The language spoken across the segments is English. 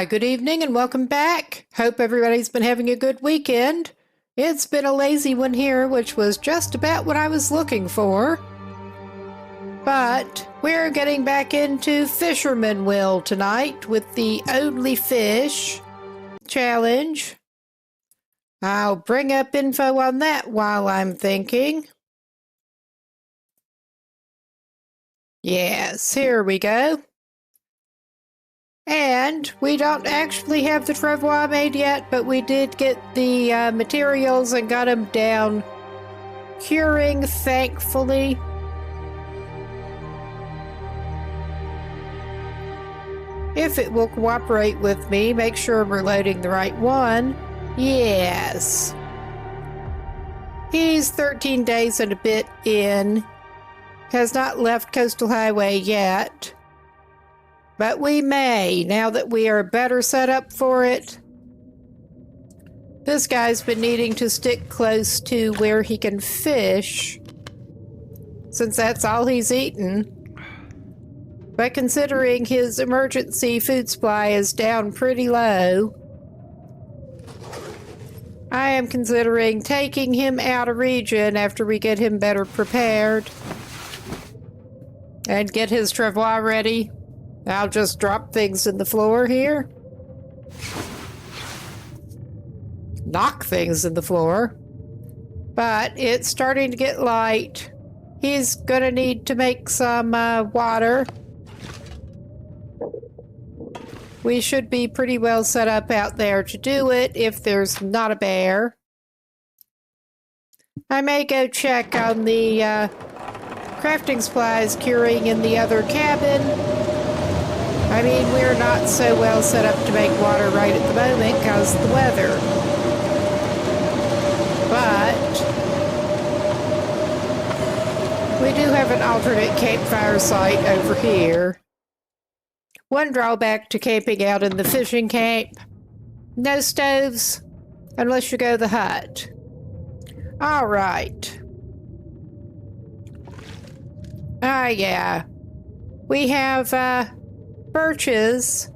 Hi, good evening and welcome back. Hope everybody's been having a good weekend. It's been a lazy one here, which was just about what I was looking for. But we're getting back into Fisherman Will tonight with the Only Fish challenge. I'll bring up info on that while I'm thinking. Yes, here we go. And we don't actually have the travois made yet, but we did get the materials and got them down curing, thankfully. If it will cooperate with me, make sure we're loading the right one. Yes. He's 13 days and a bit in. Has not left Coastal Highway yet. But we may, now that we are better set up for it. This guy's been needing to stick close to where he can fish, since that's all he's eaten. But considering his emergency food supply is down pretty low, I am considering taking him out of region after we get him better prepared and get his travois ready. I'll just drop things in the floor here. Knock things in the floor. But it's starting to get light. He's gonna need to make some water. We should be pretty well set up out there to do it if there's not a bear. I may go check on the crafting supplies curing in the other cabin. I mean, we're not so well set up to make water right at the moment because of the weather. But we do have an alternate campfire site over here. One drawback to camping out in the fishing camp: no stoves unless you go to the hut. All right. Yeah. We have birches.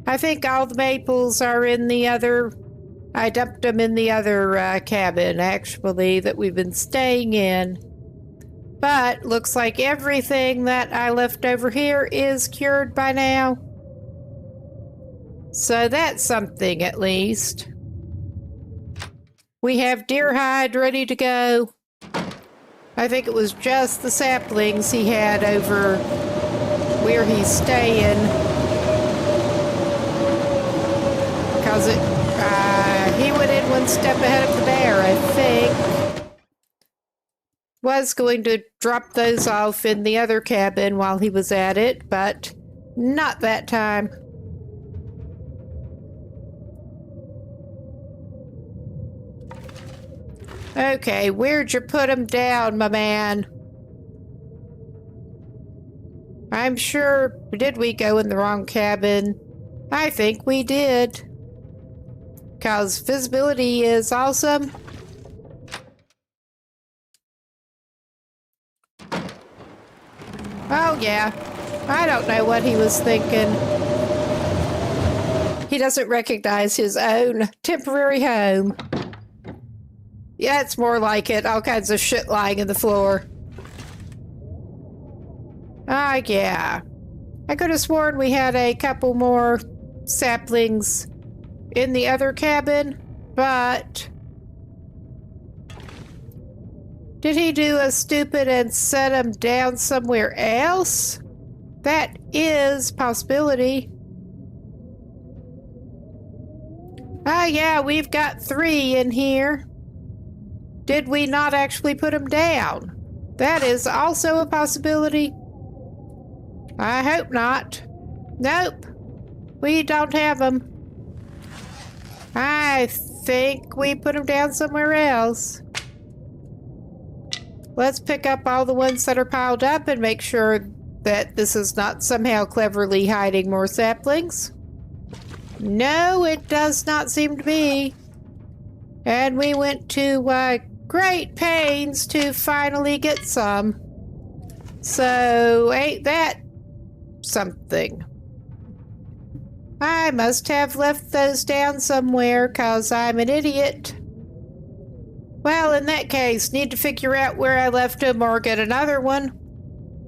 I think all the maples are in the other... I dumped them in the other cabin, actually, that we've been staying in. But looks like everything that I left over here is cured by now. So that's something, at least. We have deer hide ready to go. I think it was just the saplings he had over where he's staying, because he went in one step ahead of the bear, I think. Was going to drop those off in the other cabin while he was at it, but not that time. Okay, where'd you put him down, my man? I'm sure... Did we go in the wrong cabin? I think we did. Because visibility is awesome. Oh, yeah. I don't know what he was thinking. He doesn't recognize his own temporary home. Yeah, it's more like it. All kinds of shit lying in the floor. Yeah. I could have sworn we had a couple more saplings in the other cabin, but... Did he do a stupid and set them down somewhere else? That is a possibility. Yeah, we've got 3 in here. Did we not actually put them down? That is also a possibility. I hope not. Nope. We don't have them. I think we put them down somewhere else. Let's pick up all the ones that are piled up and make sure that this is not somehow cleverly hiding more saplings. No, it does not seem to be. And we went to great pains to finally get some. So, ain't that something? I must have left those down somewhere, 'cause I'm an idiot. Well, in that case, need to figure out where I left them or get another one,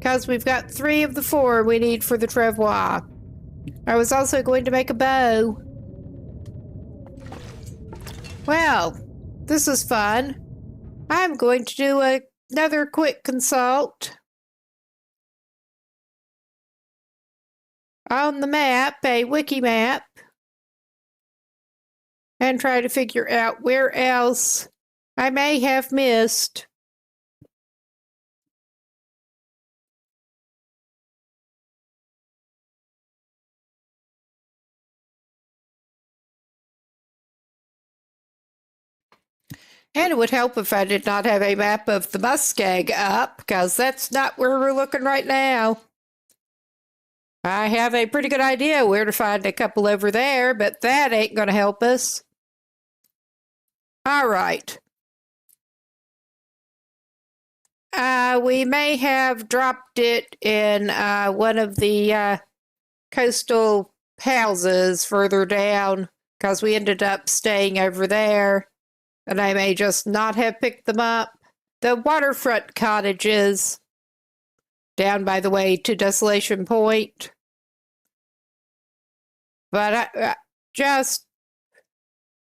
'cause we've got 3 of the 4 we need for the travois. I was also going to make a bow. Well, this is fun. I'm going to do another quick consult on the map, a wiki map, and try to figure out where else I may have missed. And it would help if I did not have a map of the muskeg up, because that's not where we're looking right now. I have a pretty good idea where to find a couple over there, but that ain't going to help us. All right. We may have dropped it in one of the coastal houses further down, because we ended up staying over there, and I may just not have picked them up. The waterfront cottages down by the way to Desolation Point. But just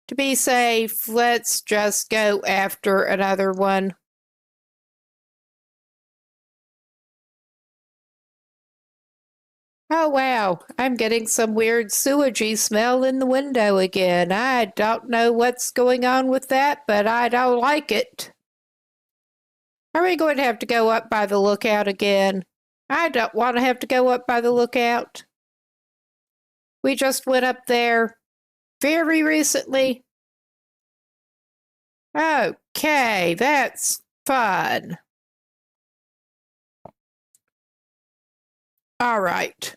to be safe, let's just go after another one. Oh wow, I'm getting some weird sewagey smell in the window again. I don't know what's going on with that, but I don't like it. Are we going to have to go up by the lookout again? I don't want to have to go up by the lookout. We just went up there very recently. Okay, that's fun. All right.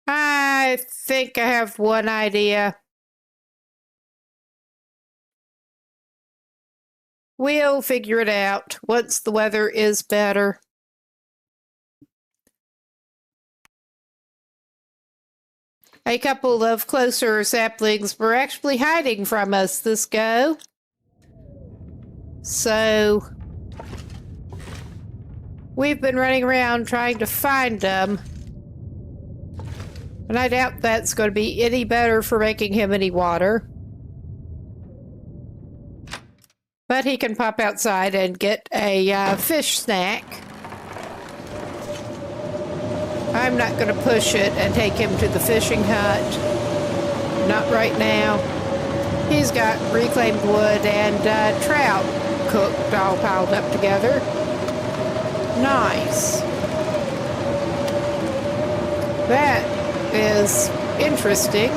I think I have one idea. We'll figure it out once the weather is better. A couple of closer saplings were actually hiding from us this go. So we've been running around trying to find them. And I doubt that's going to be any better for making him any water. But he can pop outside and get a fish snack. I'm not going to push it and take him to the fishing hut. Not right now. He's got reclaimed wood and trout cooked all piled up together. Nice. That is interesting.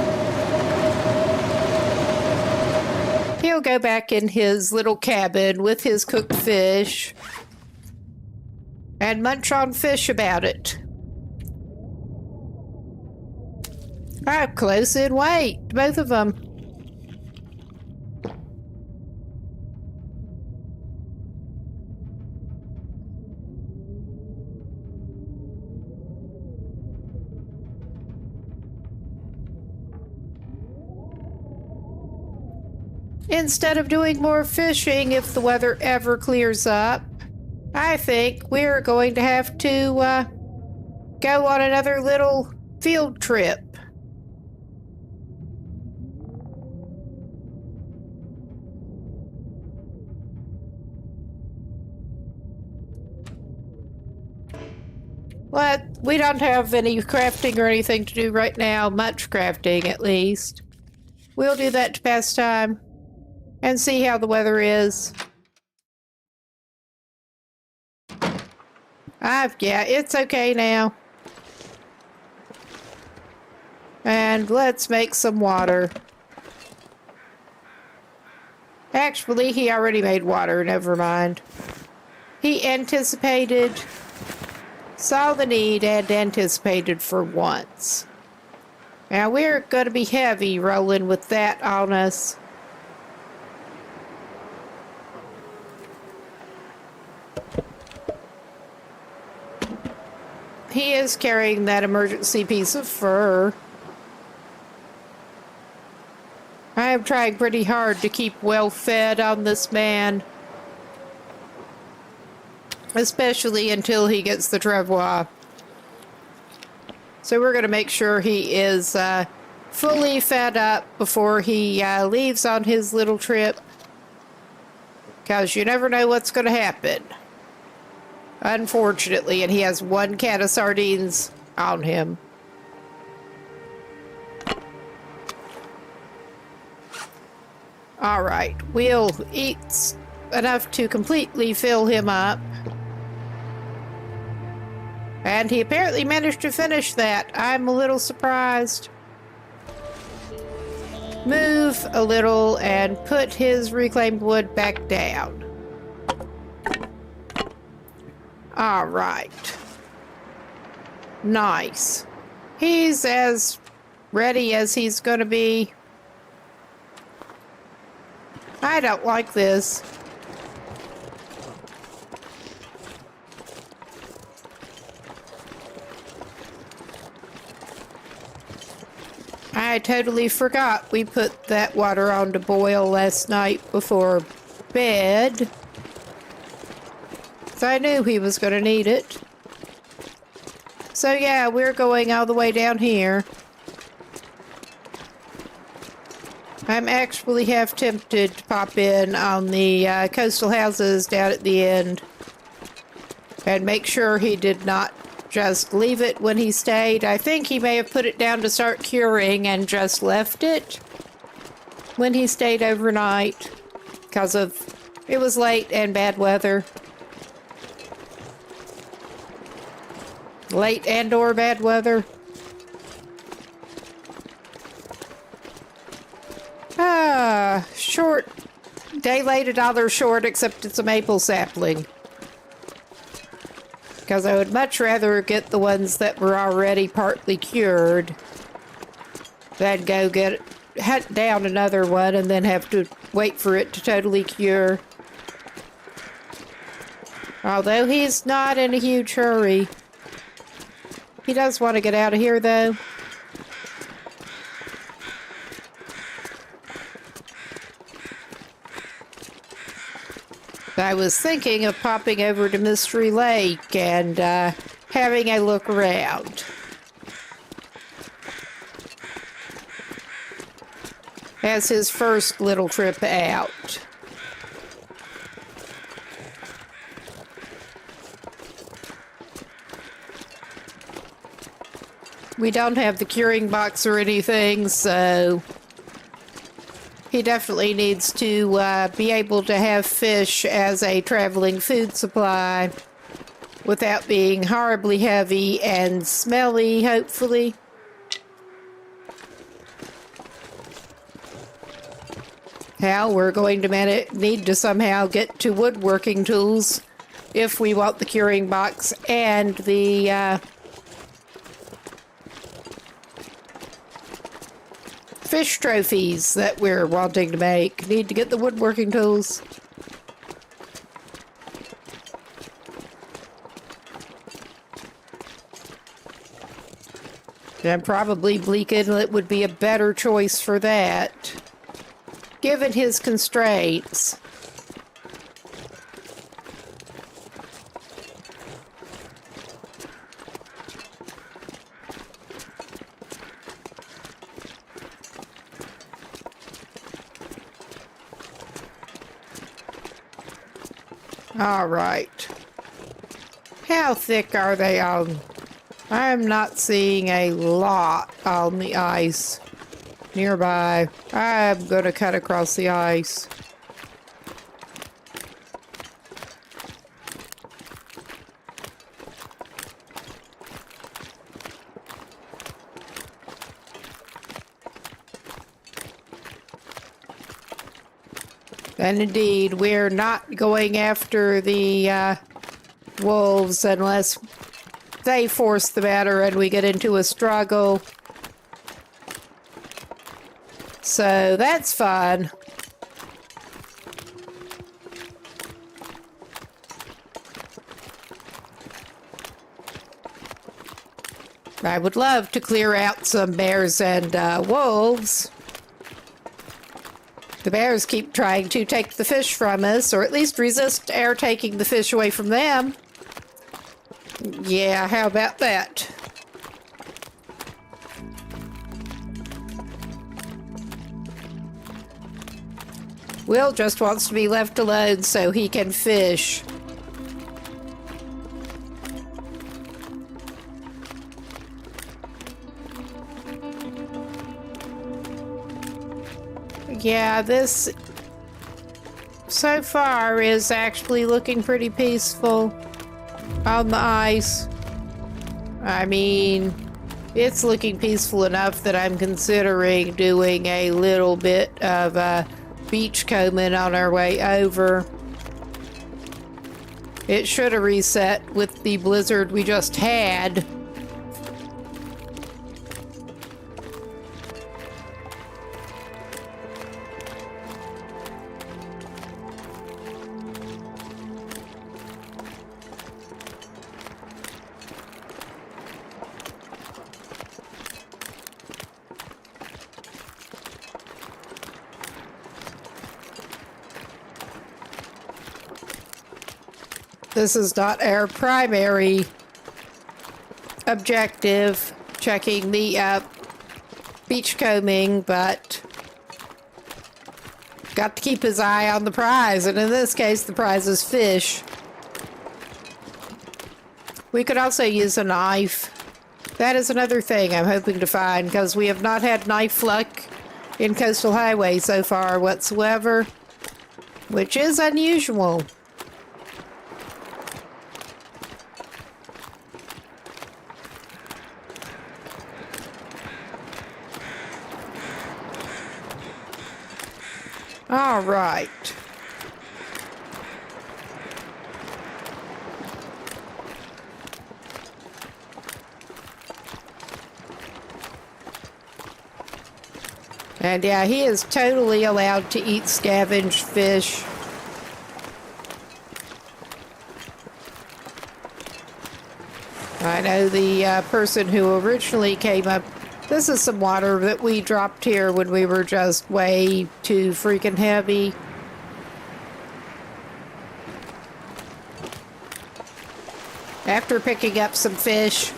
He'll go back in his little cabin with his cooked fish and munch on fish about it. Close in weight, both of them. Instead of doing more fishing, if the weather ever clears up, I think we're going to have to go on another little field trip. But we don't have any crafting or anything to do right now, much crafting at least. We'll do that to pass time and see how the weather is. Yeah, it's okay now. And let's make some water. Actually, he already made water, never mind. He anticipated, saw the need, and anticipated for once. Now we're going to be heavy rolling with that on us. he is carrying that emergency piece of fur. I am trying pretty hard to keep well fed on this man. Especially until he gets the travois. So we're going to make sure he is fully fed up before he leaves on his little trip. Because you never know what's going to happen. Unfortunately, and he has one can of sardines on him. Alright, we'll eat enough to completely fill him up. And he apparently managed to finish that. I'm a little surprised. Move a little and put his reclaimed wood back down. All right. Nice. He's as ready as he's going to be. I don't like this. I totally forgot we put that water on to boil last night before bed. So I knew he was going to need it. So yeah, we're going all the way down here. I'm actually half tempted to pop in on the coastal houses down at the end and make sure he did not just leave it when he stayed. I think he may have put it down to start curing and just left it when he stayed overnight because it was late and bad weather. Late and or bad weather. Short. Day late, $1 short, except it's a maple sapling. Because I would much rather get the ones that were already partly cured than go hunt down another one and then have to wait for it to totally cure. Although he's not in a huge hurry. He does want to get out of here, though. I was thinking of popping over to Mystery Lake and having a look around. As his first little trip out. We don't have the curing box or anything, so he definitely needs to be able to have fish as a traveling food supply without being horribly heavy and smelly, hopefully. How we're going to need to somehow get to woodworking tools if we want the curing box and the fish trophies that we're wanting to make. Need to get the woodworking tools. And probably Bleak Inlet would be a better choice for that, given his constraints. All right. How thick are they on? I'm not seeing a lot on the ice nearby. I'm going to cut across the ice. And indeed, we're not going after the wolves unless they force the matter and we get into a struggle. So that's fun. I would love to clear out some bears and wolves. The bears keep trying to take the fish from us, or at least resist our taking the fish away from them. Yeah, how about that? Will just wants to be left alone so he can fish. Yeah, this so far is actually looking pretty peaceful on the ice. I mean, it's looking peaceful enough that I'm considering doing a little bit of beach combing on our way over. It should have reset with the blizzard we just had. This is not our primary objective, checking the beach combing, but got to keep his eye on the prize, and in this case, the prize is fish. We could also use a knife. That is another thing I'm hoping to find, because we have not had knife luck in Coastal Highway so far whatsoever, which is unusual. All right. And yeah, he is totally allowed to eat scavenged fish. I know the person who originally came up. This is some water that we dropped here when we were just way too freaking heavy. After picking up some fish.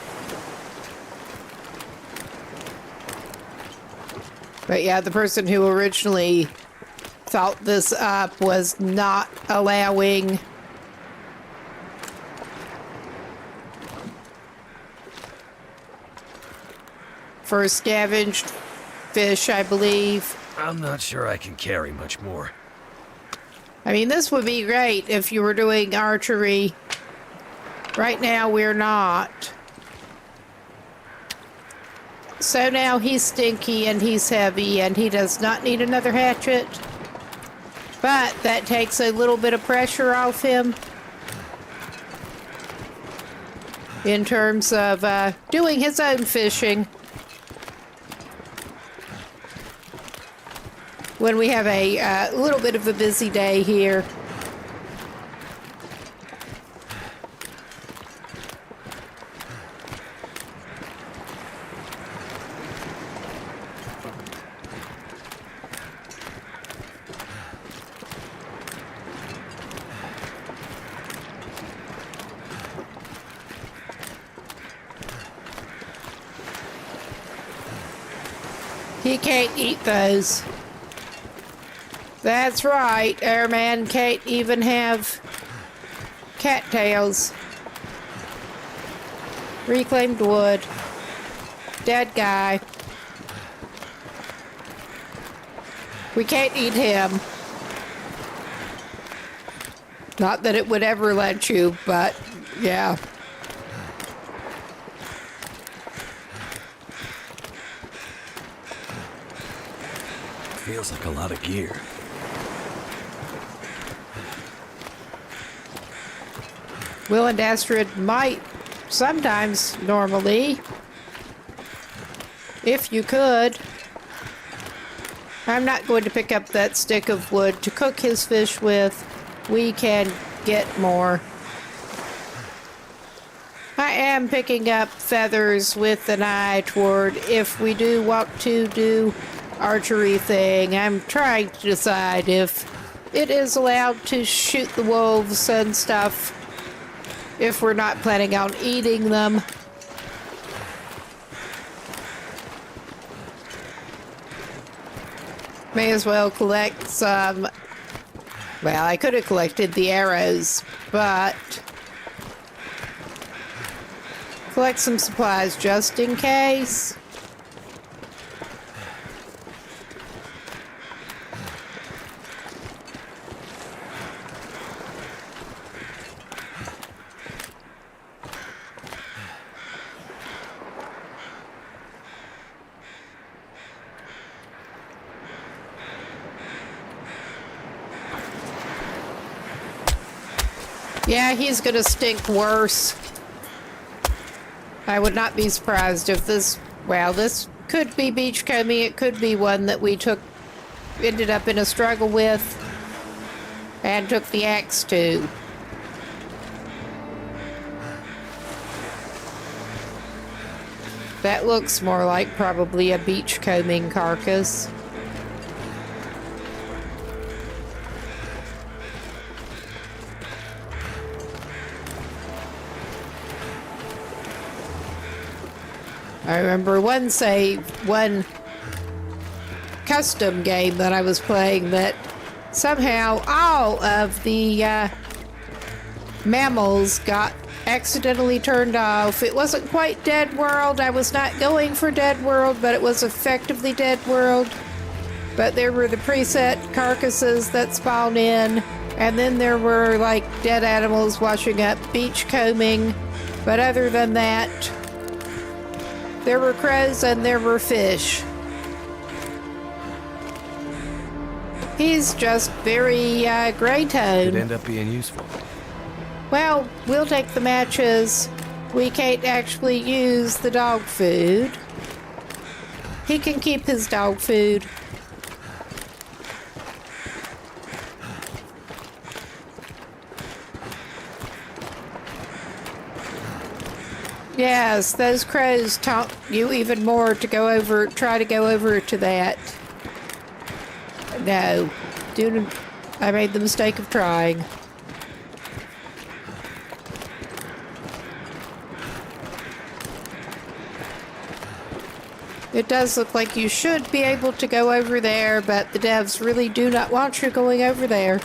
But yeah, the person who originally thought this up was not allowing for scavenged fish, I believe. I'm not sure I can carry much more. I mean, this would be great if you were doing archery. Right now, we're not. So now he's stinky and he's heavy and he does not need another hatchet. But that takes a little bit of pressure off him in terms of doing his own fishing. When we have a little bit of a busy day here. He can't eat those. That's right, Airman can't even have cattails. Reclaimed wood. Dead guy. We can't eat him. Not that it would ever let you, but yeah. Feels like a lot of gear. Will and Astrid might sometimes, normally, if you could. I'm not going to pick up that stick of wood to cook his fish with. We can get more. I am picking up feathers with an eye toward if we do want to do archery thing. I'm trying to decide if it is allowed to shoot the wolves and stuff if we're not planning on eating them. May as well collect some. Well, I could have collected the arrows, but collect some supplies just in case. Yeah, he's gonna stink worse. I would not be surprised if this, well, this could be beachcombing. It could be one that we ended up in a struggle with and took the axe to. That looks more like probably a beachcombing carcass. I remember one custom game that I was playing that somehow all of the mammals got accidentally turned off. It wasn't quite Dead World. I was not going for Dead World, but it was effectively Dead World. But there were the preset carcasses that spawned in, and then there were like dead animals washing up beachcombing. But other than that, there were crows and there were fish. He's just very gray tone. Could end up being useful. Well, we'll take the matches. We can't actually use the dog food. He can keep his dog food. Yes, those crows taunt you even more to try to go over to that. No, I made the mistake of trying. It does look like you should be able to go over there, but the devs really do not want you going over there.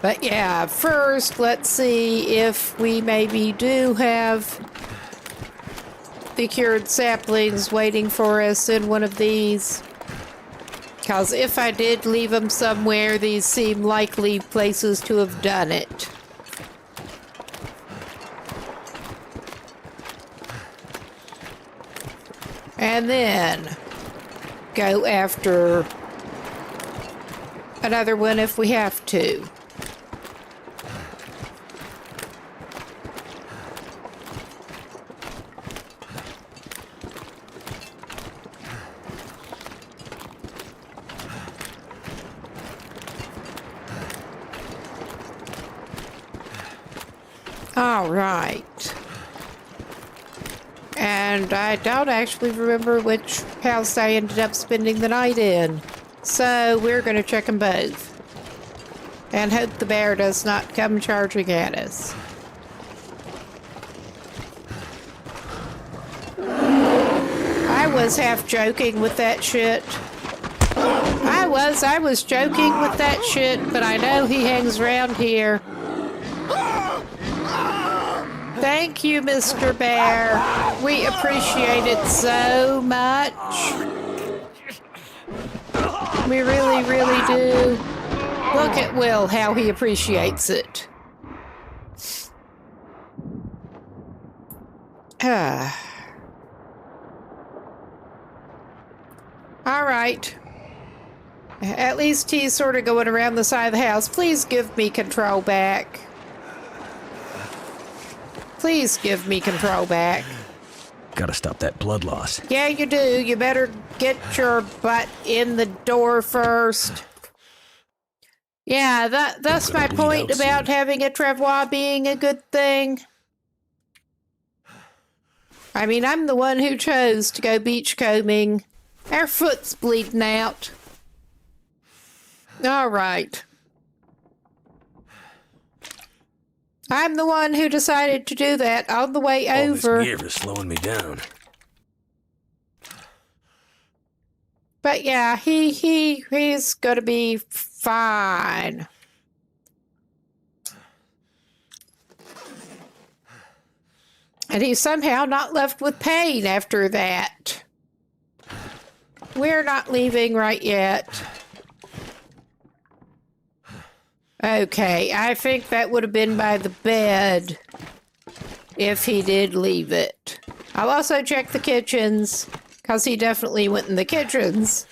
But yeah, first let's see if we maybe do have the cured saplings waiting for us in one of these. Because if I did leave them somewhere, these seem likely places to have done it. And then go after another one if we have to. All right. And I don't actually remember which house I ended up spending the night in. So we're going to check them both. And hope the bear does not come charging at us. I was half joking with that shit. I was joking with that shit, but I know he hangs around here. Thank you, Mr. Bear. We appreciate it so much. We really, really do. Look at Will, how he appreciates it. All right. At least he's sort of going around the side of the house. Please give me control back. Please give me control back. Gotta stop that blood loss. Yeah, you do. You better get your butt in the door first. Yeah, that's Gonna my bleed point out about soon. having a travois being a good thing. I mean, I'm the one who chose to go beachcombing. Our foot's bleeding out. All right. I'm the one who decided to do that on the way All this over. gear is slowing me down. But yeah, he's gonna be fine. And he's somehow not left with pain after that. We're not leaving right yet. Okay, I think that would have been by the bed if he did leave it. I'll also check the kitchens, because he definitely went in the kitchens.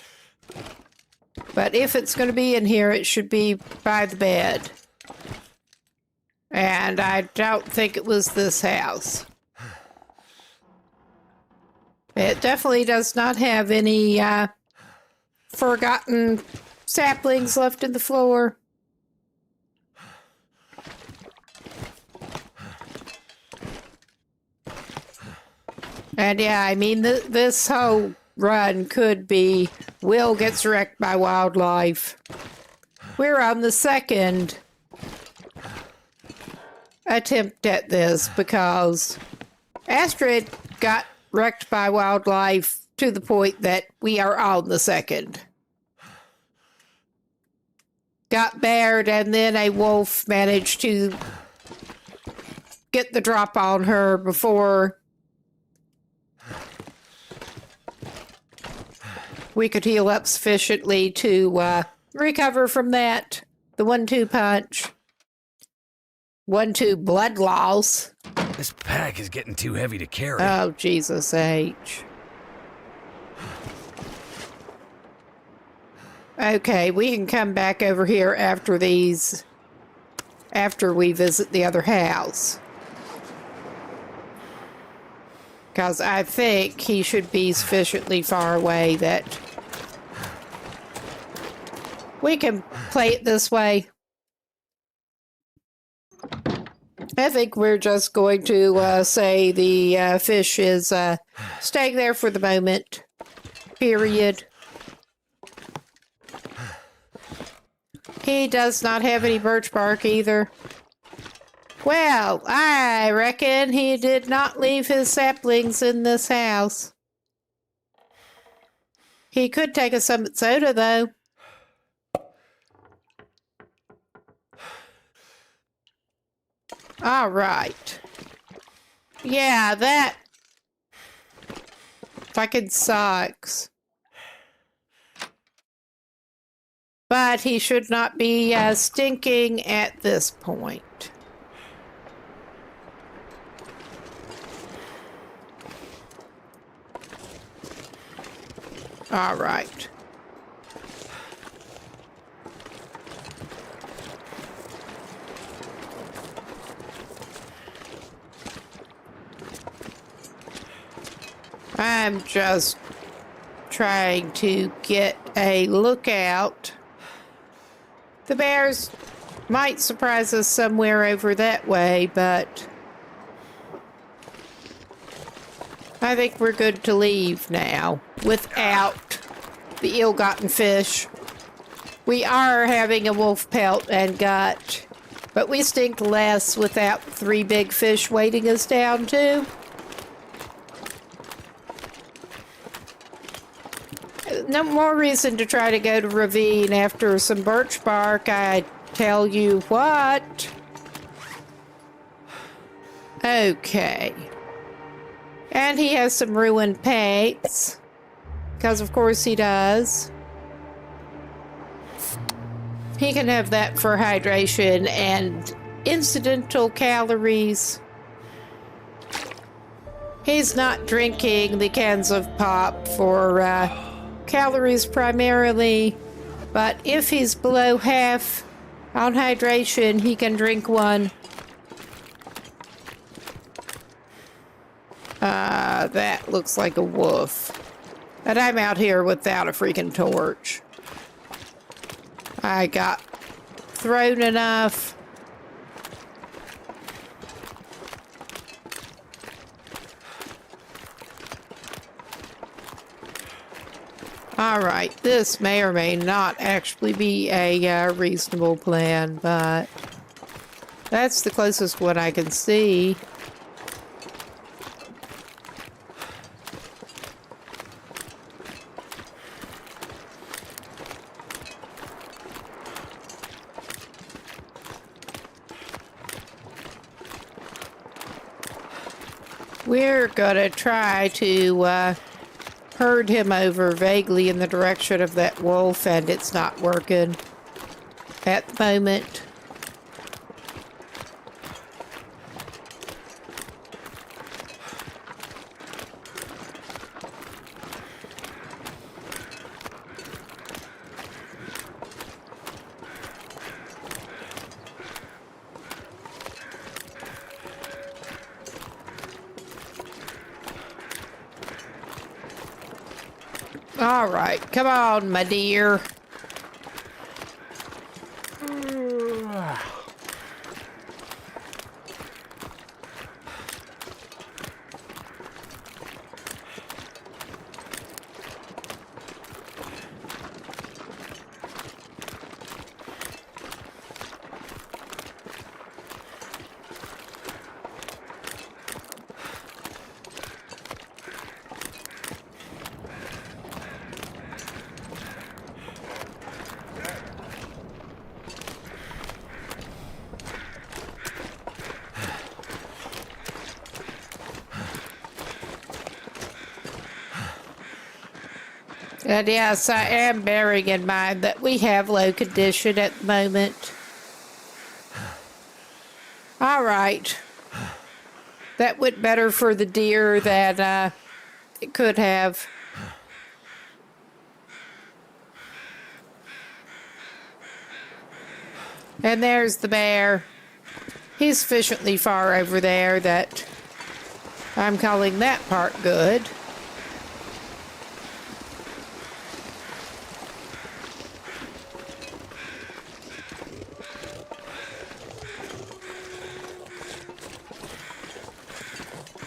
But if it's going to be in here, it should be by the bed. And I don't think it was this house. It definitely does not have any forgotten saplings left in the floor. And yeah, I mean, this whole run could be Will gets wrecked by wildlife. We're on the second attempt at this because Astrid got wrecked by wildlife to the point that we are on the second. Got bared, and then a wolf managed to get the drop on her before we could heal up sufficiently to recover from that. The 1-2 punch. 1-2 blood loss. This pack is getting too heavy to carry. Oh, Jesus H. Okay, we can come back over here after we visit the other house. Because I think he should be sufficiently far away that we can play it this way. I think we're just going to say the fish is staying there for the moment. Period. He does not have any birch bark either. Well, I reckon he did not leave his saplings in this house. He could take a summit soda, though. All right. Yeah, that fucking sucks. But he should not be stinking at this point. All right. I'm just trying to get a lookout. The bears might surprise us somewhere over that way, but I think we're good to leave now without the ill-gotten fish. We are having a wolf pelt and gut, but we stink less without 3 big fish weighting us down too. No more reason to try to go to Ravine after some birch bark, I tell you what. Okay. And he has some ruined paints. Because of course he does. He can have that for hydration and incidental calories. He's not drinking the cans of pop for calories primarily, but if he's below half on hydration, he can drink one. That looks like a wolf. And I'm out here without a freaking torch. I got thrown enough. All right, this may or may not actually be a reasonable plan, but that's the closest one I can see. We're gonna try to herd him over vaguely in the direction of that wolf, and it's not working at the moment. All right, come on, my dear. And yes, I am bearing in mind that we have low condition at the moment. All right. That went better for the deer than it could have. And there's the bear. He's sufficiently far over there that I'm calling that part good.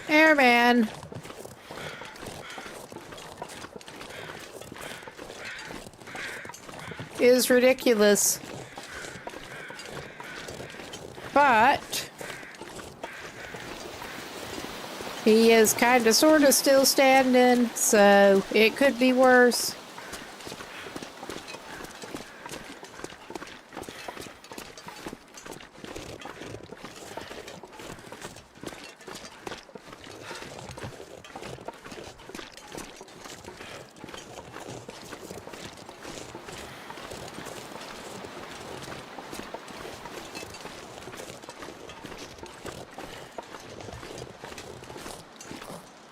Airman. Is ridiculous. But he is kind of sort of still standing, so it could be worse.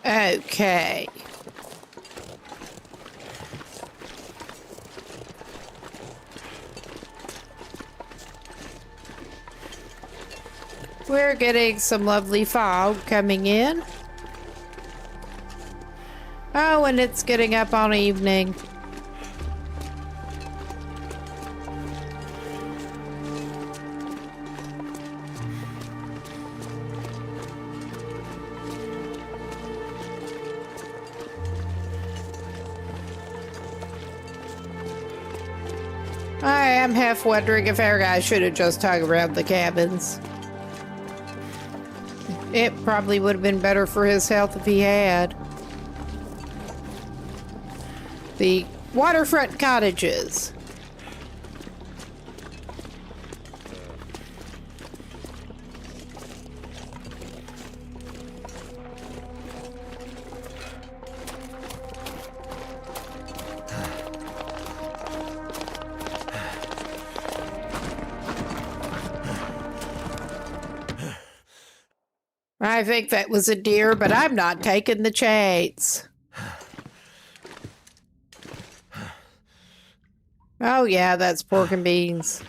Okay. We're getting some lovely fog coming in. Oh, and it's getting up on evening. I am half wondering if our guy should have just hung around the cabins. It probably would have been better for his health if he had. The waterfront cottages. I think that was a deer, but I'm not taking the chance. Oh yeah, that's pork and beans.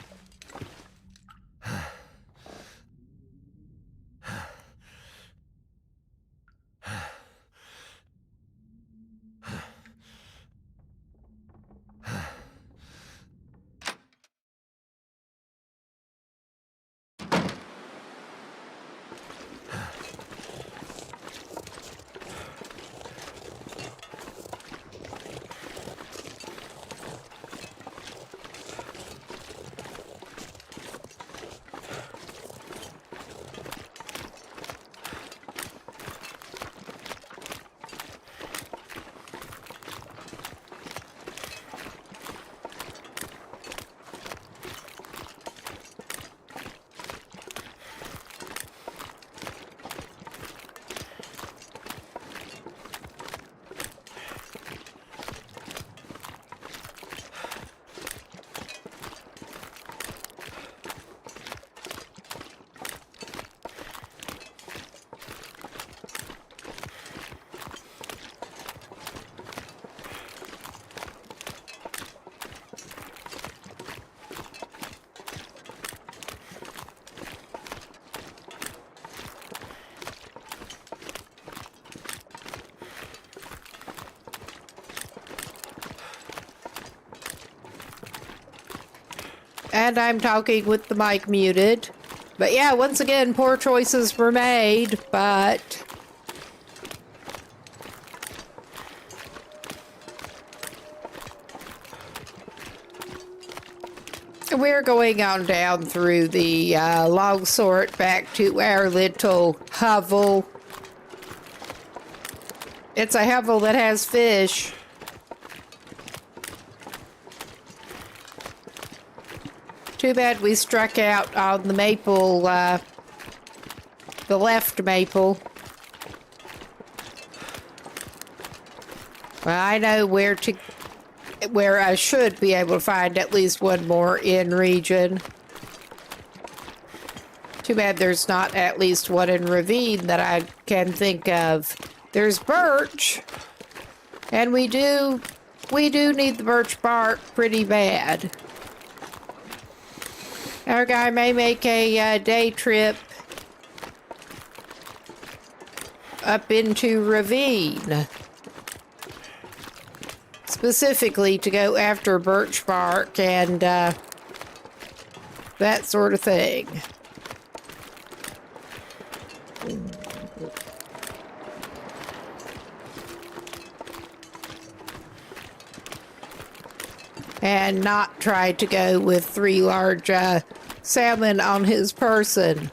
And I'm talking with the mic muted. But yeah, once again, poor choices were made, but we're going on down through the log sort back to our little hovel. It's a hovel that has fish. Too bad we struck out on the maple, the left maple. Well, I know where I should be able to find at least one more in region. Too bad there's not at least one in ravine that I can think of. There's birch, and we do need the birch bark pretty bad. Our guy may make a day trip up into ravine, specifically to go after birch bark and that sort of thing. And not try to go with 3 large salmon on his person.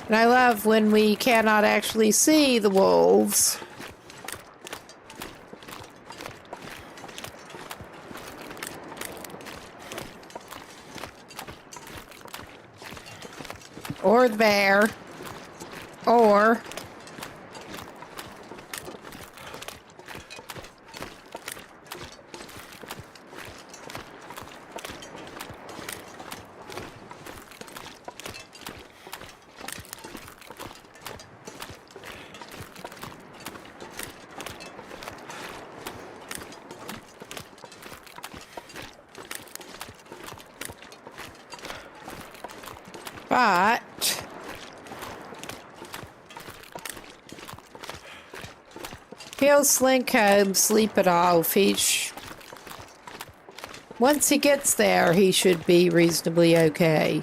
And I love when we cannot actually see the wolves. Or the bear. Or but he'll slink home, sleep it off. Once he gets there, he should be reasonably okay.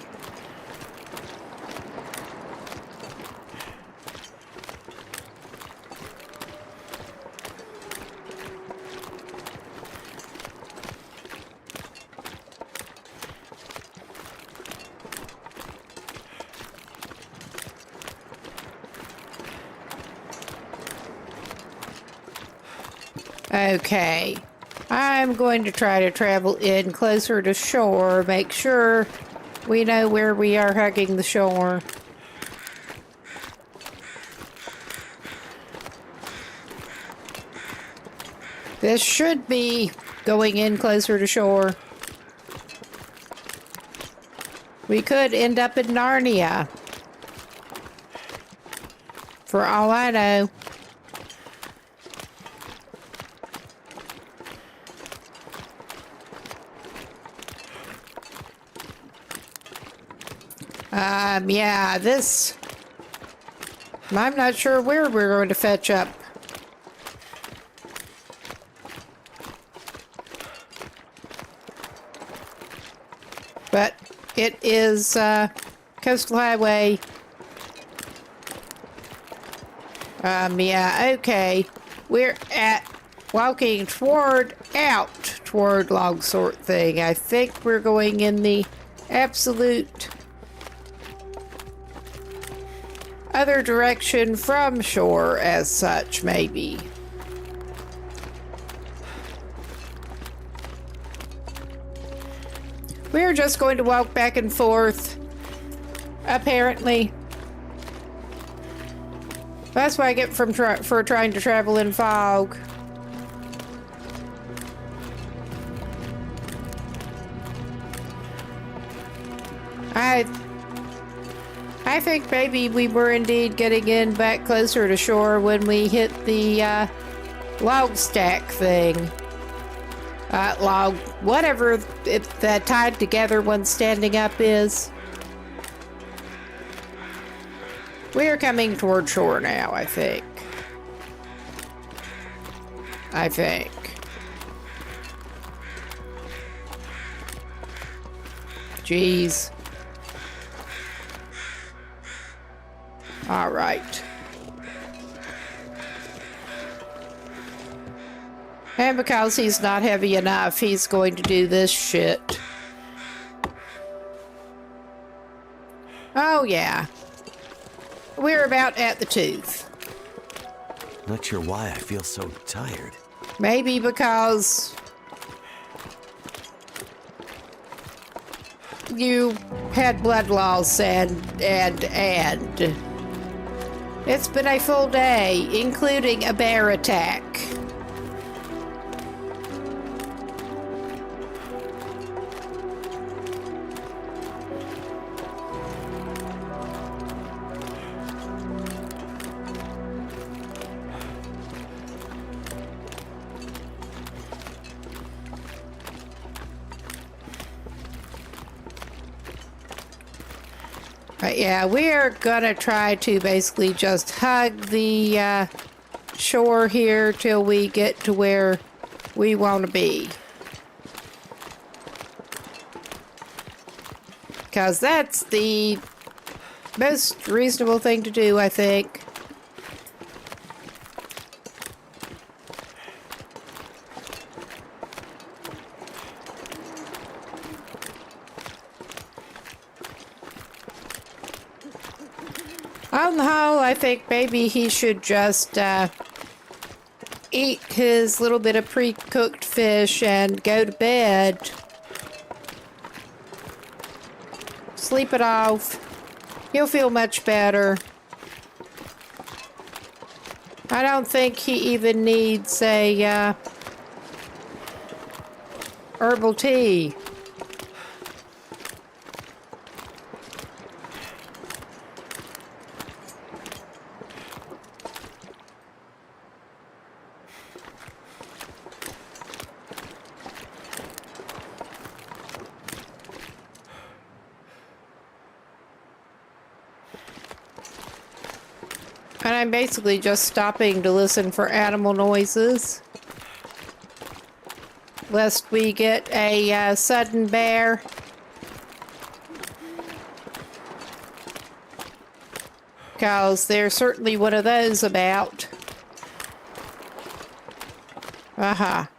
Okay, I'm going to try to travel in closer to shore, make sure we know where we are hugging the shore. This should be going in closer to shore. We could end up in Narnia, for all I know. Yeah, I'm not sure where we're going to fetch up. But it is Coastal Highway. Yeah, okay. We're walking toward log sort thing. I think we're going in the absolute other direction from shore as such, maybe. We're just going to walk back and forth, apparently. That's what I get for trying to travel in fog. I think maybe we were indeed getting in back closer to shore when we hit the log stack thing. Whatever the tied together one standing up is. We are coming toward shore now, I think. I think. Jeez. All right. And because he's not heavy enough, he's going to do this shit. Oh, yeah. We're about at the tooth. Not sure why I feel so tired. Maybe because you had blood loss and it's been a full day, including a bear attack. But yeah, we're gonna try to basically just hug the shore here till we get to where we want to be. Because that's the most reasonable thing to do, I think. On the whole, I think maybe he should just eat his little bit of pre-cooked fish and go to bed. Sleep it off. He'll feel much better. I don't think he even needs a herbal tea. And I'm basically just stopping to listen for animal noises, lest we get a sudden bear. Because there's certainly one of those about. Aha.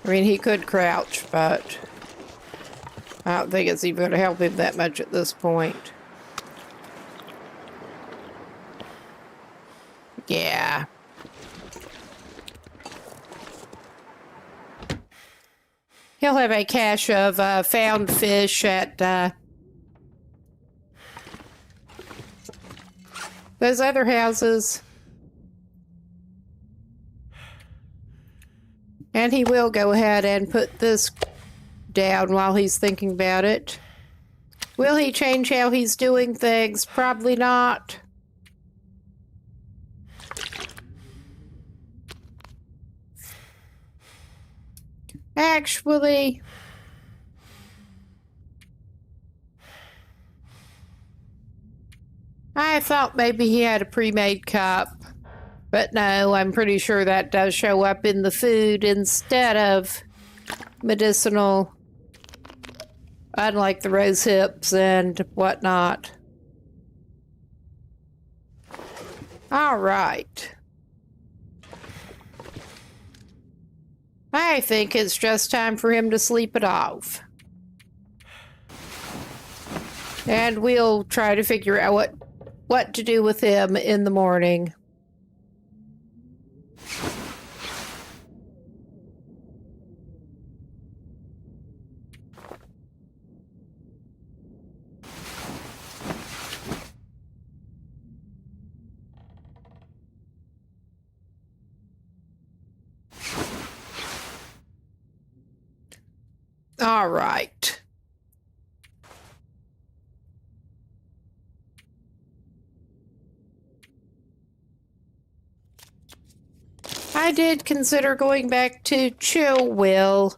I mean, he could crouch, but I don't think it's even going to help him that much at this point. Yeah. He'll have a cache of found fish at those other houses. And he will go ahead and put this down while he's thinking about it. Will he change how he's doing things? Probably not. Actually, I thought maybe he had a pre-made cup. But no, I'm pretty sure that does show up in the food instead of medicinal, unlike the rose hips and whatnot. All right. I think it's just time for him to sleep it off. And we'll try to figure out what to do with him in the morning. All right. I did consider going back to Chill Will,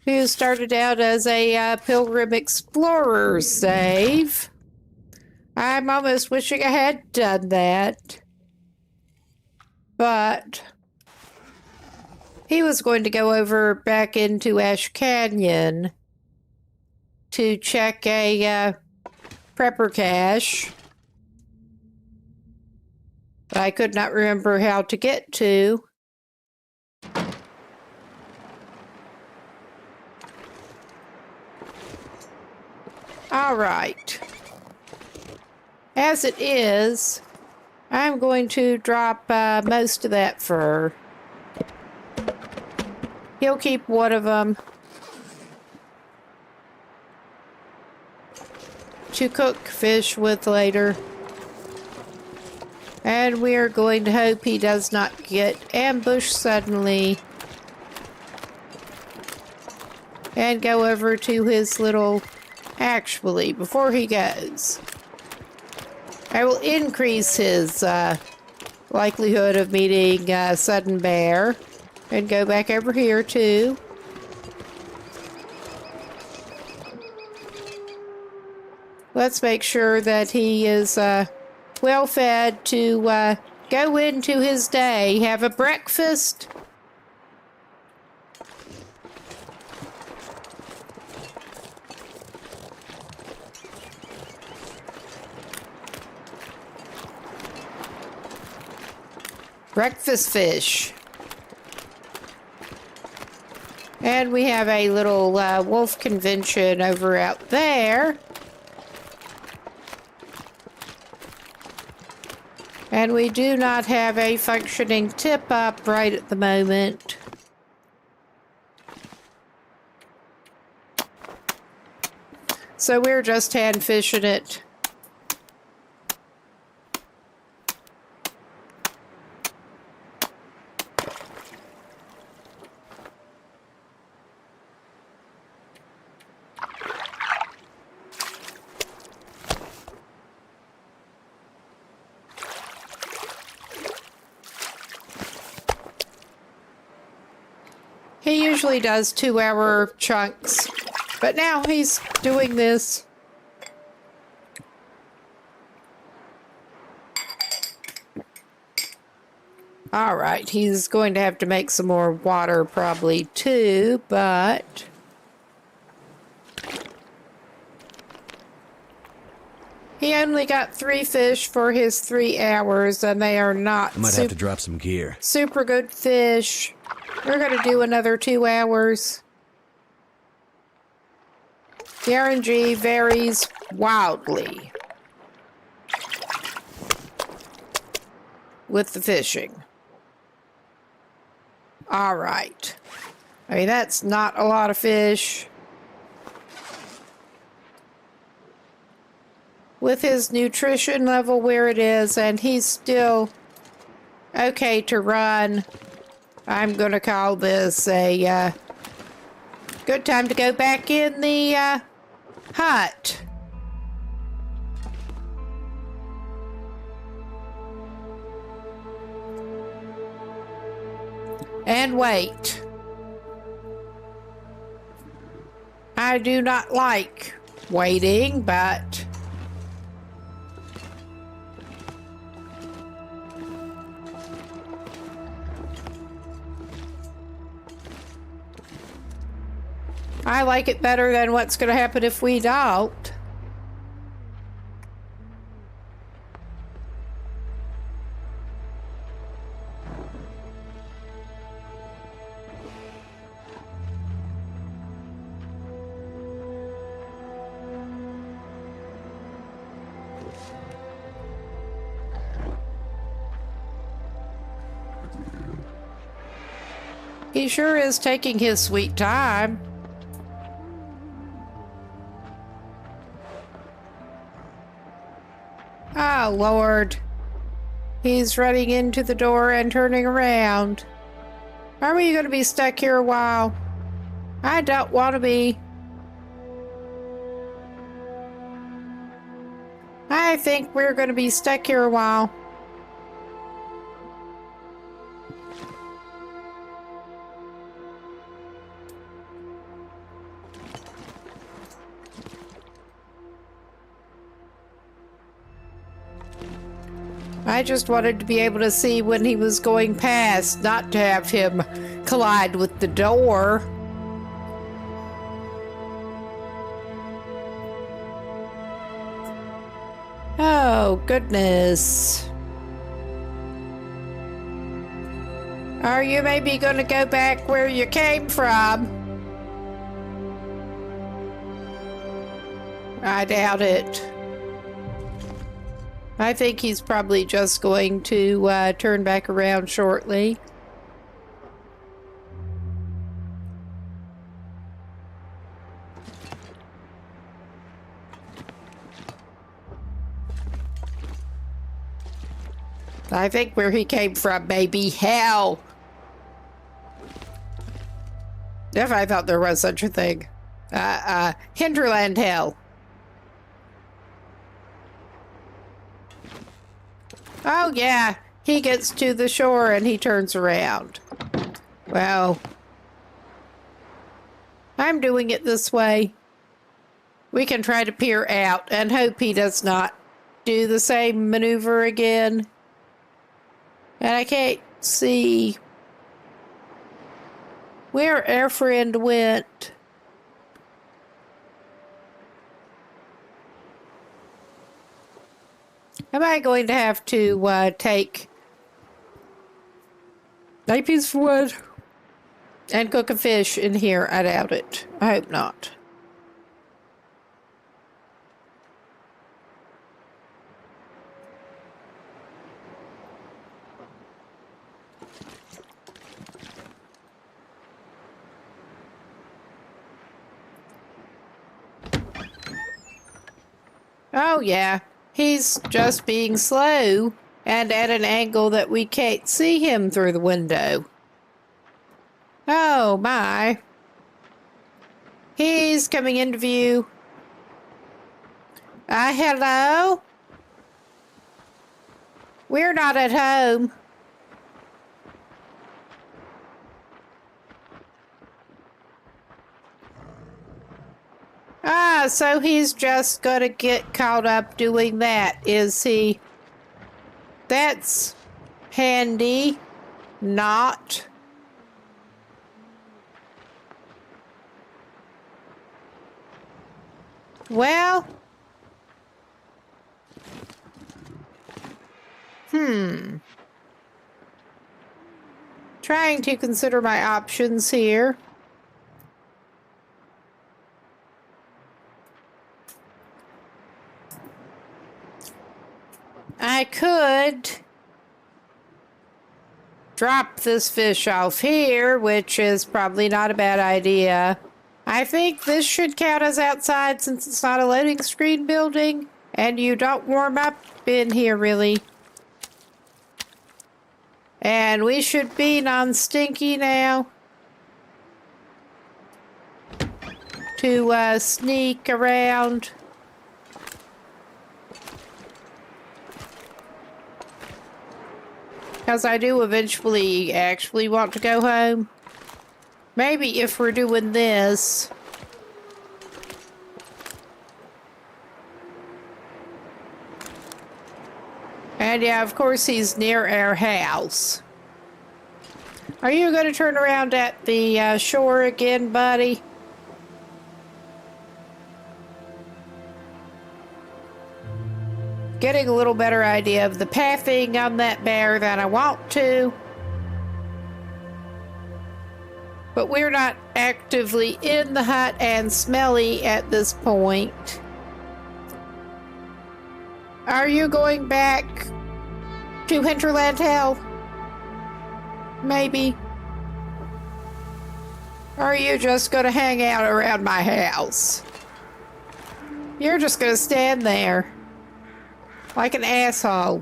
who started out as a Pilgrim Explorer save. I'm almost wishing I had done that. But he was going to go over back into Ash Canyon to check a prepper cache. But I could not remember how to get to. All right. As it is, I'm going to drop most of that fur. He'll keep one of them to cook fish with later. And we are going to hope he does not get ambushed suddenly and go over to his little... Actually, before he goes, I will increase his likelihood of meeting Sudden Bear and go back over here too. Let's make sure that he is well fed to go into his day, have a breakfast. Breakfast fish. And we have a little wolf convention over out there. And we do not have a functioning tip up right at the moment. So we're just hand fishing it. He usually does 2-hour chunks, but now he's doing this. All right, he's going to have to make some more water probably too, but... He only got 3 fish for his 3 hours, and they are not I might have to drop some gear. Super good fish. We're going to do another 2 hours. The RNG varies wildly with the fishing. All right. I mean, that's not a lot of fish. With his nutrition level where it is, and he's still okay to run, I'm going to call this a good time to go back in the hut. And wait. I do not like waiting, but... I like it better than what's going to happen if we don't. He sure is taking his sweet time. Oh, Lord. He's running into the door and turning around. Are we going to be stuck here a while? I don't want to be. I think we're going to be stuck here a while. I just wanted to be able to see when he was going past, not to have him collide with the door. Oh, goodness. Are you maybe going to go back where you came from? I doubt it. I think he's probably just going to turn back around shortly. I think where he came from may be hell. If I thought there was such a thing. Hinterland hell. Oh, yeah. He gets to the shore and he turns around. Well, I'm doing it this way. We can try to peer out and hope he does not do the same maneuver again. And I can't see where our friend went. Am I going to have to take a piece of wood and cook a fish in here? I doubt it. I hope not. Oh, yeah. He's just being slow and at an angle that we can't see him through the window. Oh, my. He's coming into view. Hello? We're not at home. So he's just gonna get caught up doing that, is he? That's handy. Not. Well. Trying to consider my options here. I could drop this fish off here, which is probably not a bad idea. I think this should count as outside since it's not a loading screen building, and you don't warm up in here, really. And we should be non-stinky now to sneak around. Because I do eventually actually want to go home. Maybe if we're doing this. And yeah, of course he's near our house. Are you going to turn around at the shore again, buddy? Getting a little better idea of the pathing on that bear than I want to. But we're not actively in the hut and smelly at this point. Are you going back to Hinterland Hell? Maybe. Or are you just going to hang out around my house? You're just going to stand there. Like an asshole.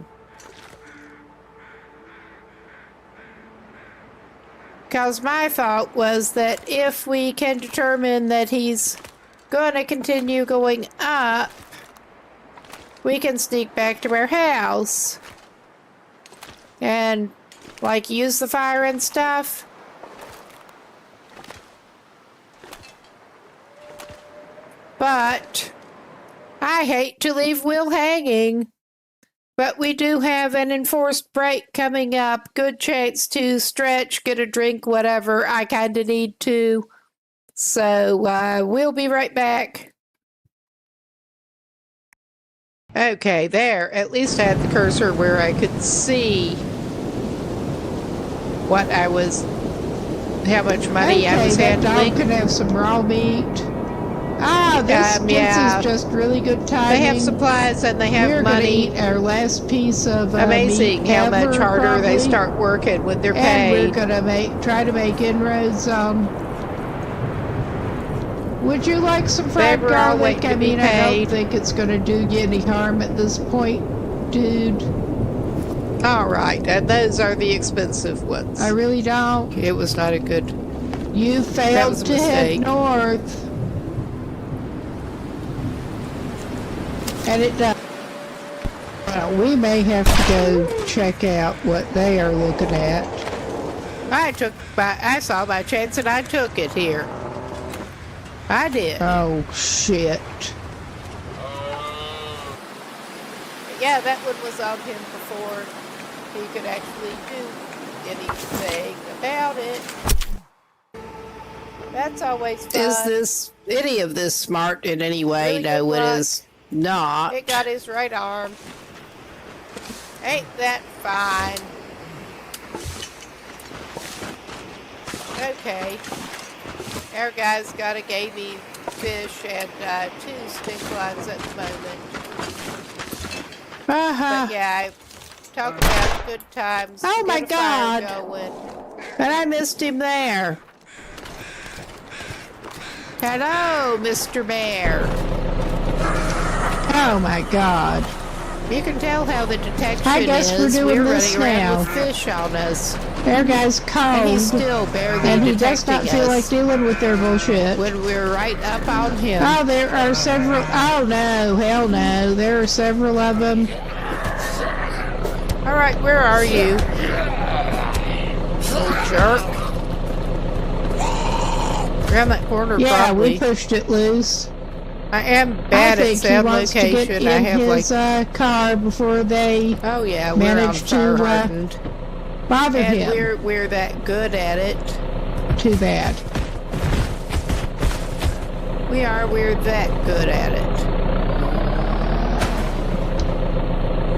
Because my thought was that if we can determine that he's going to continue going up, we can sneak back to our house. And, like, use the fire and stuff. But I hate to leave Will hanging. But we do have an enforced break coming up. Good chance to stretch, get a drink, whatever. I kind of need to. So we'll be right back. Okay, there. At least I had the cursor where I could see what I was, how much money I was handling. Okay, that dog can have some raw meat. Ah, this is just really good timing. They have supplies and they have We're money. Gonna eat our last piece of amazing meat how ever, much harder probably. they start working when they're and paid. We're gonna try to make inroads on. Would you like some fried garlic? I mean, I don't think it's gonna do you any harm at this point, dude. All right, and those are the expensive ones. I really don't. It was not a good. You failed to head north. And it does. Well, we may have to go check out what they are looking at. I saw my chance and I took it here. I did. Oh, shit. Yeah, that one was on him before he could actually do anything about it. That's always fun. Is this any of this smart in any way? Really no, good it luck. is not. It got his right arm. Ain't that fine? Okay. Our guy's got a gamey fish and 2 stink lines at the moment. But yeah, talk about good times. Oh my Get a fire God. going. And I missed him there. Hello, Mr. Bear. Oh my God. You can tell how the detection I guess is. we're doing this running around now. with fish on us. Their guy's cold. And he's still barely and he detecting does not feel like us dealing with their bullshit. when we're right up on him. Oh, there are several. Oh no, hell no. There are several of them. All right, where are you? Little jerk. Around that corner, Yeah, probably. we pushed it loose. I am bad at sound wants to location. get in I have his car before they oh yeah, managed we're on to fire hardened. bother And him. we're that good at it. Too bad. We're that good at it.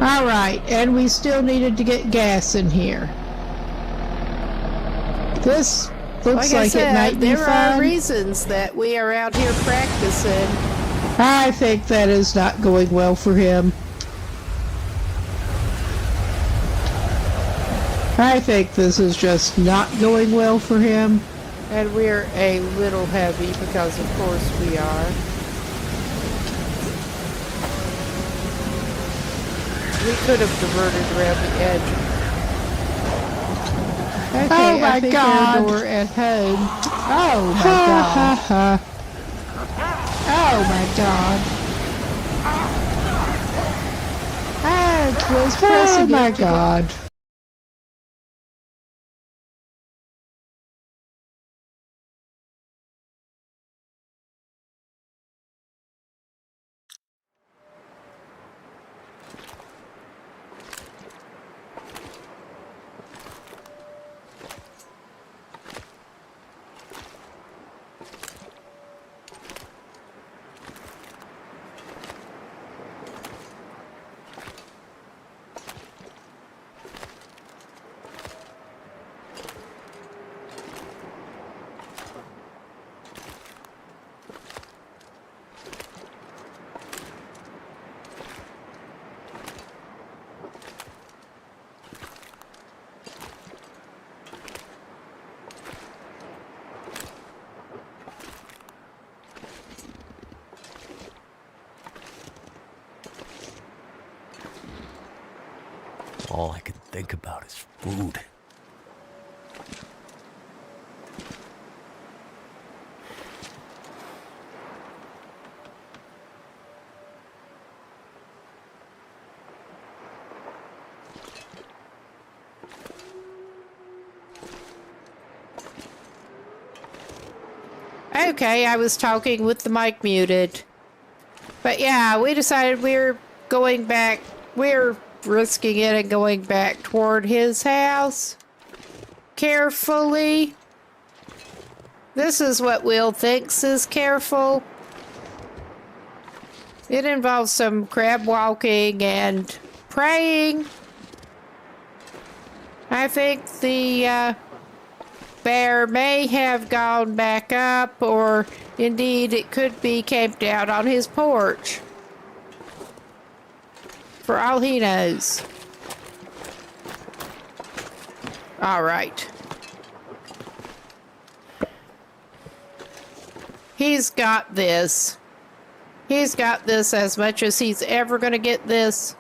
All right, and we still needed to get gas in here. This looks like I said, it might be there fun. are reasons that we are out here practicing. I think that is not going well for him. I think this is just not going well for him. And we're a little heavy because of course we are. We could have diverted around the edge. Okay, Oh my I think God. our door at home. Oh my God. Oh my God. It was Oh pressing my it to God. All I can think about is food. Okay, I was talking with the mic muted. But yeah, we decided we're going back. We're risking it and going back toward his house. Carefully. This is what Will thinks is careful. It involves some crab walking and praying. I think the bear may have gone back up, or indeed it could be camped out on his porch. For all he knows. All right. He's got this. He's got this as much as he's ever going to get this.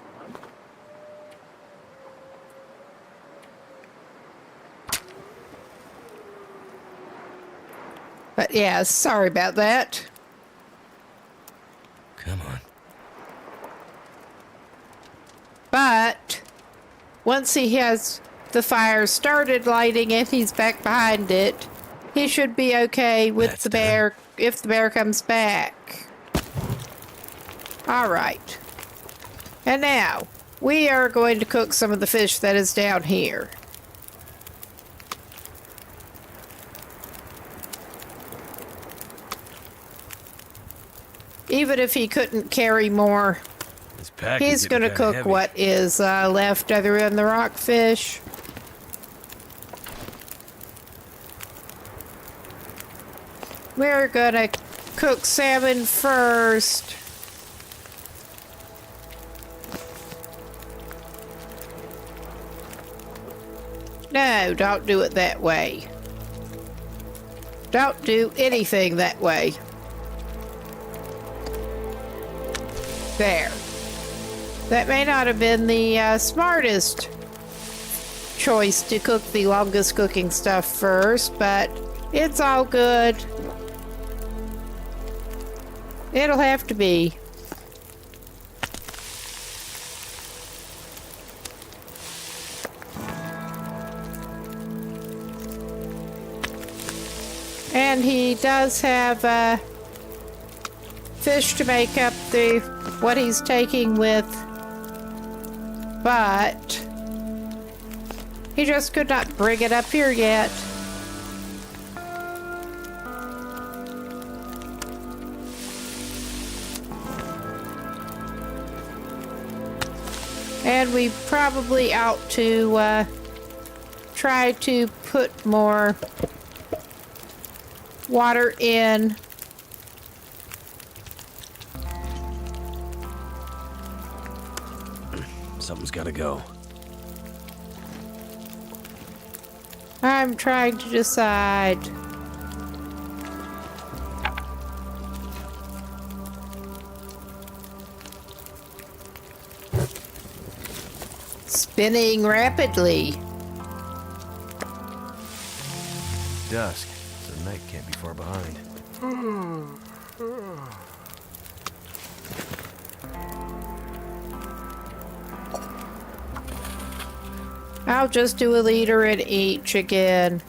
But yeah, sorry about that. Come on. But once he has the fire started lighting it, he's back behind it. He should be okay with That's the bear if the bear comes back. All right. And now, we are going to cook some of the fish that is down here. Even if he couldn't carry more, This pack is he's getting going to kinda cook heavy. what is left other than the rockfish. We're going to cook salmon first. No, don't do it that way. Don't do anything that way. There. That may not have been the smartest choice to cook the longest cooking stuff first, but it's all good. It'll have to be. And he does have fish to make up what he's taking with, but he just could not bring it up here yet. And we probably ought to try to put more water in. Something's gotta go. I'm trying to decide. Spinning rapidly. Dusk, so night can't be far behind. I'll just do a liter in each again.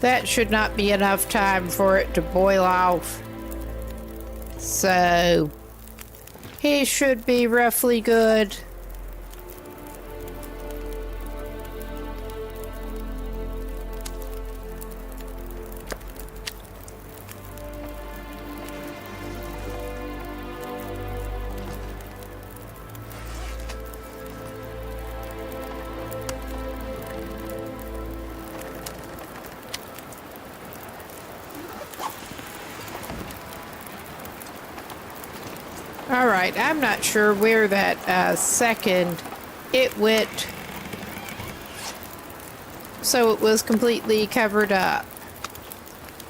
That should not be enough time for it to boil off. So, he should be roughly good. All right, I'm not sure where that second it went, so it was completely covered up.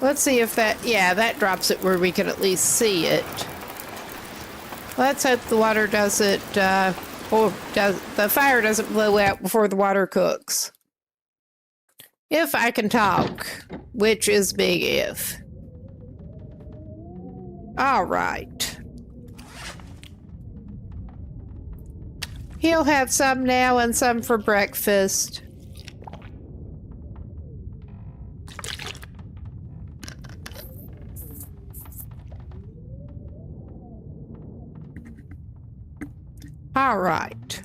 Let's see if that, yeah, that drops it where we can at least see it. Let's hope the water doesn't, the fire doesn't blow out before the water cooks. If I can talk, which is big if. All right. He'll have some now and some for breakfast. All right.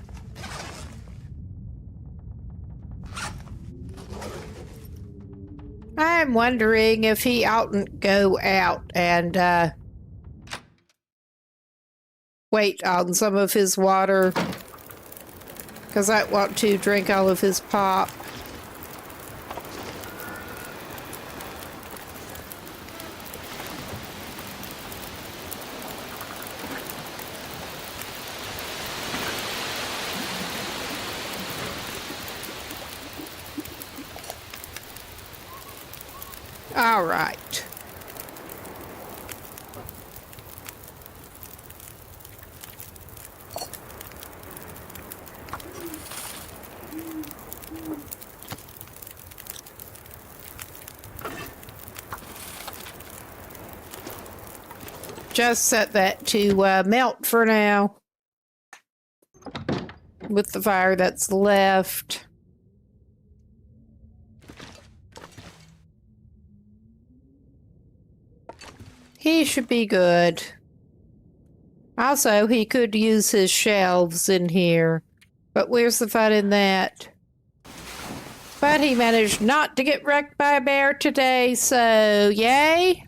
I'm wondering if he oughtn't go out and wait on some of his water, because I want to drink all of his pop. All right. Just set that to melt for now with the fire that's left. He should be good. Also, he could use his shelves in here, but where's the fun in that? But he managed not to get wrecked by a bear today, so yay!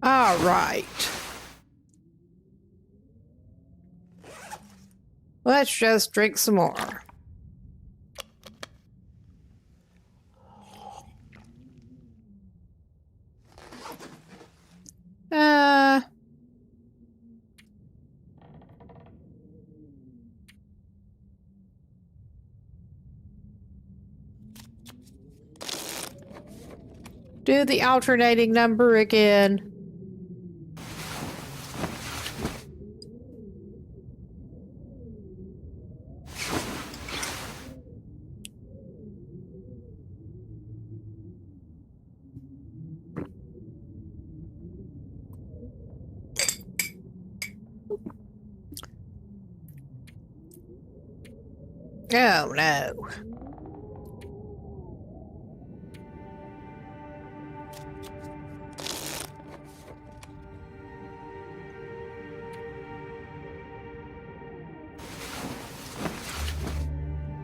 All right. Let's just drink some more. Do the alternating number again. Oh no.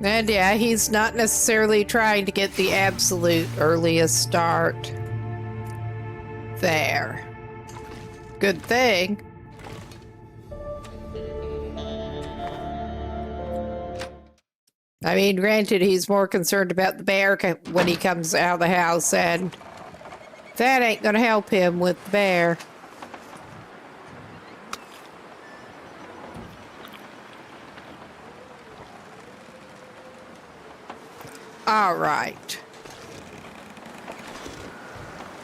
And yeah, he's not necessarily trying to get the absolute earliest start. There. Good thing. I mean, granted, he's more concerned about the bear when he comes out of the house, and that ain't gonna help him with the bear. All right.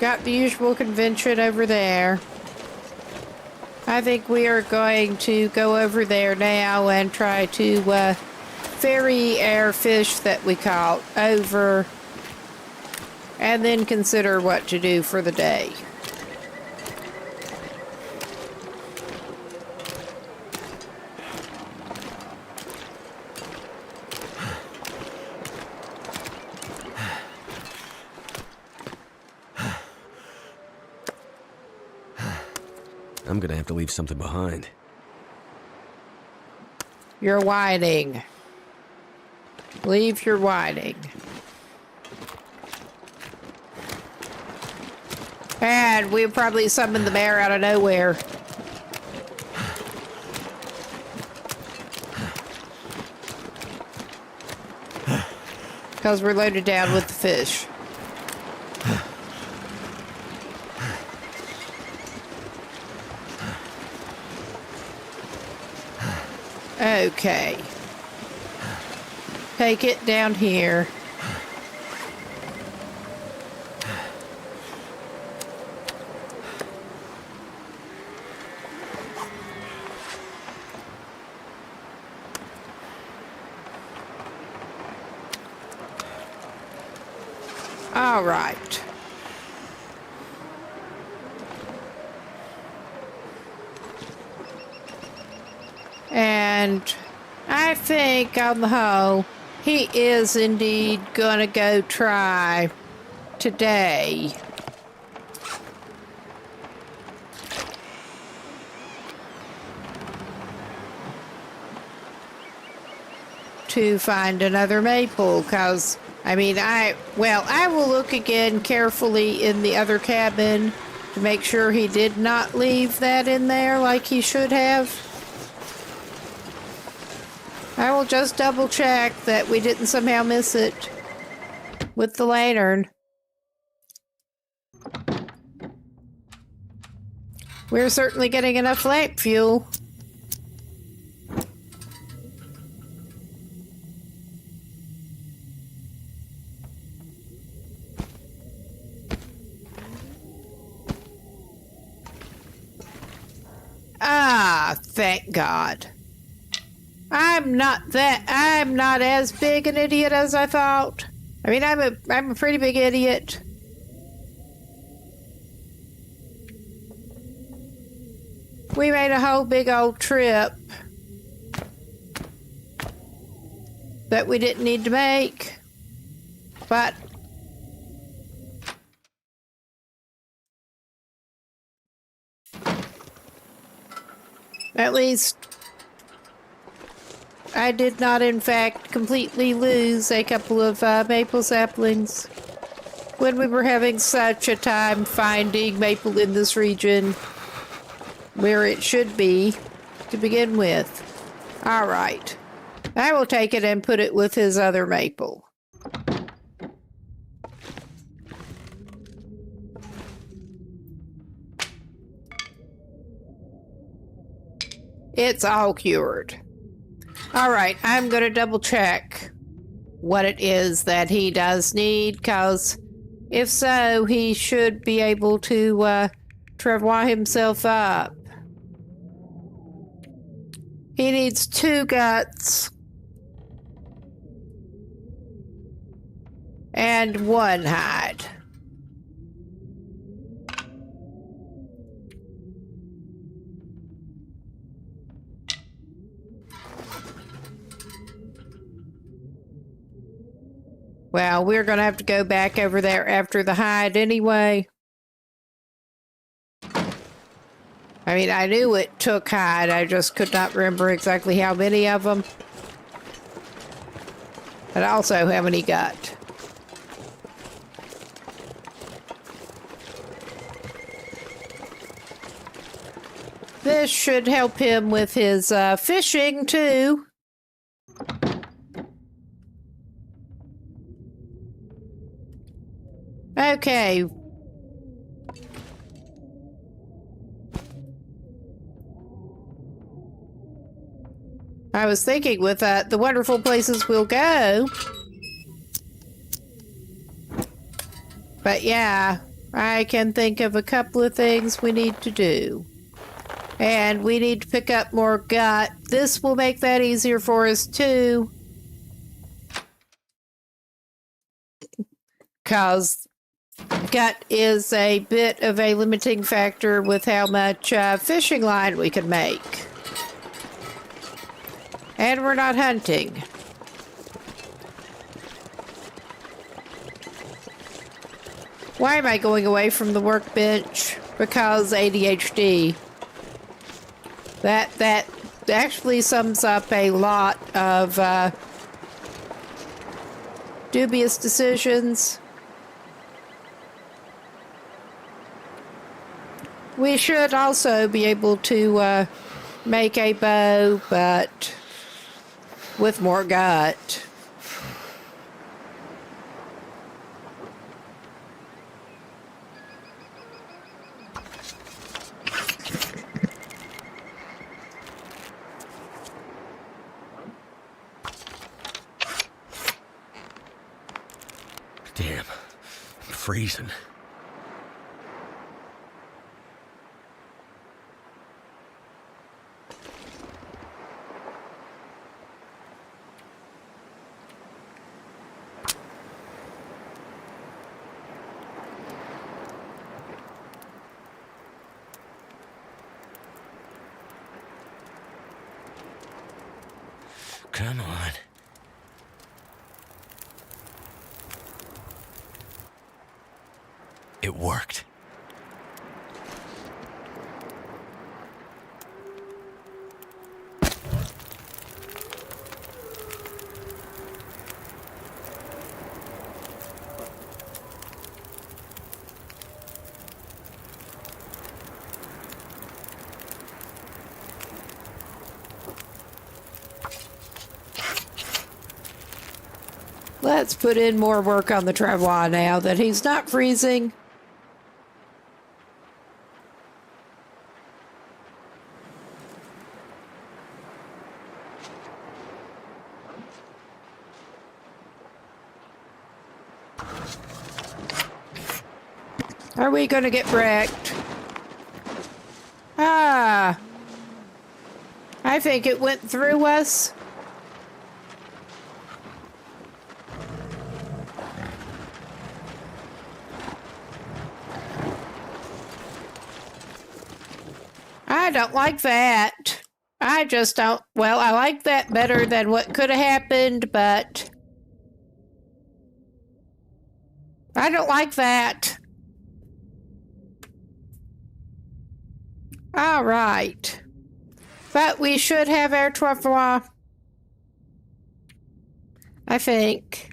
Got the usual convention over there. I think we are going to go over there now and try to ferry our fish that we caught over and then consider what to do for the day. I'm gonna have to leave something behind. You're whining. Leave your whining. And we'll probably summon the bear out of nowhere. Because we're loaded down with the fish. Okay. Take it down here. All right. And I think, on the whole, he is indeed gonna go try today to find another maple, because, I mean, I will look again carefully in the other cabin to make sure he did not leave that in there like he should have. I will just double check that we didn't somehow miss it with the lantern. We're certainly getting enough lamp fuel. Ah, thank God. I'm not as big an idiot as I thought. I mean, I'm a pretty big idiot. We made a whole big old trip that we didn't need to make. But at least I did not, in fact, completely lose a couple of maple saplings when we were having such a time finding maple in this region where it should be to begin with. All right. I will take it and put it with his other maple. It's all cured. All right, I'm going to double check what it is that he does need, because if so, he should be able to travois himself up. He needs 2 guts and 1 hide. Well, we're going to have to go back over there after the hide anyway. I mean, I knew it took hide. I just could not remember exactly how many of them. And also how many got. This should help him with his fishing, too. Okay. I was thinking with the wonderful places we'll go. But yeah, I can think of a couple of things we need to do. And we need to pick up more gut. This will make that easier for us too. Because gut is a bit of a limiting factor with how much fishing line we can make. And we're not hunting. Why am I going away from the workbench? Because ADHD. That actually sums up a lot of dubious decisions. We should also be able to make a bow, but with more gut. Damn, I'm freezing. Come on. It worked. Let's put in more work on the travois now that he's not freezing. Are we going to get wrecked? Ah. I think it went through us. I don't like that. I just don't. Well, I like that better than what could have happened, but I don't like that. All right. But we should have our travois. I think.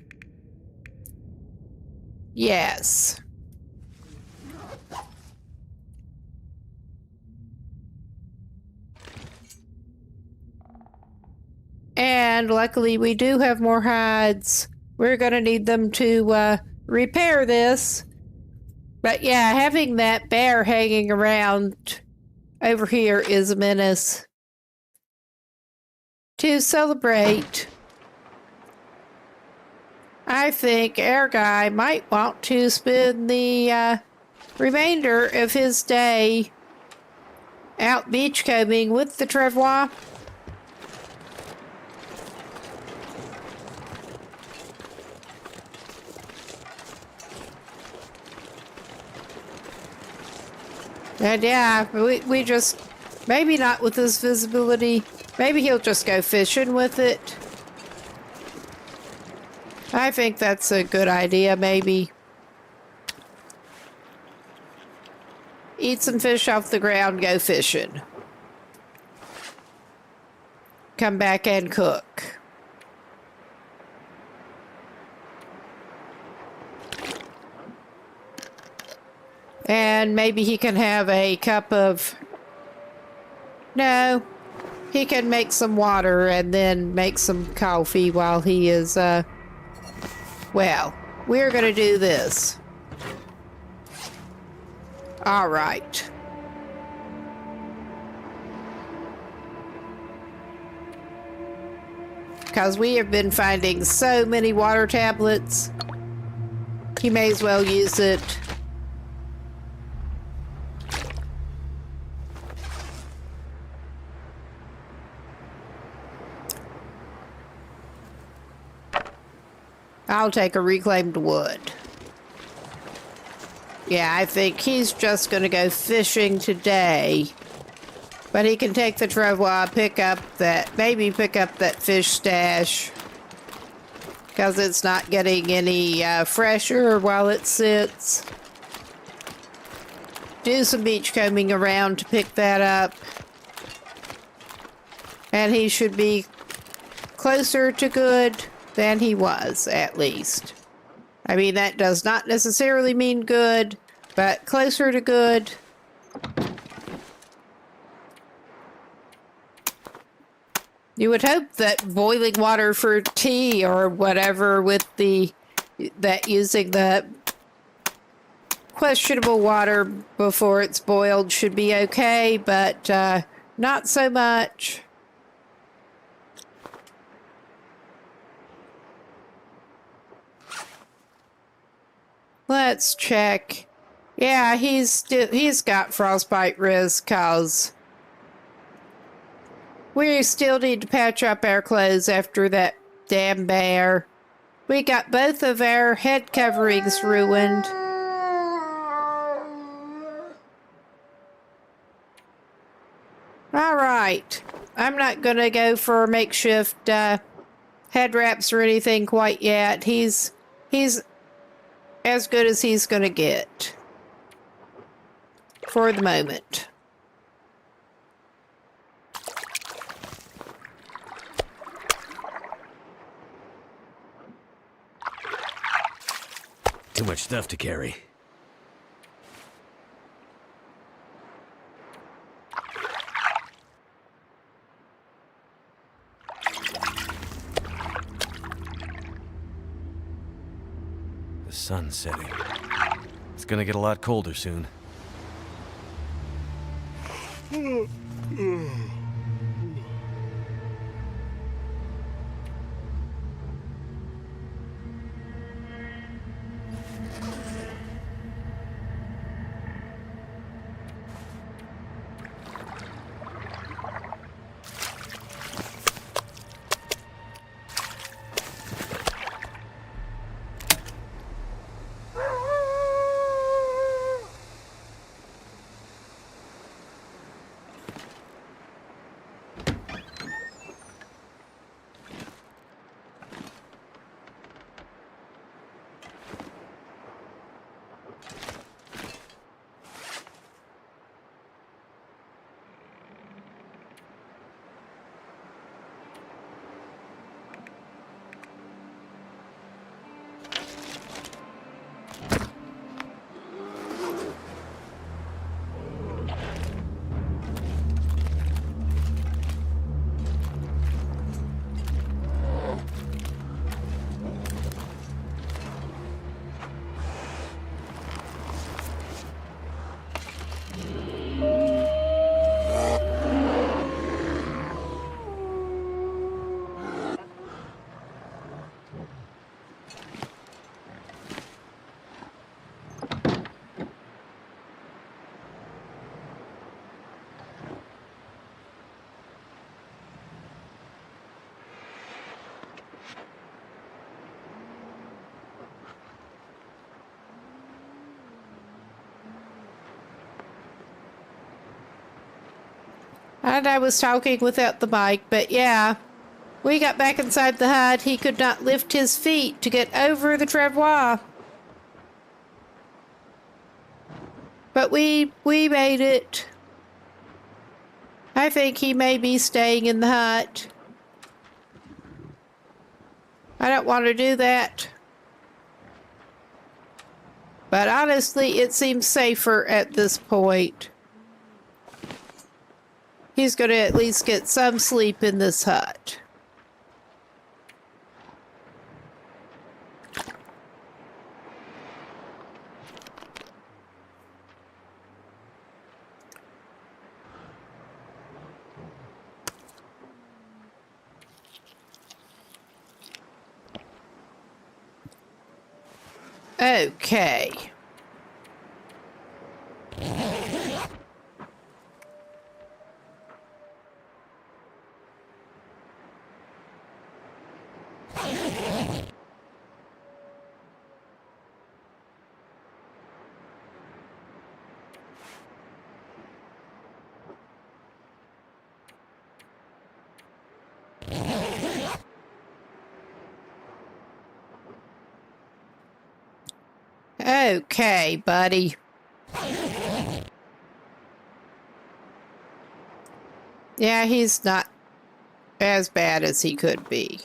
Yes. And luckily we do have more hides. We're going to need them to repair this. But yeah, having that bear hanging around over here is a menace. To celebrate, I think our guy might want to spend the remainder of his day out beachcombing with the travois. And yeah, we just, maybe not with this visibility, maybe he'll just go fishing with it. I think that's a good idea, maybe. Eat some fish off the ground, go fishing. Come back and cook. And maybe he can have a cup of... No. He can make some water and then make some coffee while he is, Well, we're gonna do this. All right. Because we have been finding so many water tablets. You may as well use it. I'll take a reclaimed wood. Yeah, I think he's just going to go fishing today. But he can take the travois, maybe pick up that fish stash. Because it's not getting any fresher while it sits. Do some beachcombing around to pick that up. And he should be closer to good than he was, at least. I mean, that does not necessarily mean good, but closer to good. You would hope that boiling water for tea or whatever with using the questionable water before it's boiled should be okay, but not so much. Let's check. Yeah, he's got frostbite risk, cause we still need to patch up our clothes after that damn bear. We got both of our head coverings ruined. All right. I'm not gonna go for a makeshift head wraps or anything quite yet. He's as good as he's gonna get for the moment. Too much stuff to carry. The sun's setting. It's gonna get a lot colder soon. And I was talking without the mic, but yeah. We got back inside the hut. He could not lift his feet to get over the travois. But we made it. I think he may be staying in the hut. I don't want to do that. But honestly, it seems safer at this point. He's going to at least get some sleep in this hut. Okay. Okay, buddy. Yeah, he's not as bad as he could be.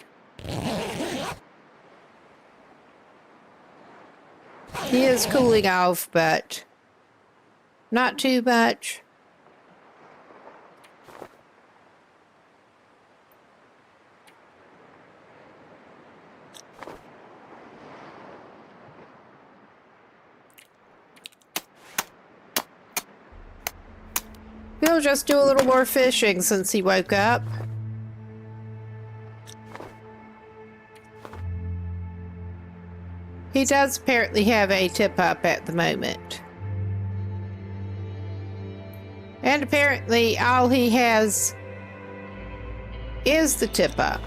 He is cooling off, but not too much. He'll just do a little more fishing since he woke up. He does apparently have a tip-up at the moment. And apparently all he has is the tip-up.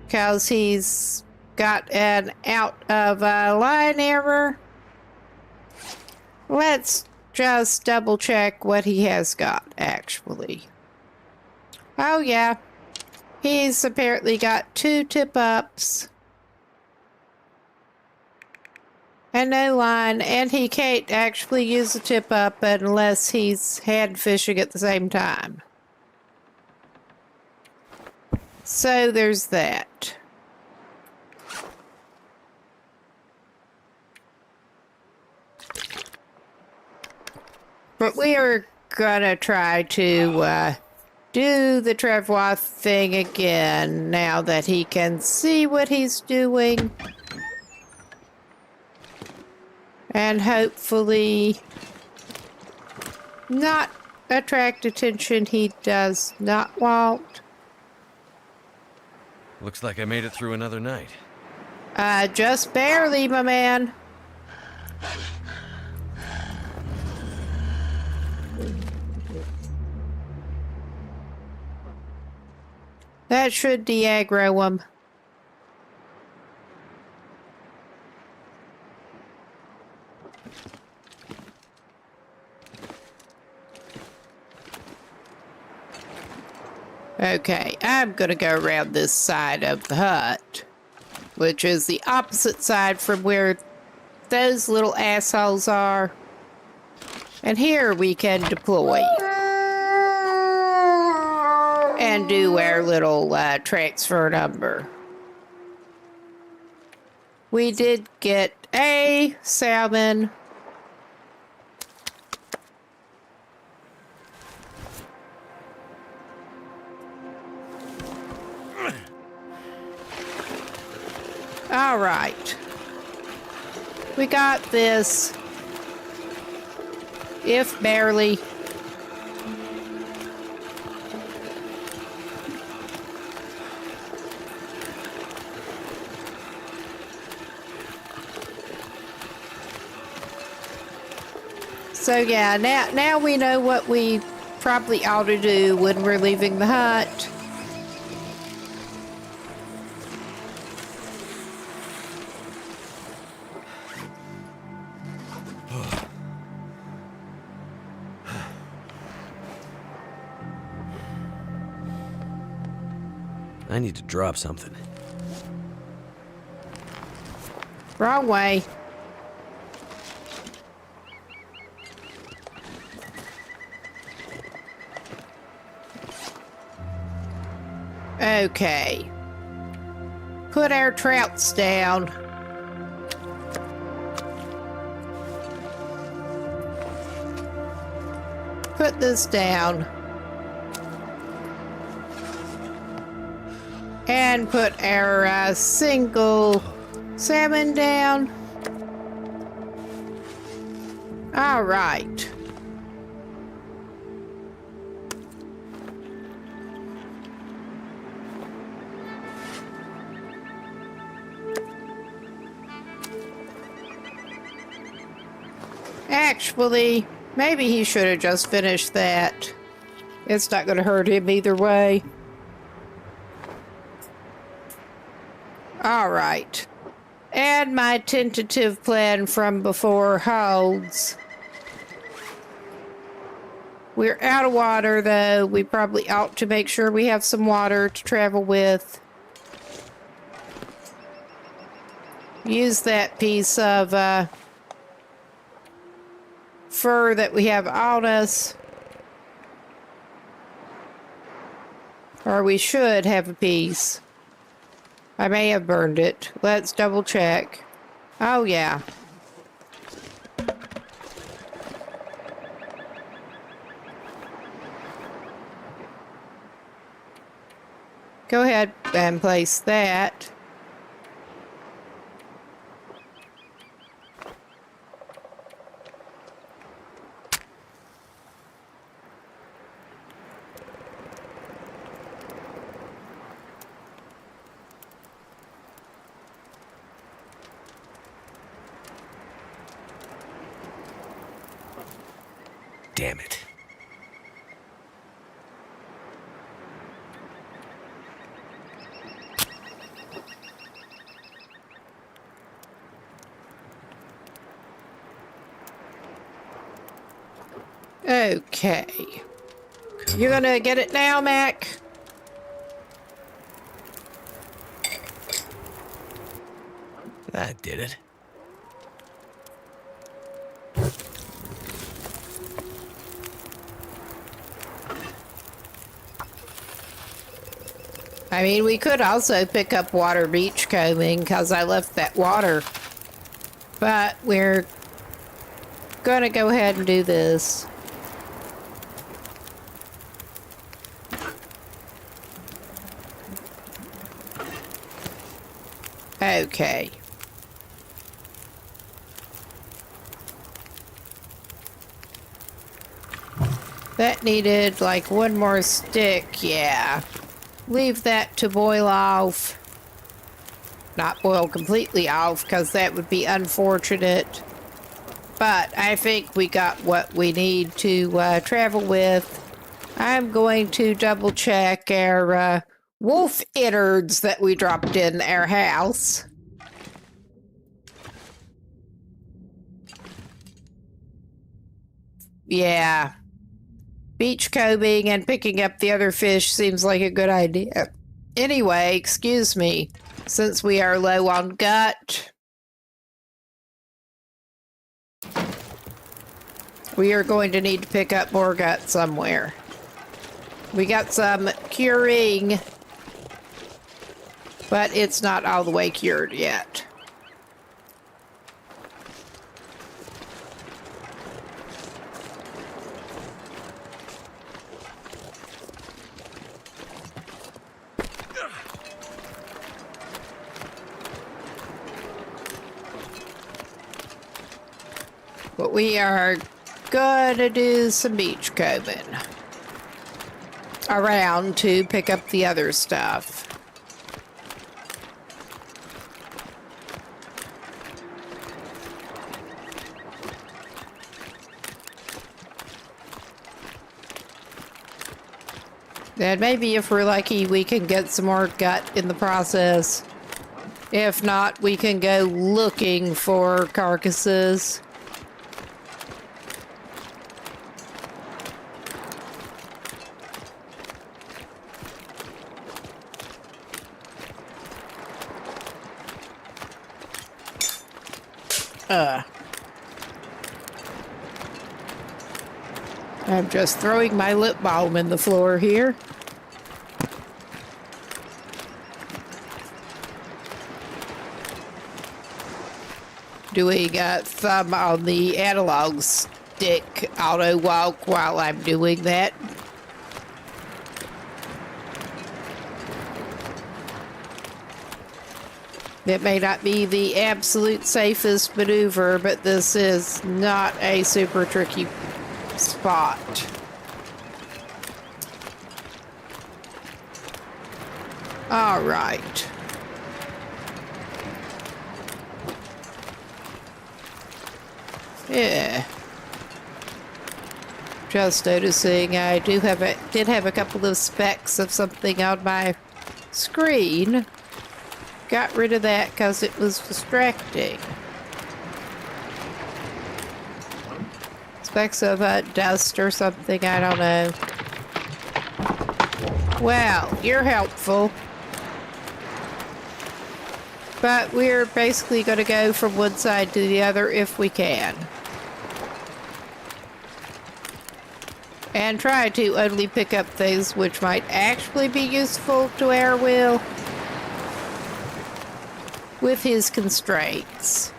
Because he's got an out of line error. Let's just double check what he has got, actually. Oh, yeah. He's apparently got 2 tip-ups. And no line, and he can't actually use a tip-up unless he's hand fishing at the same time. So there's that. But we are gonna try to do the travois thing again now that he can see what he's doing. And hopefully not attract attention he does not want. Looks like I made it through another night. Just barely, my man. That should de-aggro him. Okay, I'm gonna go around this side of the hut, which is the opposite side from where those little assholes are. And here we can deploy. And do our little transfer number. We did get a salmon. All right. We got this. If barely. So yeah, now we know what we probably ought to do when we're leaving the hut. I need to drop something. Wrong way. Okay. Put our trouts down. Put this down. And put our single salmon down. All right. Actually, maybe he should have just finished that. It's not going to hurt him either way. All right. And my tentative plan from before holds. We're out of water, though. We probably ought to make sure we have some water to travel with. Use that piece of fur that we have on us. Or we should have a piece. I may have burned it. Let's double check. Oh, yeah. Go ahead and place that. Damn it. Okay. You're gonna get it now, Mac? That did it. I mean, we could also pick up water beachcombing because I left that water. But we're gonna go ahead and do this. Okay. That needed like one more stick, yeah. Leave that to boil off. Not boil completely off, because that would be unfortunate. But I think we got what we need to travel with. I'm going to double check our wolf innards that we dropped in our house. Yeah. Beachcombing and picking up the other fish seems like a good idea. Anyway, excuse me, since we are low on gut, we are going to need to pick up more gut somewhere. We got some curing, but it's not all the way cured yet. But we are gonna do some beach combing around to pick up the other stuff. And maybe if we're lucky, we can get some more gut in the process. If not, we can go looking for carcasses. I'm just throwing my lip balm in the floor here. Doing a thumb on the analog stick auto walk while I'm doing that. It may not be the absolute safest maneuver, but this is not a super tricky spot. All right. Yeah. Just noticing I did have a couple of specks of something on my screen. Got rid of that because it was distracting. Specks of dust or something, I don't know. Well, you're helpful. But we're basically going to go from one side to the other if we can. And try to only pick up things which might actually be useful to our will with his constraints.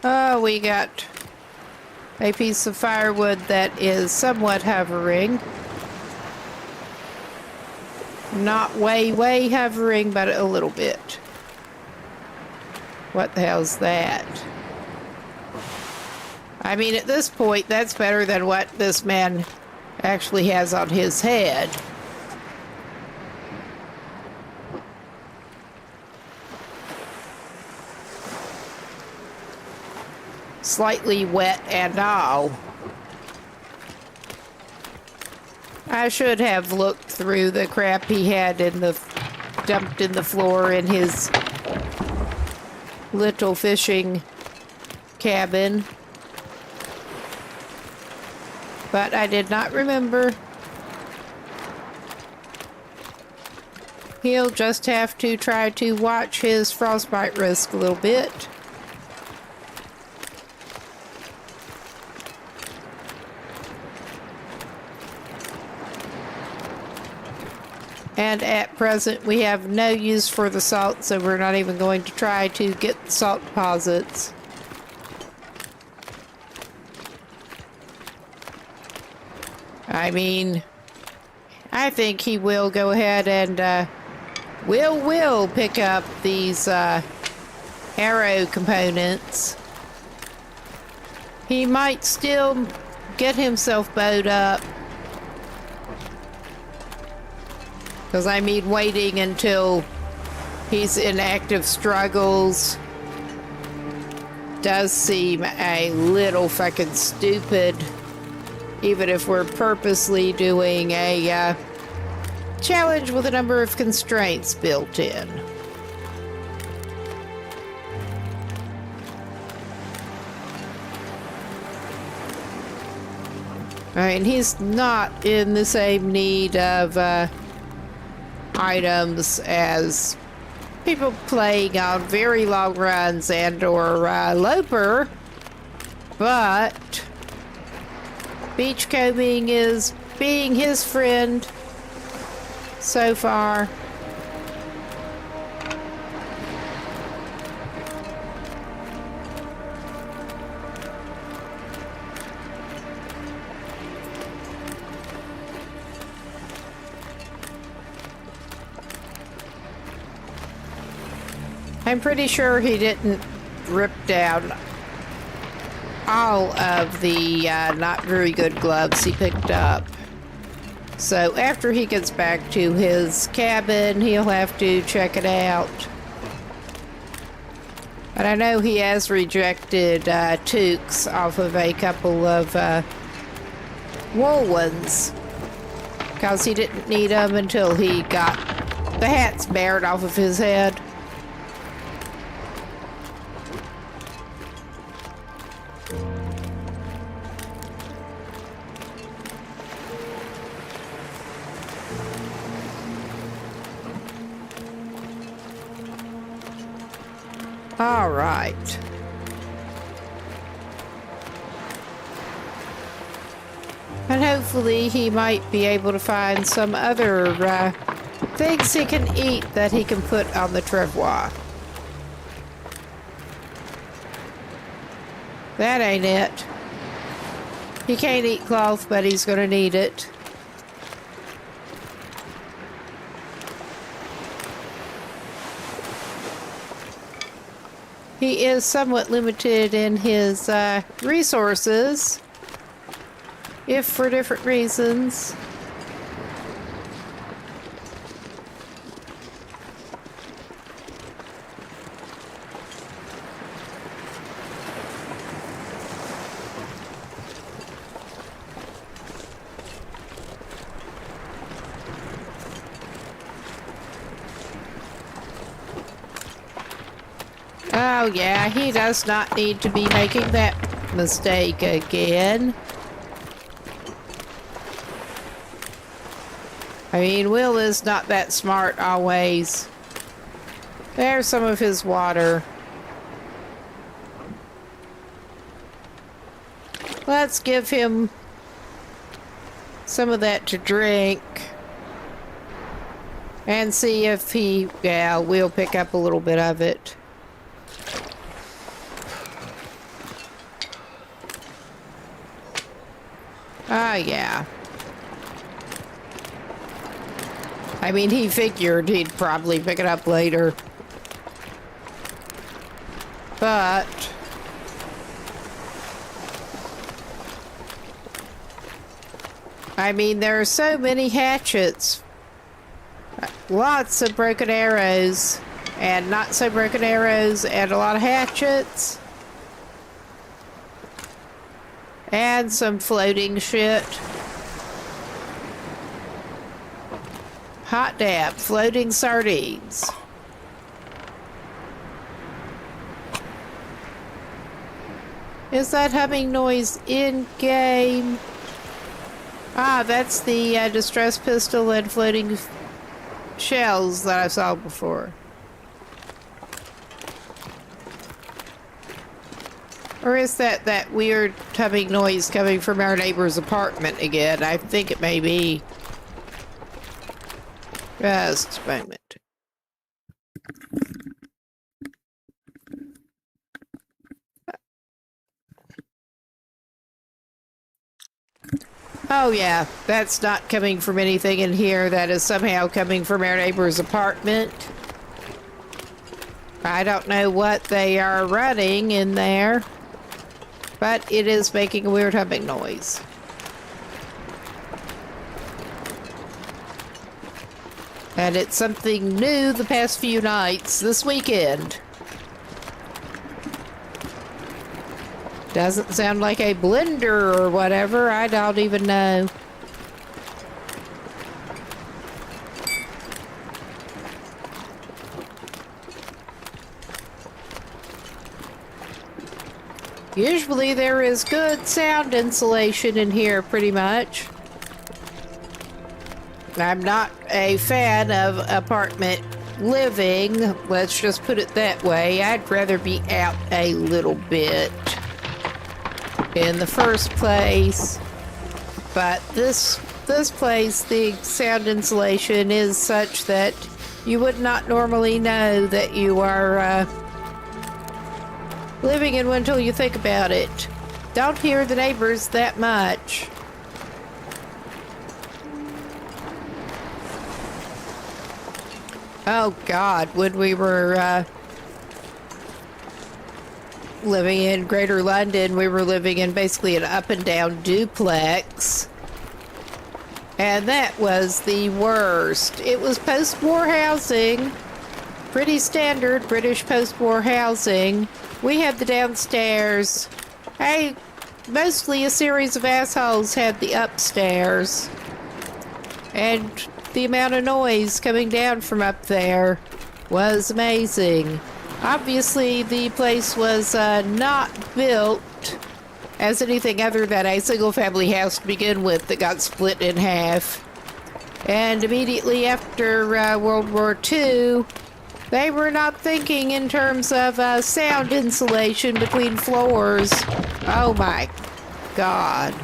Oh, we got a piece of firewood that is somewhat hovering. Not way hovering, but a little bit. What the hell's that? I mean, at this point, that's better than what this man actually has on his head. Slightly wet and all. I should have looked through the crap he had dumped in the floor in his little fishing cabin. but I did not remember. He'll just have to try to watch his frostbite risk a little bit. And at present, we have no use for the salt, so we're not even going to try to get salt deposits. I mean, I think he will go ahead and will pick up these arrow components. He might still get himself bowed up. Because I mean, waiting until he's in active struggles does seem a little fucking stupid. Even if we're purposely doing a challenge with a number of constraints built in. I mean, he's not in the same need of items as people playing on very long runs and or Loper, but beachcombing is being his friend so far. I'm pretty sure he didn't rip down all of the not very good gloves he picked up. So after he gets back to his cabin, he'll have to check it out. But I know he has rejected toques off of a couple of wool ones, because he didn't need them until he got the hats bared off of his head. All right. And hopefully he might be able to find some other things he can eat that he can put on the travois. That ain't it. He can't eat cloth, but he's gonna need it. He is somewhat limited in his resources, if for different reasons. Oh yeah, he does not need to be making that mistake again. I mean, Will is not that smart always. There's some of his water. Let's give him some of that to drink. And see if he, yeah, will pick up a little bit of it. Ah, yeah. I mean, he figured he'd probably pick it up later. But I mean, there are so many hatchets. Lots of broken arrows. And not so broken arrows. And a lot of hatchets. And some floating shit. Hot dab, floating sardines. Is that humming noise in game? Ah, that's the distress pistol and floating shells that I saw before. Or is that that weird humming noise coming from our neighbor's apartment again? I think it may be. Just a moment. Oh yeah, that's not coming from anything in here. That is somehow coming from our neighbor's apartment. I don't know what they are running in there, but it is making a weird humming noise. And it's something new the past few nights this weekend. Doesn't sound like a blender or whatever. I don't even know. Usually there is good sound insulation in here, pretty much. I'm not a fan of apartment living, let's just put it that way. I'd rather be out a little bit in the first place. But this place, the sound insulation is such that you would not normally know that you are living in one until you think about it. Don't hear the neighbors that much. Oh God, when we were living in Greater London, we were living in basically an up and down duplex. And that was the worst. It was post-war housing, pretty standard British post-war housing. We had the downstairs. Hey, mostly a series of assholes had the upstairs. And the amount of noise coming down from up there was amazing. Obviously, the place was not built as anything other than a single-family house to begin with that got split in half. And immediately after World War II, they were not thinking in terms of sound insulation between floors. Oh my God.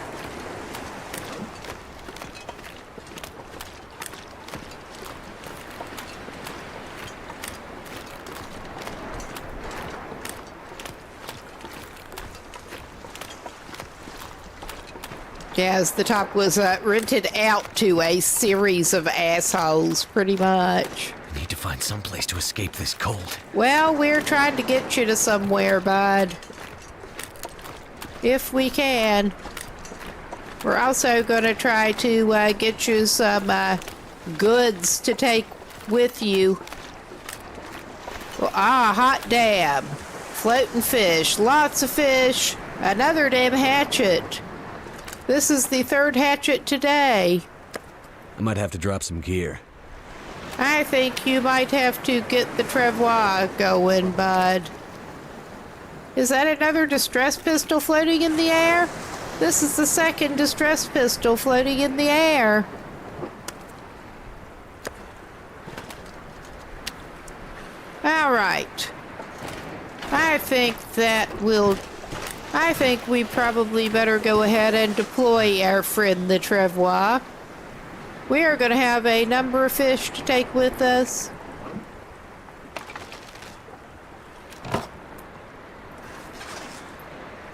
Yes, the top was rented out to a series of assholes, pretty much. I need to find some place to escape this cold. Well, we're trying to get you to somewhere, bud. If we can. We're also going to try to get you some goods to take with you. Well, hot dam. Floating fish. Lots of fish. Another damn hatchet. This is the third hatchet today. I might have to drop some gear. I think you might have to get the travois going, bud. Is that another distress pistol floating in the air? This is the second distress pistol floating in the air. All right. I think we probably better go ahead and deploy our friend the travois. We are going to have a number of fish to take with us.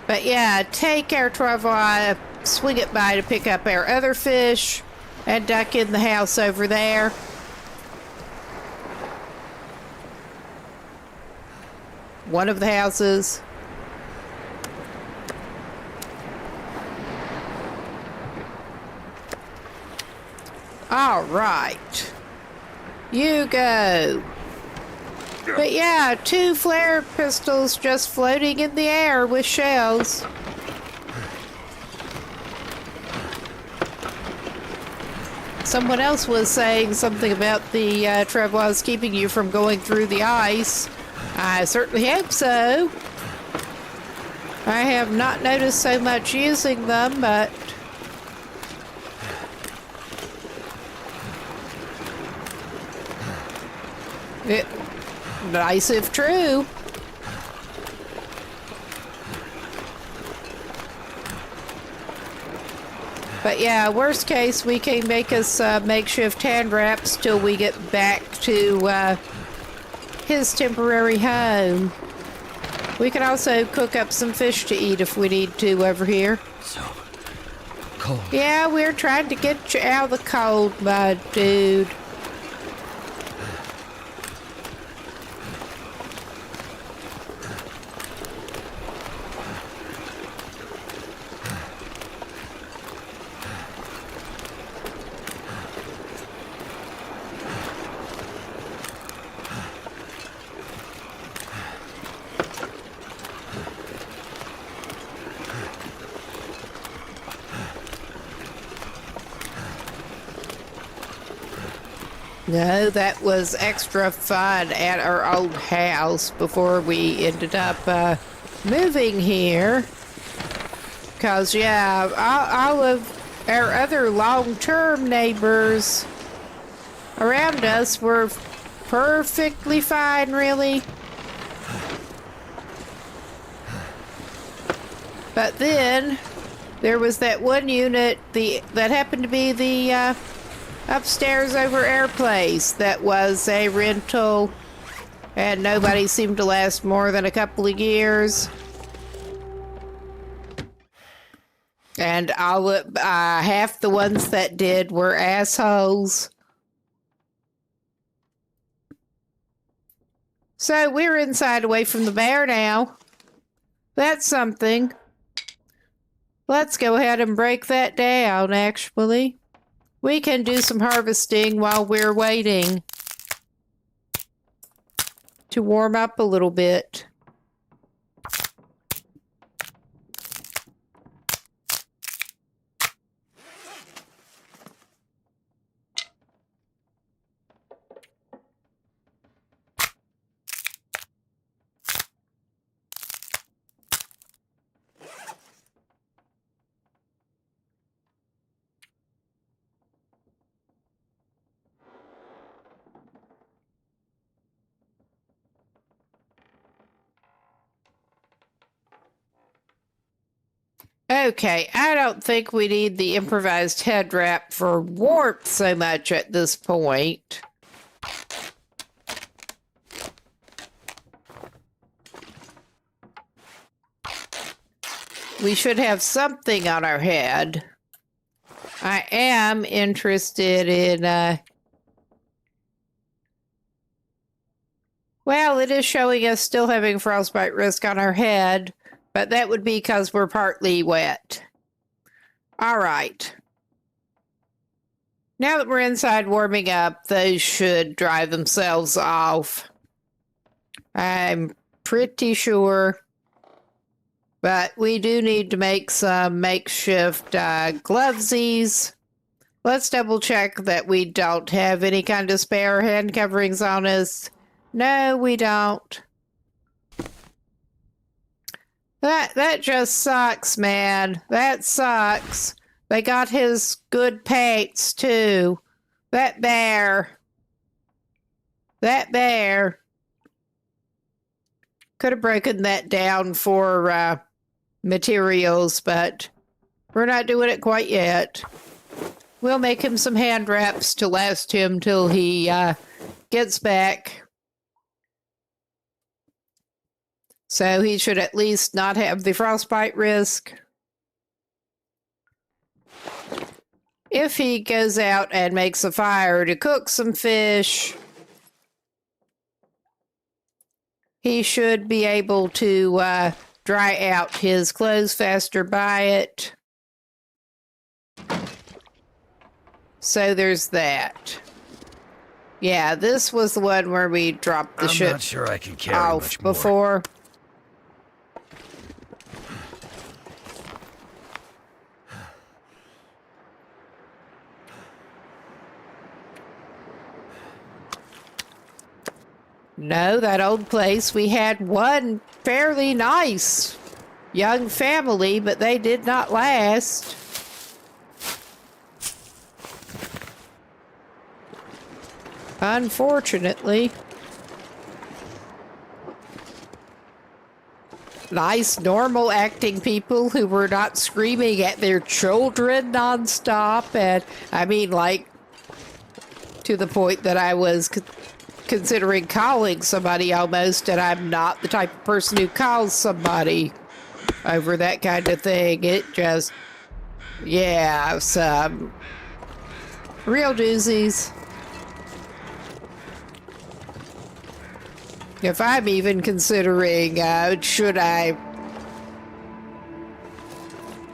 But yeah, take our travois, swing it by to pick up our other fish, and duck in the house over there. One of the houses. All right. You go. But yeah, 2 flare pistols just floating in the air with shells. Someone else was saying something about the travois keeping you from going through the ice. I certainly hope so. I have not noticed so much using them, but It, nice if true. But yeah, worst case, we can make us makeshift hand wraps till we get back to his temporary home. We can also cook up some fish to eat if we need to over here. So cold. Yeah, we're trying to get you out of the cold, my dude. No, that was extra fun at our old house before we ended up moving here. Because, yeah, all of our other long-term neighbors around us were perfectly fine, really. But then there was that one unit that happened to be the upstairs over our place that was a rental, and nobody seemed to last more than a couple of years. And half the ones that did were assholes. So we're inside away from the bear now. That's something. Let's go ahead and break that down, actually. We can do some harvesting while we're waiting to warm up a little bit. Okay, I don't think we need the improvised head wrap for warmth so much at this point. We should have something on our head. I am interested in, well, it is showing us still having frostbite risk on our head. But that would be because we're partly wet. All right. Now that we're inside warming up, those should dry themselves off. I'm pretty sure. But we do need to make some makeshift glovesies. Let's double check that we don't have any kind of spare hand coverings on us. No, we don't. That just sucks, man. That sucks. They got his good pets, too. That bear. Could have broken that down for materials, but we're not doing it quite yet. We'll make him some hand wraps to last him till he gets back. So he should at least not have the frostbite risk. If he goes out and makes a fire to cook some fish, he should be able to dry out his clothes faster by it. So there's that. Yeah, this was the one where we dropped the ship I'm not sure I can carry off much more. before. No, that old place, we had one fairly nice young family, but they did not last. Unfortunately. nice, normal acting people who were not screaming at their children nonstop. And I mean, like, to the point that I was considering calling somebody almost, and I'm not the type of person who calls somebody over that kind of thing. It just, yeah, some real doozies. If I'm even considering, should I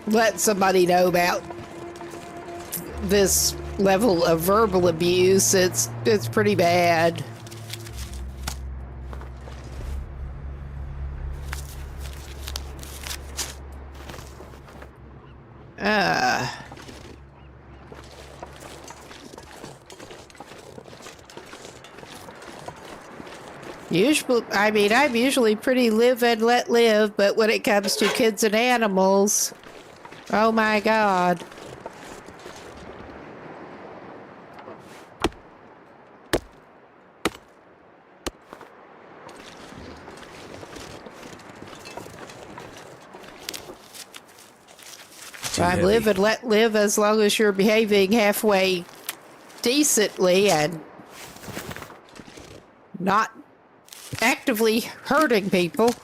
let somebody know about this level of verbal abuse, it's pretty bad. I'm usually pretty live and let live, but when it comes to kids and animals, oh my God. I'm live and let live as long as you're behaving halfway decently and not actively hurting people.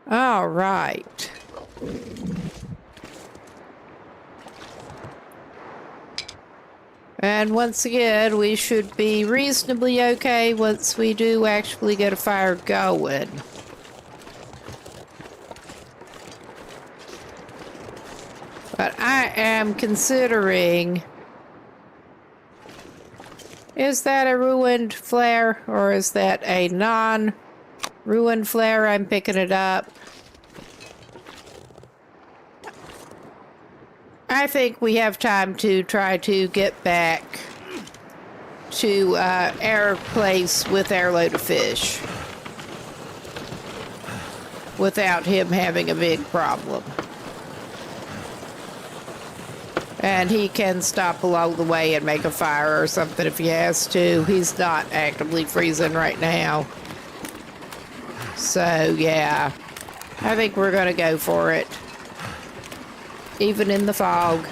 All right. And once again, we should be reasonably okay once we do actually get a fire going. But I am considering, is that a ruined flare or is that a non-ruined flare? I'm picking it up. I think we have time to try to get back to our place with our load of fish without him having a big problem. And he can stop along the way and make a fire or something if he has to. He's not actively freezing right now. So, yeah. I think we're going to go for it. Even in the fog.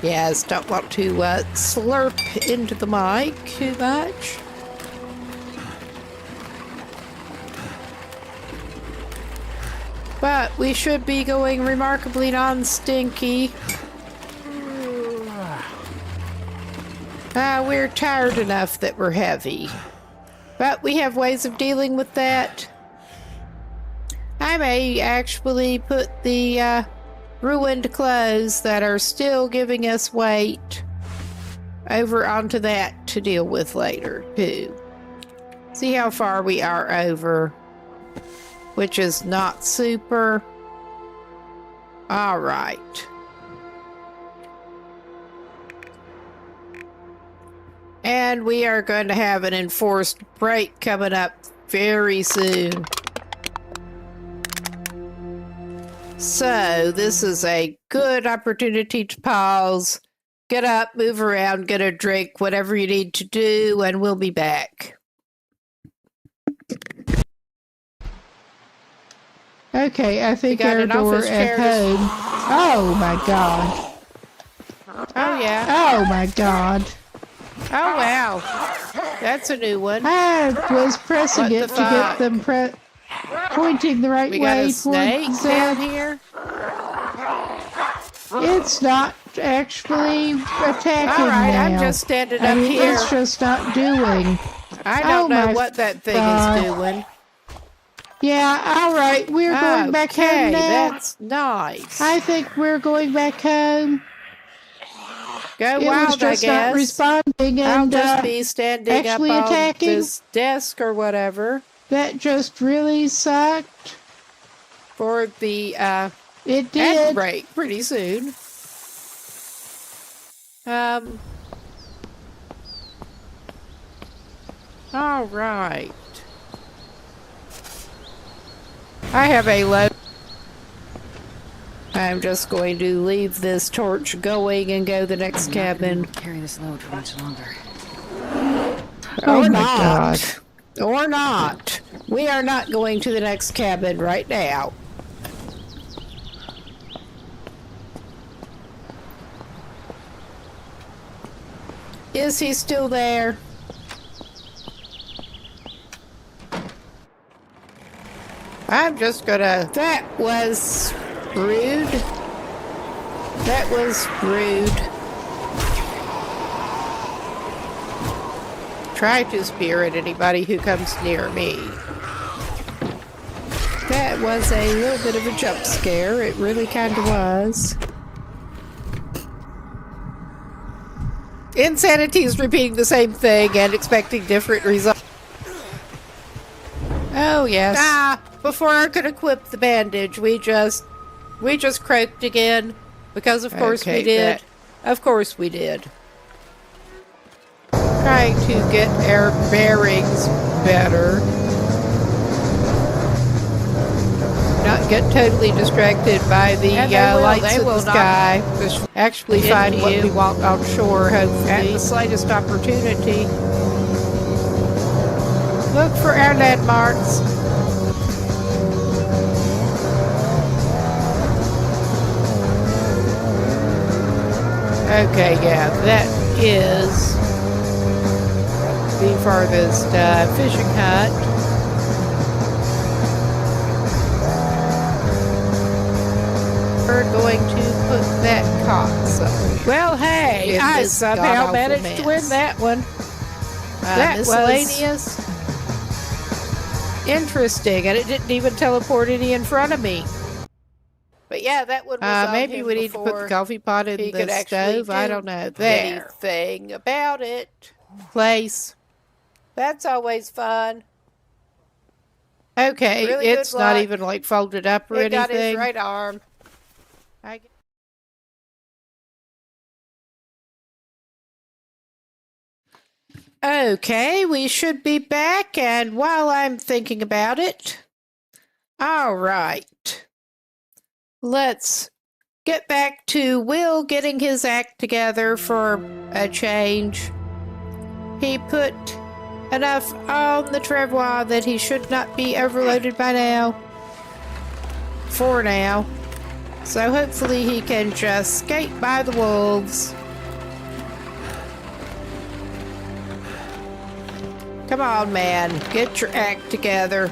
Yes, don't want to slurp into the mic too much. But we should be going remarkably non-stinky. We're tired enough that we're heavy. But we have ways of dealing with that. I may actually put the ruined clothes that are still giving us weight over onto that to deal with later, too. See how far we are over, which is not super. All right. And we are going to have an enforced break coming up very soon. So this is a good opportunity to pause, get up, move around, get a drink, whatever you need to do, and we'll be back. Okay, I think our door at home. Oh my God. Oh yeah. Oh my God. Oh wow. That's a new one. I was pressing it to get them pointing the right We got way a snake towards down that. here. It's not actually attacking All right, now. I'm just standing I up mean, here. it's just not doing. I don't know my what that thing God. is doing. Yeah, all right. We're going back home Okay, now. that's nice. I think we're going back home. Go It was wild, I just not guess. responding, I'll and just be standing up actually on attacking. this desk or whatever That just really sucked. for the It ad did. break pretty soon. All right. I have a load. I'm just going to leave this torch going and go the next cabin. Carry this load for much longer. Oh Or my not. God. Or not. We are not going to the next cabin right now. Is he still there? I'm just gonna... That was rude. That was rude. Try to spirit anybody who comes near me. That was a little bit of a jump scare. It really kind of was. Insanity is repeating the same thing and expecting different results. Oh, yes. Before I could equip the bandage, we just croaked again. Because of course we did. Of course we did. Trying to get our bearings better. Not get totally distracted by the lights in the sky. Just actually find what we want on shore, hopefully. At the slightest opportunity. Look for our landmarks. Okay, yeah, that is the farthest fishing hut. We're going to put that cot somewhere. Well, hey, I somehow managed to win that one. That miscellaneous. Interesting, and it didn't even teleport any in front of me. But yeah, that one was maybe we need to put the coffee pot in the stove. I don't know. Anything about it. Place. That's always fun. Okay, really it's not even like folded up or anything. Got his right arm. Okay, we should be back, and while I'm thinking about it, all right. Let's get back to Will getting his act together for a change. He put enough on the travois that he should not be overloaded by now. For now. So hopefully he can just skate by the wolves. Come on, man. Get your act together.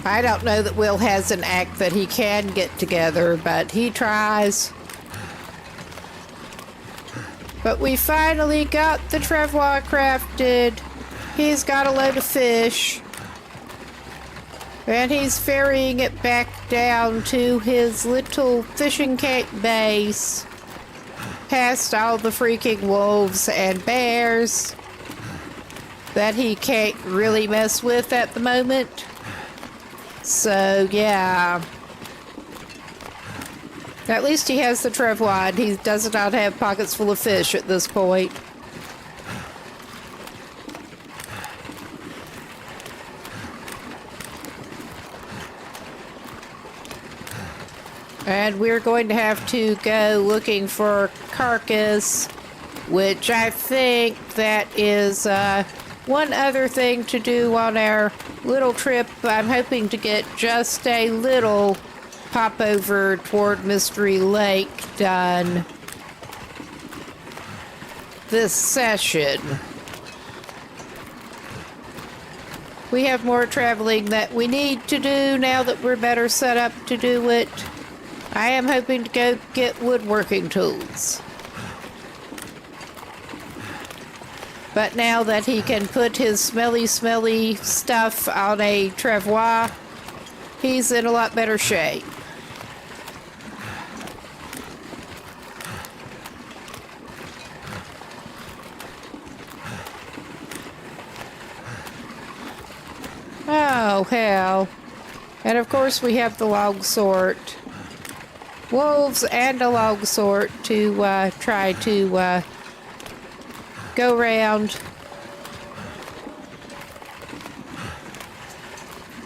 I don't know that Will has an act that he can get together, but he tries. But we finally got the travois crafted. He's got a load of fish. And he's ferrying it back down to his little fishing camp base. Past all the freaking wolves and bears that he can't really mess with at the moment. So, yeah. At least he has the travois, and he does not have pockets full of fish at this point. And we're going to have to go looking for carcass, which I think that is one other thing to do on our little trip. I'm hoping to get just a little pop over toward Mystery Lake done. this session. We have more traveling that we need to do now that we're better set up to do it. I am hoping to go get woodworking tools. But now that he can put his smelly stuff on a travois, he's in a lot better shape. Oh, hell. And of course we have the log sort. Wolves and a log sort to try to go round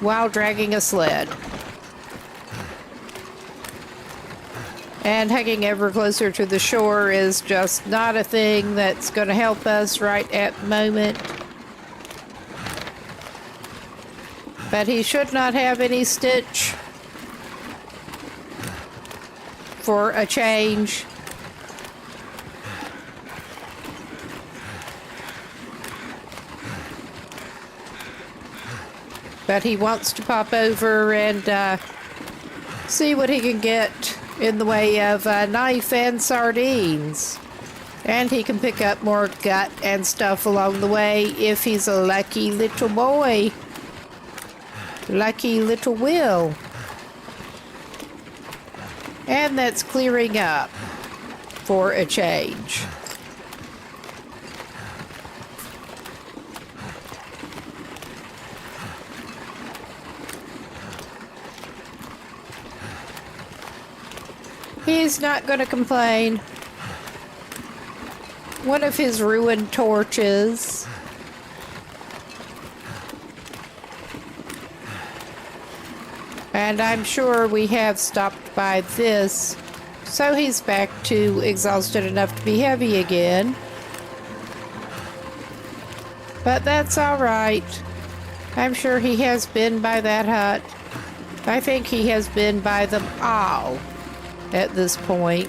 while dragging a sled. And hugging ever closer to the shore is just not a thing that's going to help us right at the moment. But he should not have any stitch for a change. But he wants to pop over and see what he can get in the way of a knife and sardines. And he can pick up more gut and stuff along the way if he's a lucky little boy. Lucky little Will. And that's clearing up for a change. He's not going to complain. One of his ruined torches. And I'm sure we have stopped by this, so he's back to exhausted enough to be heavy again. But that's all right. I'm sure he has been by that hut. I think he has been by them all at this point.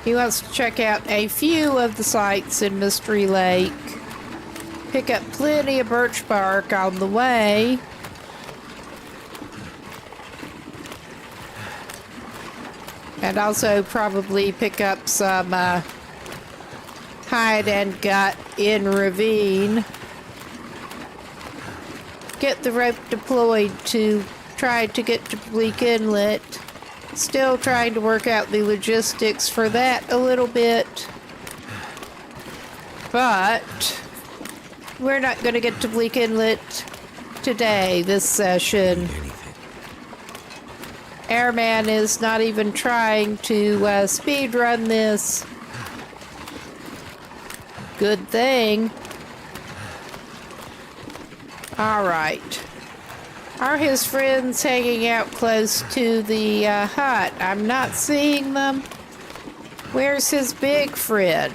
He wants to check out a few of the sites in Mystery Lake. Pick up plenty of birch bark on the way. And also probably pick up some hide and gut in Ravine. Get the rope deployed to try to get to Bleak Inlet. Still trying to work out the logistics for that a little bit. But we're not going to get to Bleak Inlet today, this session. Airman is not even trying to speed run this. Good thing. All right. Are his friends hanging out close to the hut? I'm not seeing them. Where's his big friend?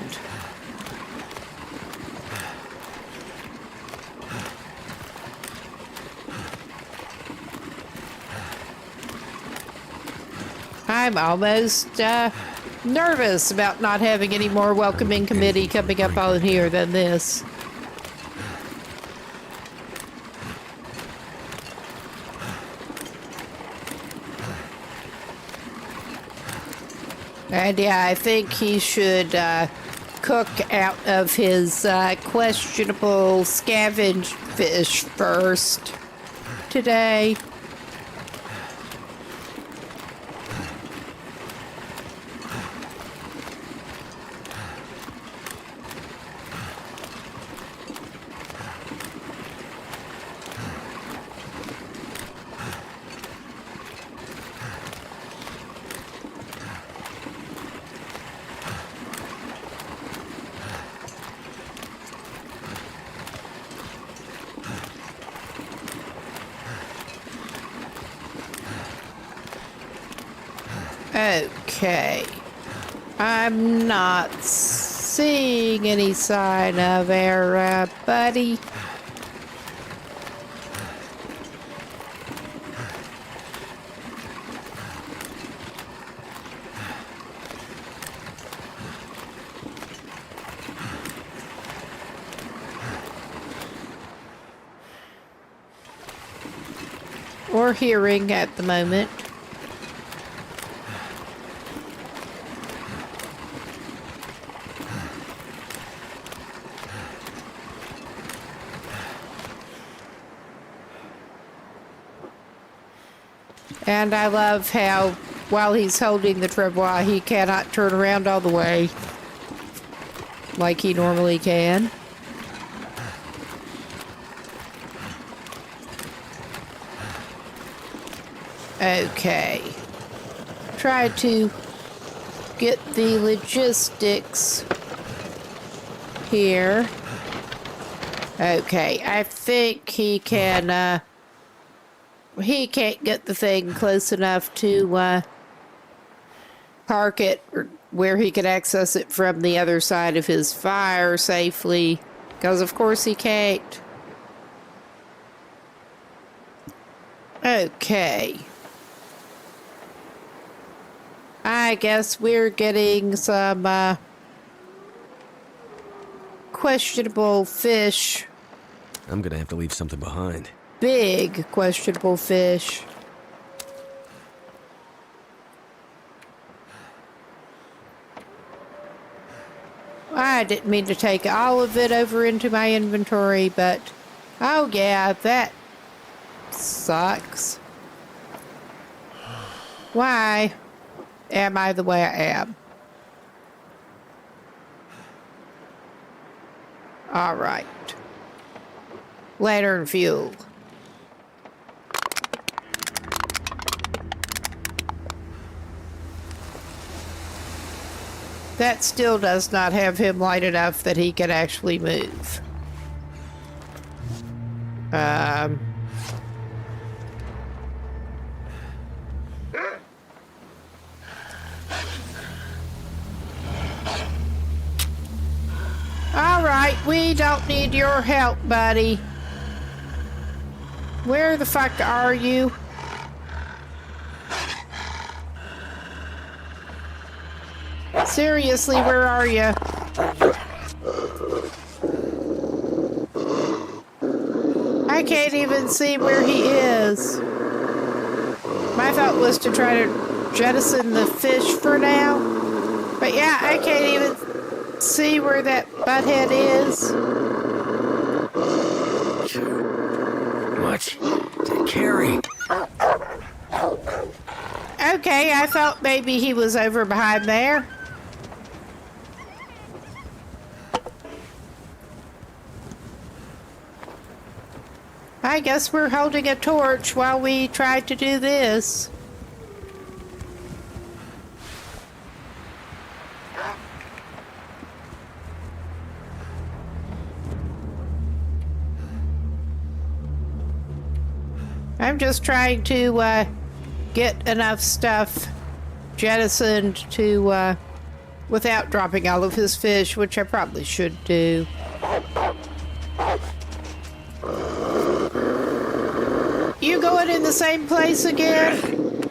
I'm almost nervous about not having any more welcoming committee coming up on here than this. And yeah, I think he should cook out of his questionable scavenge fish first today. Okay. I'm not seeing any sign of our buddy. or hearing at the moment. And I love how, while he's holding the travois, he cannot turn around all the way like he normally can. Okay. Try to get the logistics here. Okay, I think he can, he can't get the thing close enough to park it where he could access it from the other side of his fire safely, because of course he can't. Okay. I guess we're getting some questionable fish. I'm gonna have to leave something behind. Big questionable fish. I didn't mean to take all of it over into my inventory, but oh yeah, that sucks. Why am I the way I am? All right. Lantern fuel. That still does not have him light enough that he can actually move. All right, we don't need your help, buddy. Where the fuck are you? Seriously, where are you? I can't even see where he is. My thought was to try to jettison the fish for now. But yeah, I can't even see where that butthead is. Much to carry. Okay, I thought maybe he was over behind there. I guess we're holding a torch while we try to do this. I'm just trying to get enough stuff jettisoned to without dropping all of his fish, which I probably should do. You going in the same place again?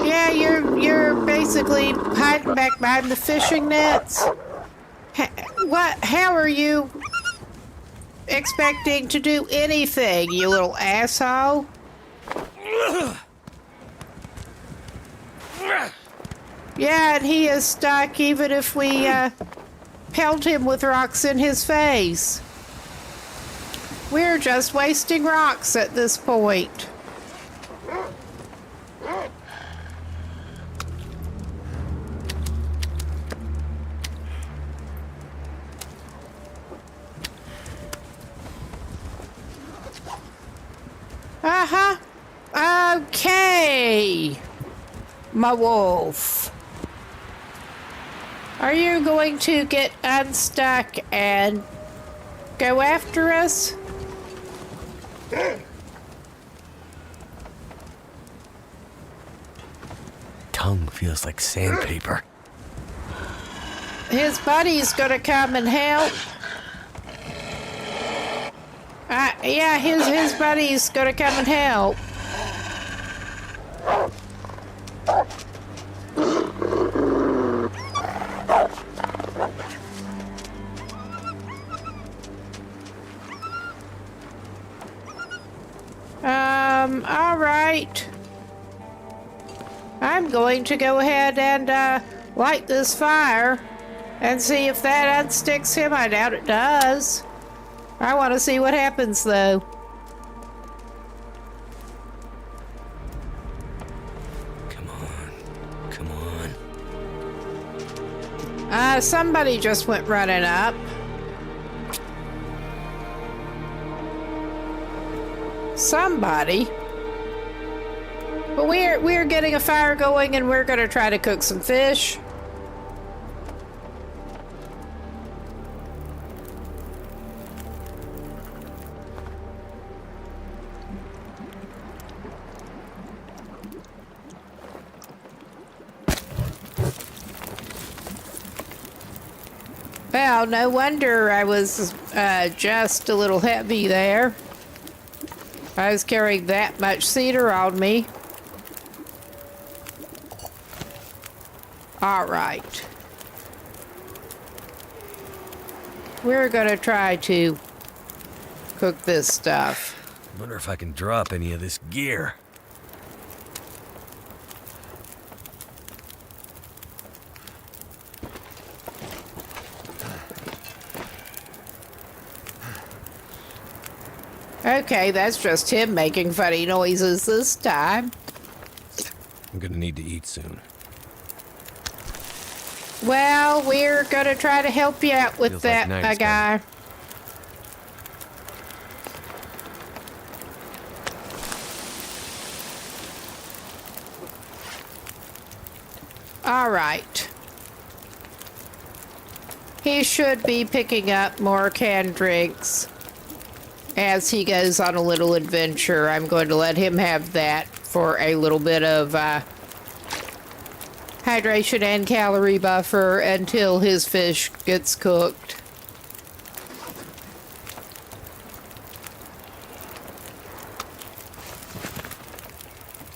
Yeah, you're basically hiding back behind the fishing nets. How are you expecting to do anything, you little asshole? Yeah, and he is stuck even if we pelt him with rocks in his face. We're just wasting rocks at this point. Uh-huh. Okay. My wolf. Are you going to get unstuck and go after us? Tongue feels like sandpaper. His buddy's gonna come and help. Yeah, his buddy's gonna come and help. I'm going to go ahead and light this fire and see if that unsticks him. I doubt it does. I want to see what happens, though. Come on. Come on. Somebody just went running up. Somebody. But we're getting a fire going, and we're gonna try to cook some fish. Well, no wonder I was just a little heavy there. I was carrying that much cedar on me. All right. We're gonna try to cook this stuff. Wonder if I can drop any of this gear. Okay, that's just him making funny noises this time. I'm gonna need to eat soon. Well, we're gonna try to help you out with Feels like that, night my is guy. All right. He should be picking up more canned drinks as he goes on a little adventure. I'm going to let him have that for a little bit of hydration and calorie buffer until his fish gets cooked.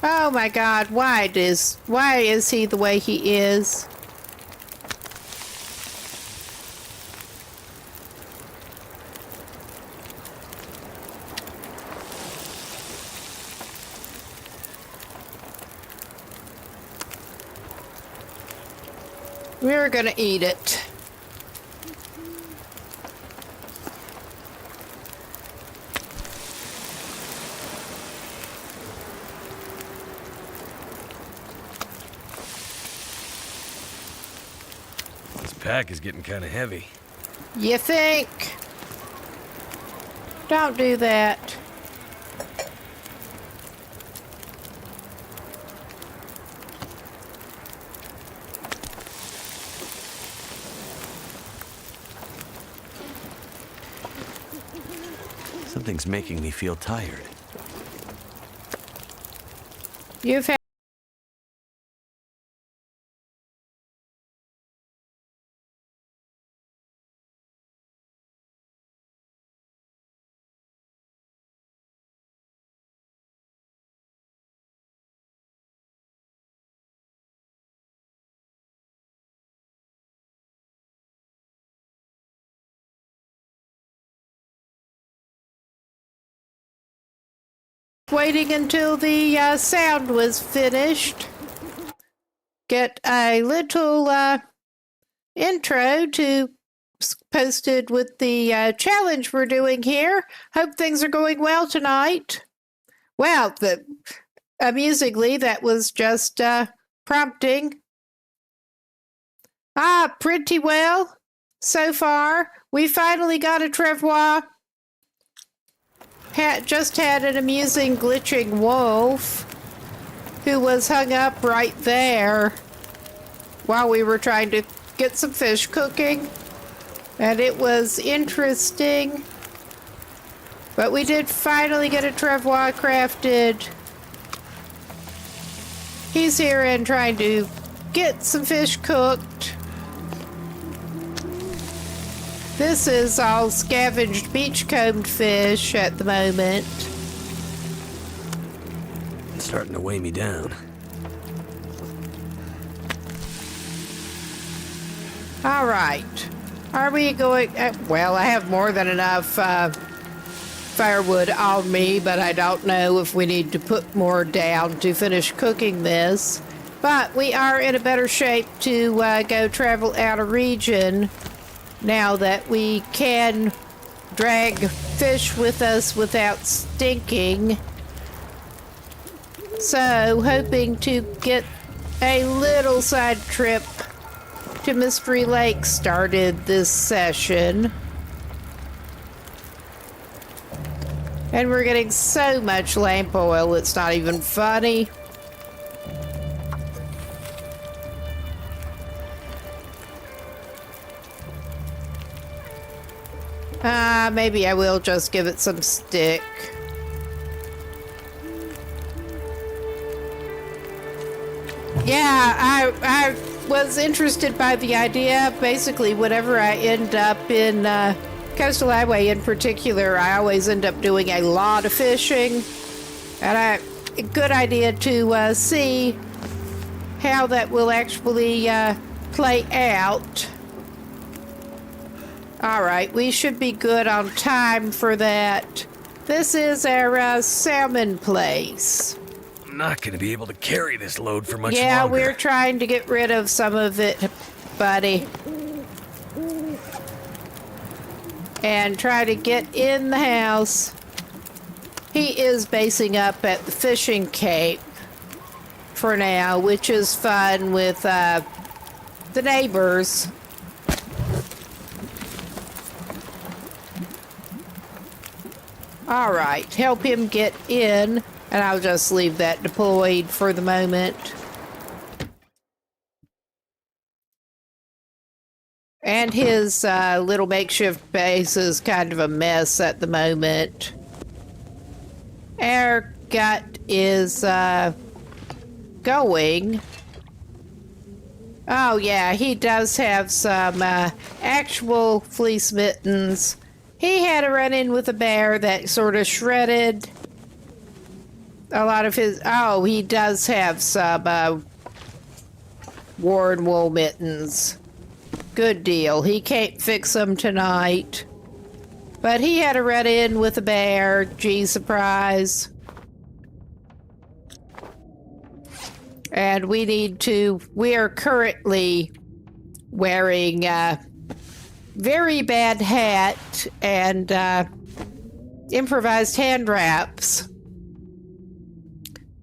Oh my God, why is he the way he is? We're gonna eat it. This pack is getting kind of heavy. You think? Don't do that. Something's making me feel tired. You've had waiting until the sound was finished. Get a little intro to posted with the challenge we're doing here. Hope things are going well tonight. Well, amusingly, that was just prompting. Pretty well so far. We finally got a travois. Just had an amusing glitching wolf who was hung up right there while we were trying to get some fish cooking. And it was interesting. But we did finally get a travois crafted. He's here and trying to get some fish cooked. This is all scavenged beachcombed fish at the moment. It's starting to weigh me down. All right. Are we going... well, I have more than enough firewood on me, but I don't know if we need to put more down to finish cooking this. But we are in a better shape to go travel out of region now that we can drag fish with us without stinking. So, hoping to get a little side trip to Mystery Lake started this session. And we're getting so much lamp oil, it's not even funny. Maybe I will just give it some stick. Yeah, I was interested by the idea. Basically, whenever I end up in Coastal Highway in particular, I always end up doing a lot of fishing. And a good idea to see how that will actually play out. All right, we should be good on time for that. This is our salmon place. I'm not gonna be able to carry this load for much Yeah, longer. we're trying to get rid of some of it, buddy. And try to get in the house. He is basing up at the fishing cape for now, which is fun with the neighbors. All right, help him get in, and I'll just leave that deployed for the moment. And his little makeshift base is kind of a mess at the moment. Our gut is going. Oh yeah, he does have some actual fleece mittens. He had a run-in with a bear that sort of shredded a lot of his... Oh, he does have some worn wool mittens. Good deal. He can't fix them tonight. But he had a run-in with a bear. Gee, surprise. And we need to... We are currently wearing a very bad hat and improvised hand wraps.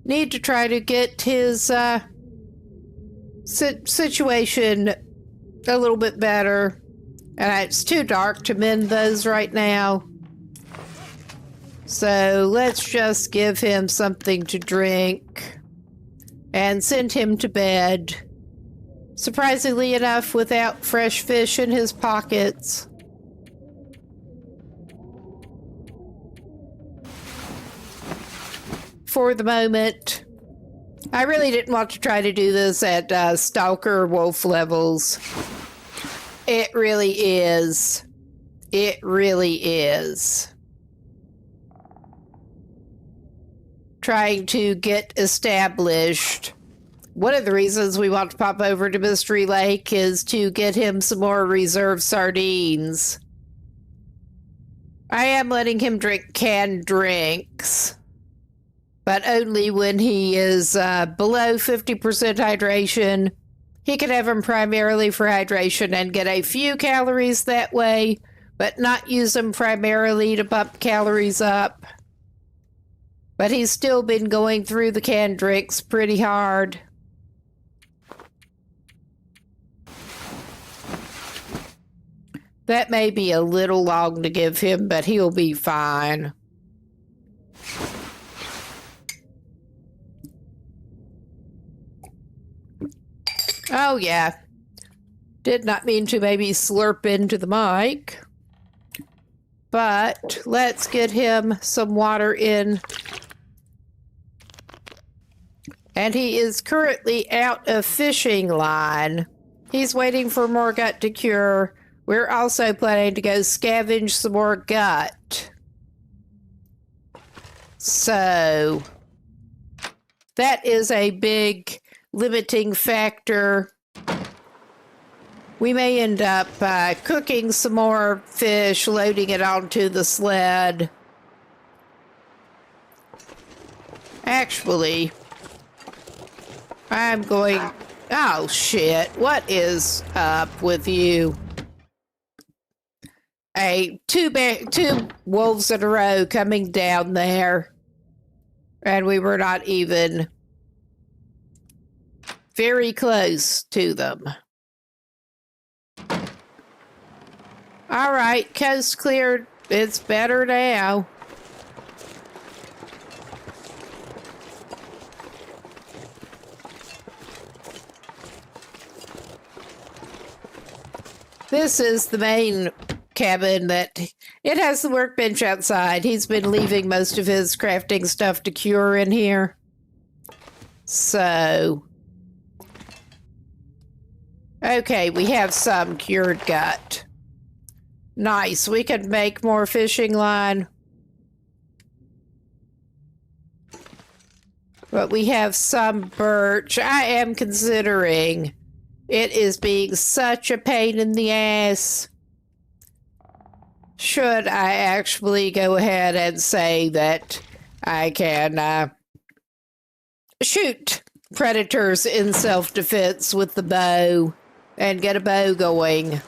Need to try to get his situation a little bit better. And it's too dark to mend those right now. So let's just give him something to drink and send him to bed. Surprisingly enough, without fresh fish in his pockets. For the moment. I really didn't want to try to do this at Stalker Wolf levels. It really is. It really is. Trying to get established. One of the reasons we want to pop over to Mystery Lake is to get him some more reserve sardines. I am letting him drink canned drinks, but only when he is below 50% hydration. He can have them primarily for hydration and get a few calories that way, but not use them primarily to bump calories up. But he's still been going through the canned drinks pretty hard. That may be a little long to give him, but he'll be fine. Oh, yeah. Did not mean to maybe slurp into the mic. But let's get him some water in. And he is currently out of fishing line. He's waiting for more gut to cure. We're also planning to go scavenge some more gut. So that is a big limiting factor. We may end up cooking some more fish, loading it onto the sled. Actually, I'm going... Oh, shit. What is up with you? Two wolves in a row coming down there. And we were not even very close to them. All right, coast cleared. It's better now. This is the main cabin that it has the workbench outside. He's been leaving most of his crafting stuff to cure in here. So, okay, we have some cured gut. Nice, we can make more fishing line. But we have some birch. I am considering it is being such a pain in the ass. Should I actually go ahead and say that I can shoot predators in self-defense with the bow and get a bow going?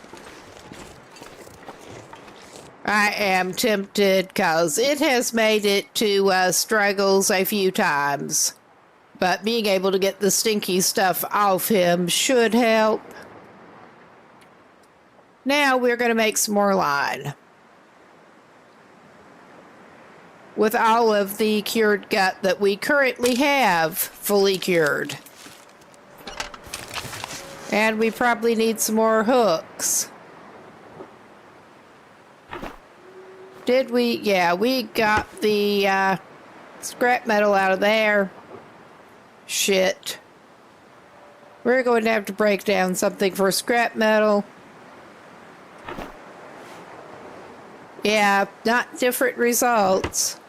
I am tempted because it has made it to struggles a few times. But being able to get the stinky stuff off him should help. Now we're going to make some more line. With all of the cured gut that we currently have fully cured. And we probably need some more hooks. Did we? Yeah, we got the scrap metal out of there. Shit. We're going to have to break down something for scrap metal. Yeah, not different results.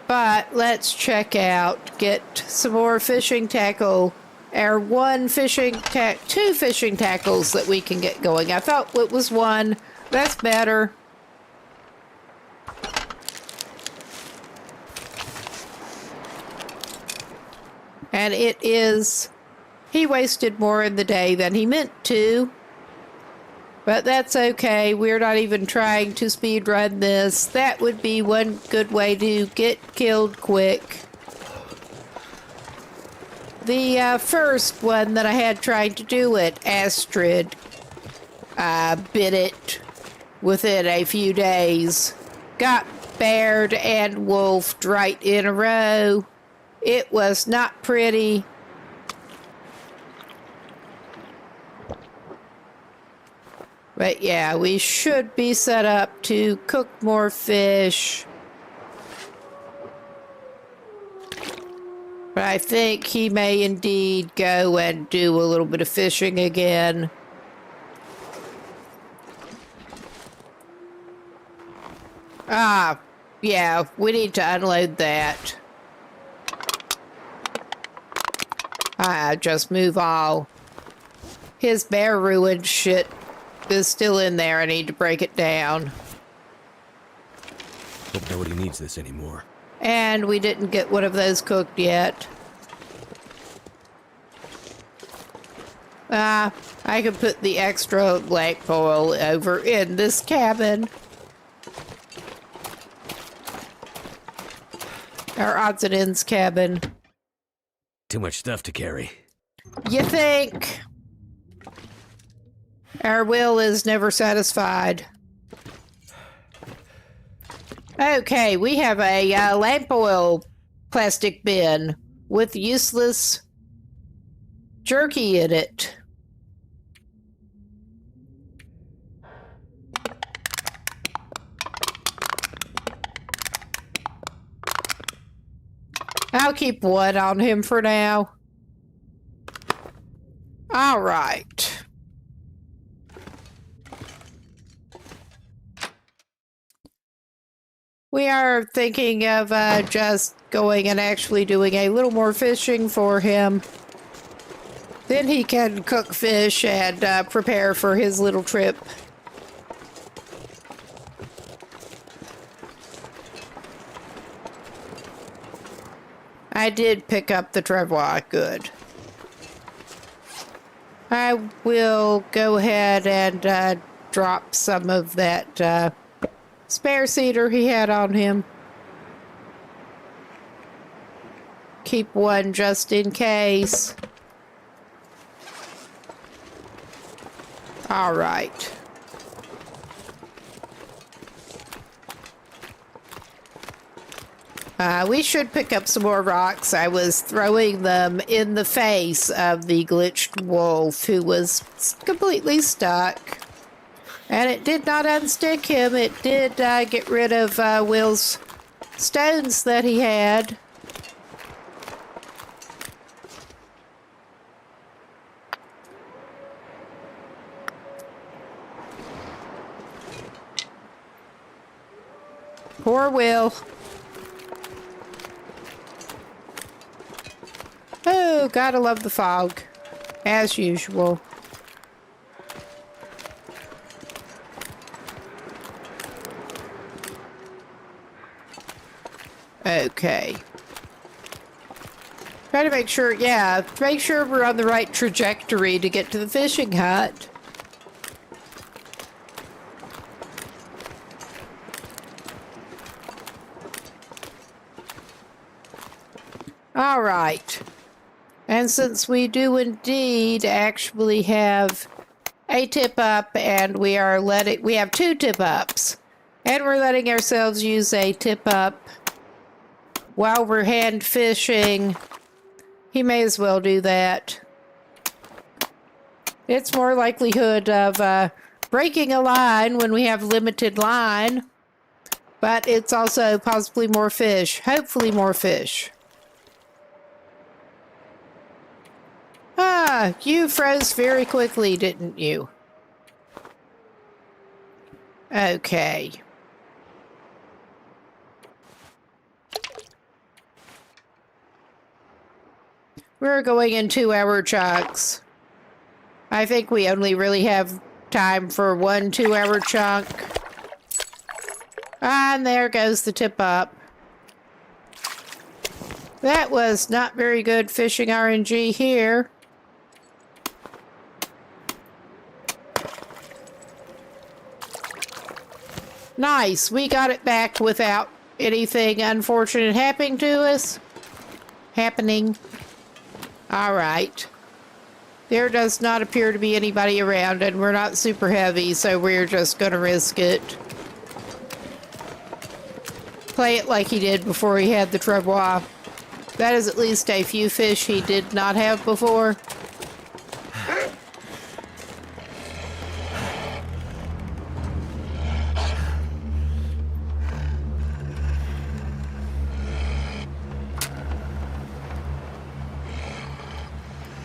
But let's check out, get some more fishing tackle. Our two fishing tackles that we can get going. I thought it was one. That's better. And it is... He wasted more in the day than he meant to. But that's okay. We're not even trying to speed run this. That would be one good way to get killed quick. The first one that I had trying to do it, Astrid, bit it within a few days. Got bared and wolfed right in a row. It was not pretty. But yeah, we should be set up to cook more fish. But I think he may indeed go and do a little bit of fishing again. Yeah, we need to unload that. Just move all. His bear ruined shit is still in there. I need to break it down. Hope nobody needs this anymore. And we didn't get one of those cooked yet. I could put the extra lamp oil over in this cabin. Our odds and ends cabin. Too much stuff to carry. You think? Our will is never satisfied. Okay, we have a lamp oil plastic bin with useless jerky in it. I'll keep one on him for now. All right. We are thinking of just going and actually doing a little more fishing for him. Then he can cook fish and prepare for his little trip. I did pick up the travois. Good. I will go ahead and drop some of that spare cedar he had on him. Keep one just in case. All right. We should pick up some more rocks. I was throwing them in the face of the glitched wolf who was completely stuck. And it did not unstick him. It did get rid of Will's stones that he had. Poor Will. Oh, gotta love the fog, as usual. Okay. Try to make sure, make sure we're on the right trajectory to get to the fishing hut. All right. And since we do indeed actually have a tip up and we have 2 tip ups and we're letting ourselves use a tip up while we're hand fishing, he may as well do that. It's more likelihood of breaking a line when we have limited line, but it's also possibly more fish, hopefully more fish. Ah, you froze very quickly, didn't you? Okay. We're going in 2-hour chunks. I think we only really have time for 1 2-hour chunk. And there goes the tip up. That was not very good fishing RNG here. Nice, we got it back without anything unfortunate happening to us. All right. There does not appear to be anybody around, and we're not super heavy, so we're just gonna risk it. Play it like he did before he had the travois. That is at least a few fish he did not have before.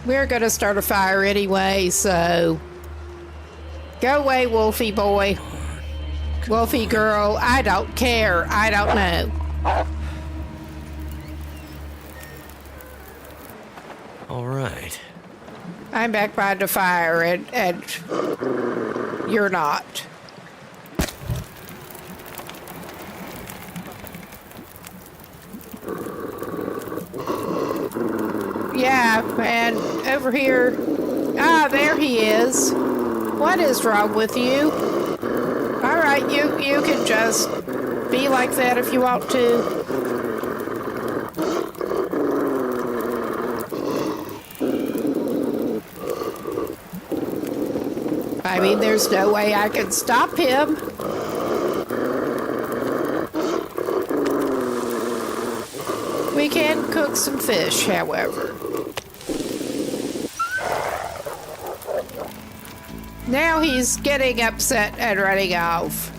We're gonna start a fire anyway, so go away, Wolfie boy. Wolfie girl, I don't care. I don't know. All right. I'm back by the fire, and you're not. Yeah, and over here... Ah, there he is. What is wrong with you? All right, you can just be like that if you want to. I mean, there's no way I can stop him. We can cook some fish, however. Now he's getting upset and running off.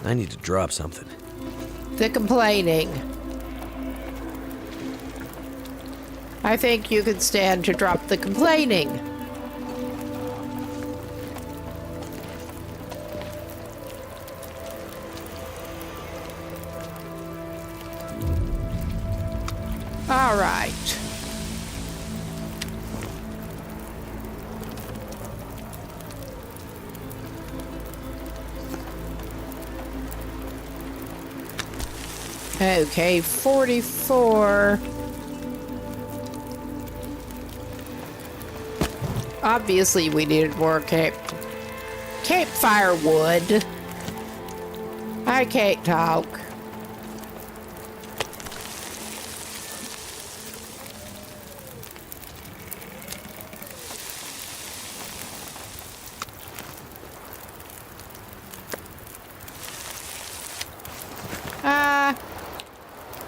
I need to drop something. The complaining. I think you could stand to drop the complaining. All right. Okay, 44. Obviously, we needed more campfire wood. I can't talk.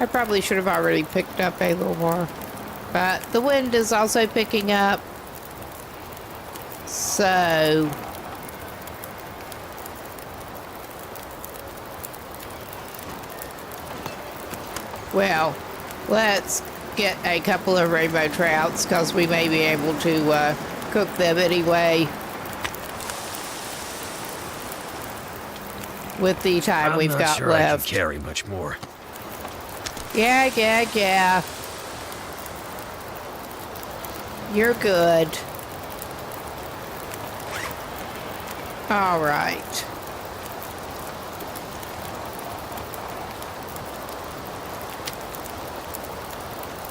I probably should have already picked up a little more. But the wind is also picking up. So... well, let's get a couple of rainbow trouts because we may be able to cook them anyway with the time we've got sure left. I can carry much more. Yeah. You're good. All right.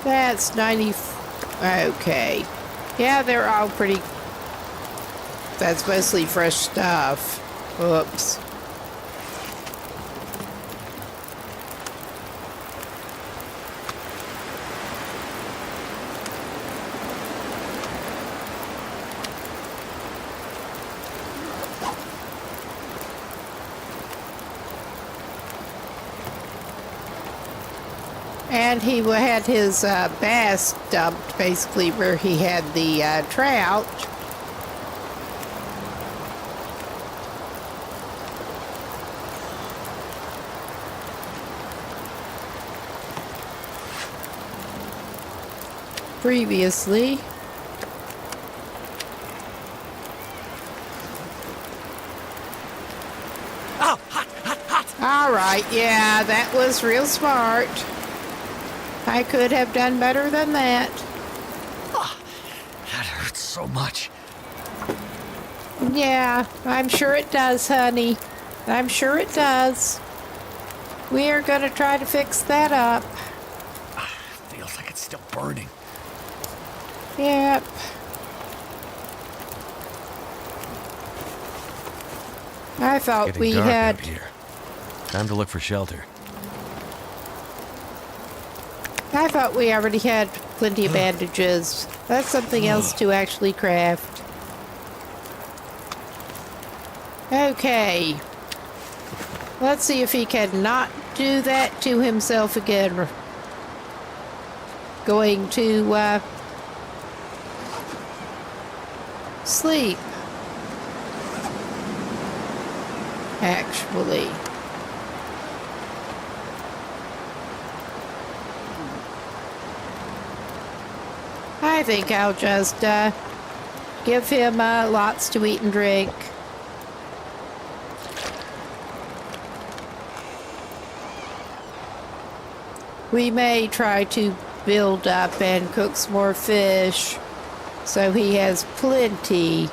That's 90. Okay. Yeah, they're all pretty. That's mostly fresh stuff. Oops. And he had his bass dumped basically where he had the trout. Previously. Oh, hot! All right, yeah, that was real smart. I could have done better than that. Oh, that hurts so much. Yeah, I'm sure it does, honey. I'm sure it does. We are going to try to fix that up. Feels like it's still burning. Yep. I thought Getting we dark had... out here. Time to look for shelter. I thought we already had plenty of bandages. That's something else to actually craft. Okay. Let's see if he can not do that to himself again. Going to, sleep. Actually. I think I'll just give him lots to eat and drink. We may try to build up and cook some more fish so he has plenty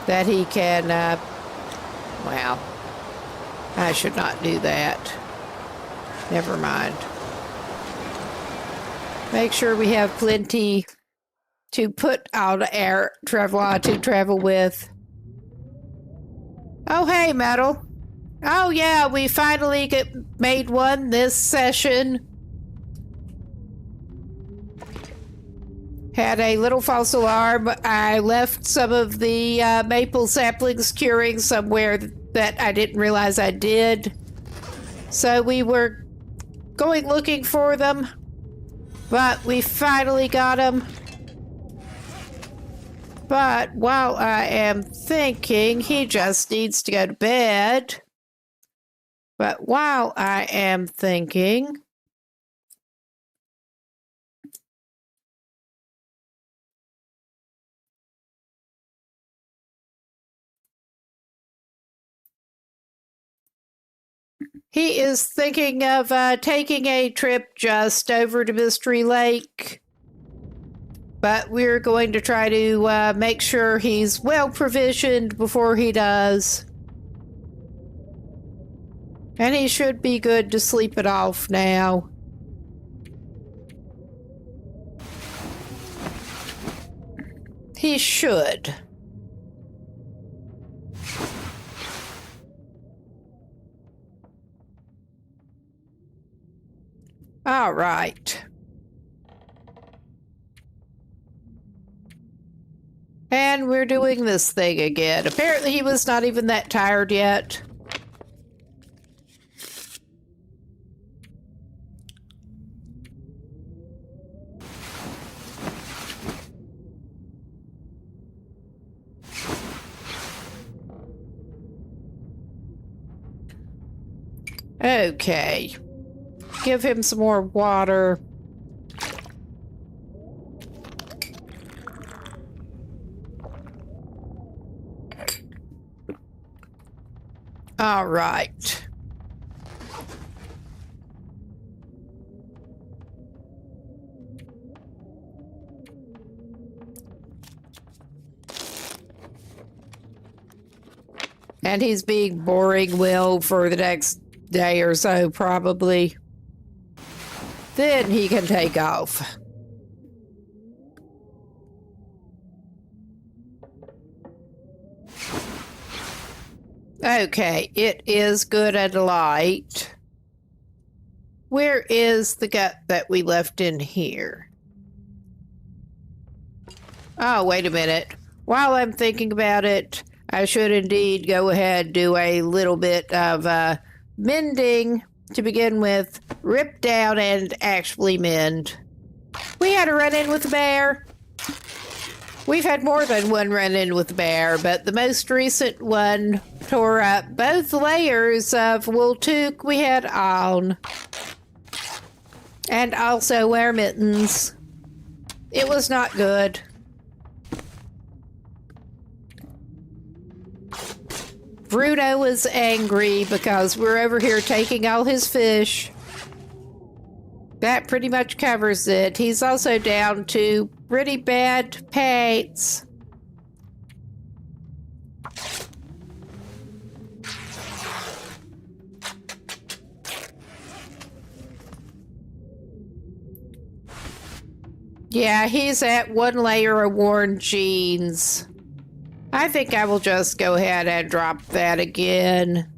that he can, well, I should not do that. Never mind. Make sure we have plenty to put out our travois to travel with. Oh, hey, Metal. Oh, yeah, we finally made one this session. Had a little false alarm. I left some of the maple saplings curing somewhere that I didn't realize I did. So we were going looking for them. But we finally got him. But while I am thinking, he just needs to go to bed. But while I am thinking, he is thinking of taking a trip just over to Mystery Lake. But we're going to try to make sure he's well provisioned before he does. And he should be good to sleep it off now. He should. All right. And we're doing this thing again. Apparently he was not even that tired yet. Okay. Give him some more water. All right. And he's being boring, Will, for the next day or so, probably. Then he can take off. Okay, it is good and light. Where is the gut that we left in here? Oh, wait a minute. While I'm thinking about it, I should indeed go ahead and do a little bit of mending to begin with. Rip down and actually mend. We had a run-in with a bear. We've had more than one run-in with a bear, but the most recent one tore up both layers of wool toque we had on. And also wear mittens. It was not good. Bruno was angry because we're over here taking all his fish. That pretty much covers it. He's also down to pretty bad pants. Yeah, he's at one layer of worn jeans. I think I will just go ahead and drop that again.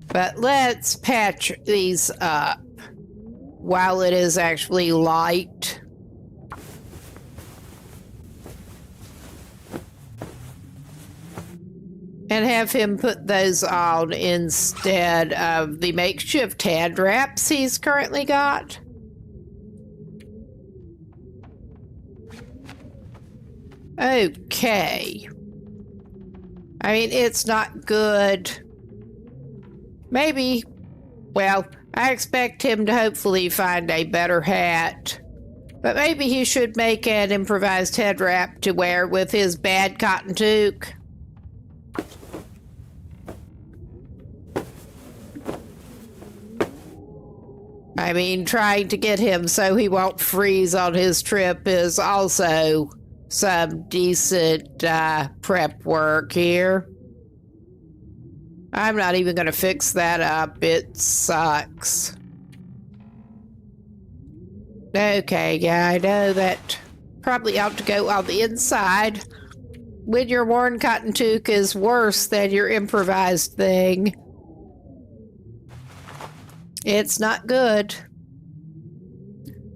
But let's patch these up while it is actually light. And have him put those on instead of the makeshift hand wraps he's currently got. Okay. I mean, it's not good. Maybe, well, I expect him to hopefully find a better hat. But maybe he should make an improvised head wrap to wear with his bad cotton toque. I mean, trying to get him so he won't freeze on his trip is also some decent prep work here. I'm not even going to fix that up. It sucks. Okay, yeah, I know that probably ought to go on the inside when your worn cotton toque is worse than your improvised thing. It's not good.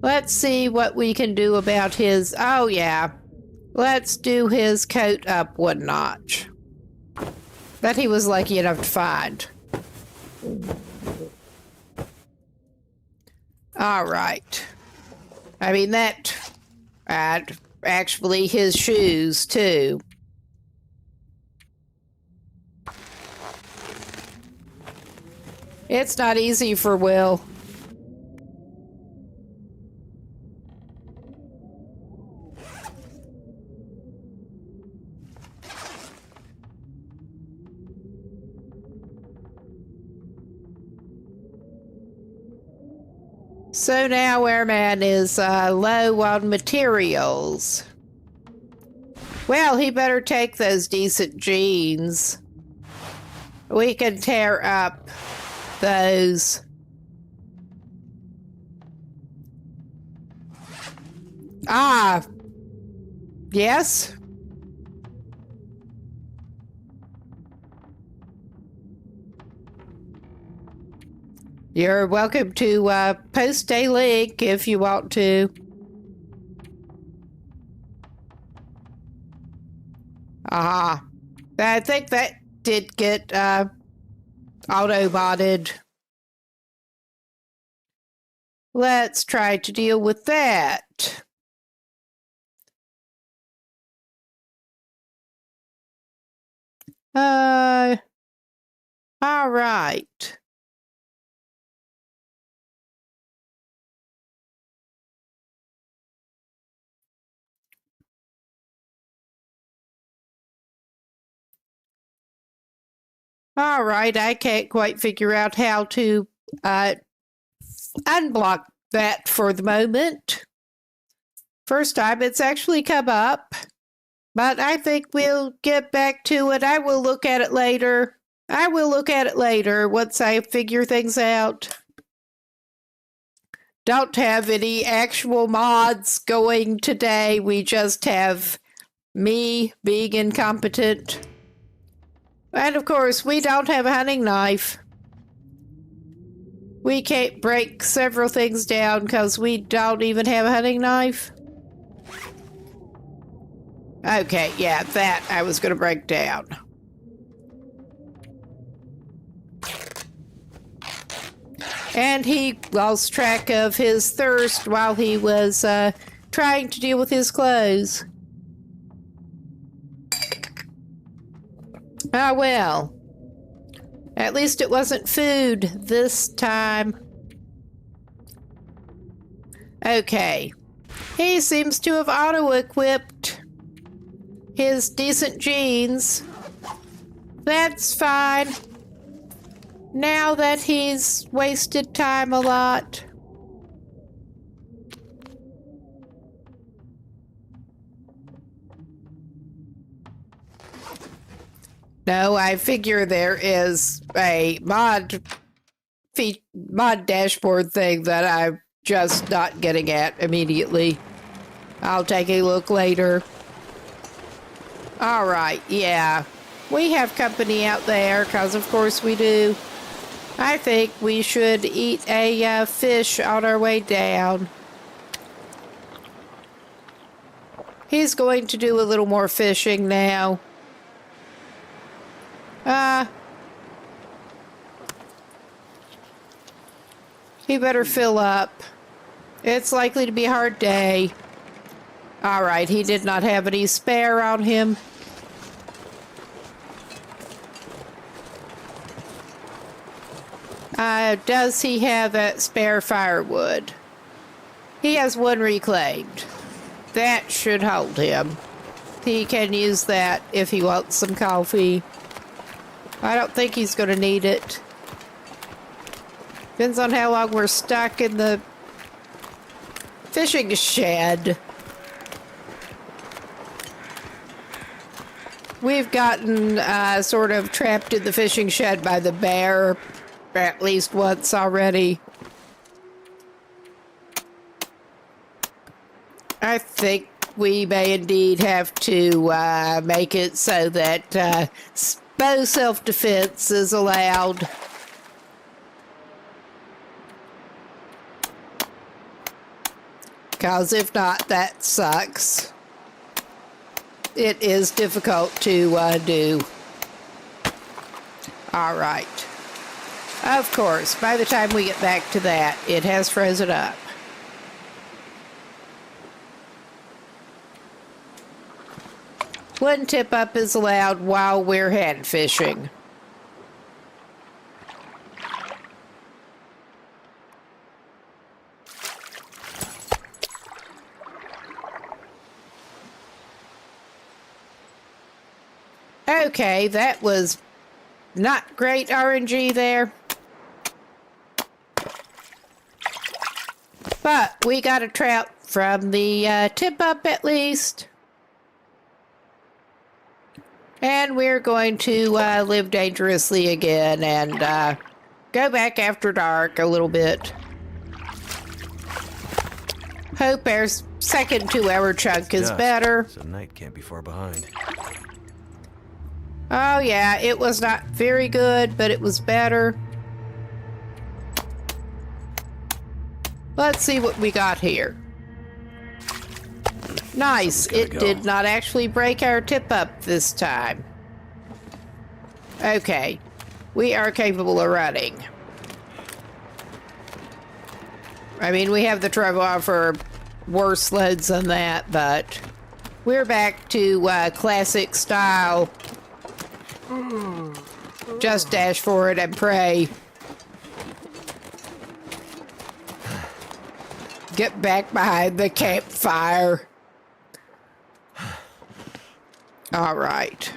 Let's see what we can do about his... Oh, yeah. Let's do his coat up one notch. That he was lucky enough to find. All right. I mean, that... actually, his shoes, too. It's not easy for Will. So now Airman is low on materials. Well, he better take those decent jeans. We can tear up those. Ah, yes. You're welcome to post a link if you want to. Ah, I think that did get auto-modded. Let's try to deal with that. All right. All right, I can't quite figure out how to unblock that for the moment. First time it's actually come up, but I think we'll get back to it. I will look at it later. I will look at it later once I figure things out. Don't have any actual mods going today. We just have me being incompetent. And of course, we don't have a hunting knife. We can't break several things down because we don't even have a hunting knife. Okay, yeah, that I was going to break down. And he lost track of his thirst while he was trying to deal with his clothes. Ah, well. At least it wasn't food this time. Okay. He seems to have auto-equipped his decent jeans. That's fine. Now that he's wasted time a lot. No, I figure there is a mod dashboard thing that I'm just not getting at immediately. I'll take a look later. All right, yeah. We have company out there, because of course we do. I think we should eat a fish on our way down. He's going to do a little more fishing now. He better fill up. It's likely to be a hard day. All right, he did not have any spare on him. Does he have that spare firewood? He has one reclaimed. That should hold him. He can use that if he wants some coffee. I don't think he's going to need it. Depends on how long we're stuck in the fishing shed. We've gotten sort of trapped in the fishing shed by the bear at least once already. I think we may indeed have to make it so that bow self-defense is allowed. Because if not, that sucks. It is difficult to do. All right. Of course, by the time we get back to that, it has frozen up. One tip up is allowed while we're hand fishing. Okay, that was not great RNG there. But we got a trout from the tip up at least. And we're going to live dangerously again and Go back after dark a little bit. Hope our second 2-hour chunk is Dusk, better. So night can't be far behind. Oh yeah, it was not very good, but it was better. Let's see what we got here. Nice, it go. did not actually break our tip up this time. Okay, we are capable of running. I mean, we have the travois for worse loads than that, but we're back to classic style. Just dash forward and pray. Get back behind the campfire. All right.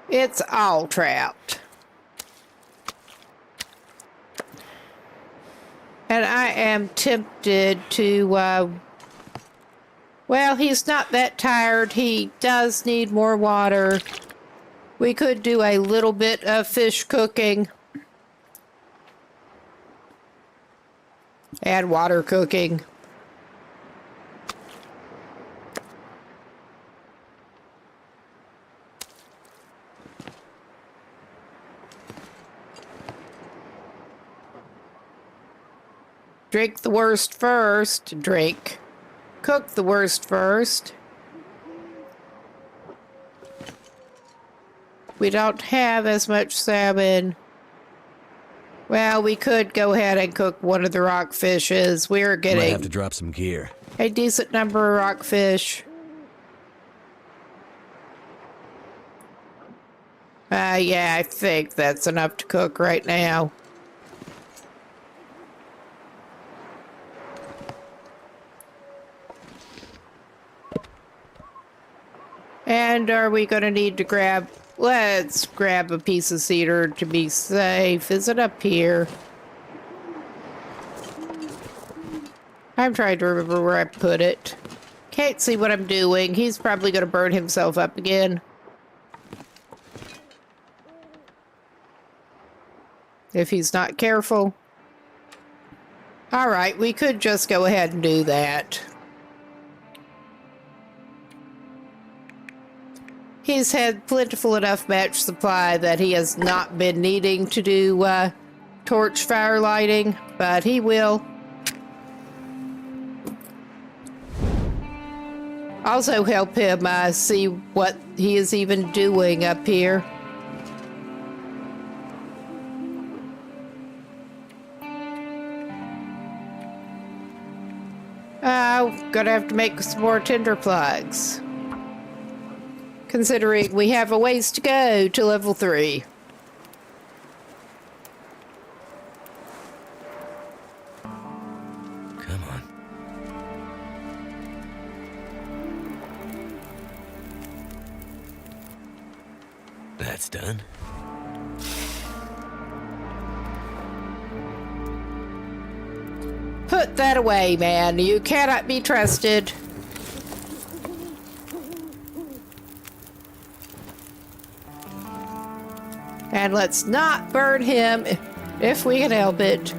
It's all trapped. And I am tempted to, well, he's not that tired. He does need more water. We could do a little bit of fish cooking. And water cooking. Drink the worst first. Drink. Cook the worst first. We don't have as much salmon. Well, we could go ahead and cook one of the rockfishes. We're Might getting have to drop some gear. a decent number of rockfish. Yeah, I think that's enough to cook right now. And are we going to need to grab... Let's grab a piece of cedar to be safe. Is it up here? I'm trying to remember where I put it. Can't see what I'm doing. He's probably going to burn himself up again. If he's not careful. Alright, we could just go ahead and do that. He's had plentiful enough match supply that he has not been needing to do torch fire lighting, but he will. Also help him see what he is even doing up here. Gonna have to make some more tinder plugs. Considering we have a ways to go to level 3. Come on. That's done. Put that away, man. You cannot be trusted. And let's not burn him if we can help it.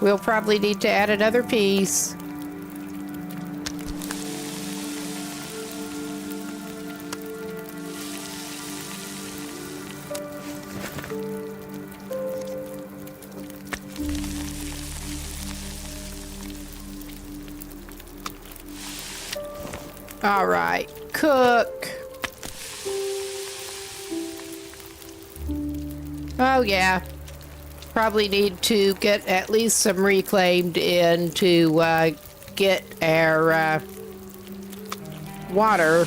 We'll probably need to add another piece. All right, cook. Oh yeah, probably need to get at least some reclaimed in to get our water.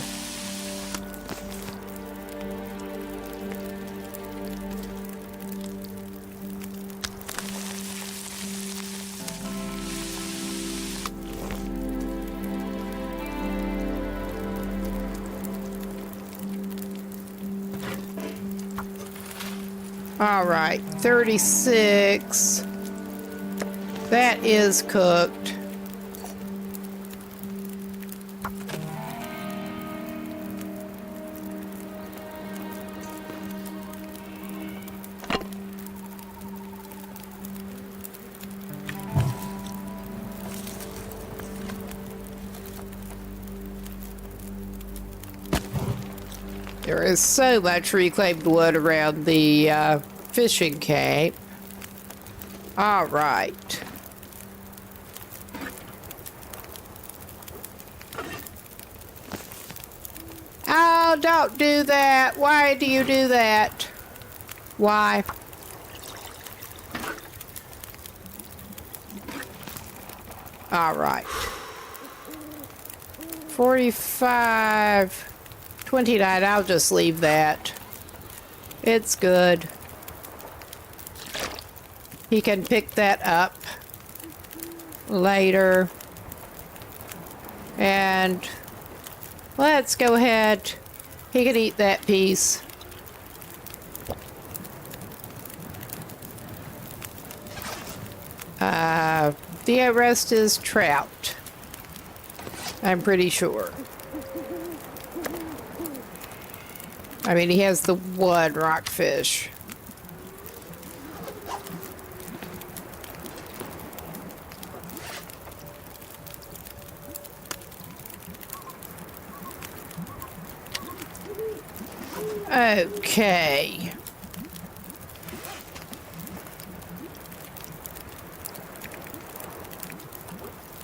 All right, 36. That is cooked. There is so much reclaimed wood around the fishing camp. All right. Oh, don't do that. Why do you do that? Why? All right. 45, 29. I'll just leave that. It's good. He can pick that up later. And let's go ahead. He can eat that piece. The rest is trout. I'm pretty sure. I mean, he has the one rockfish. Okay.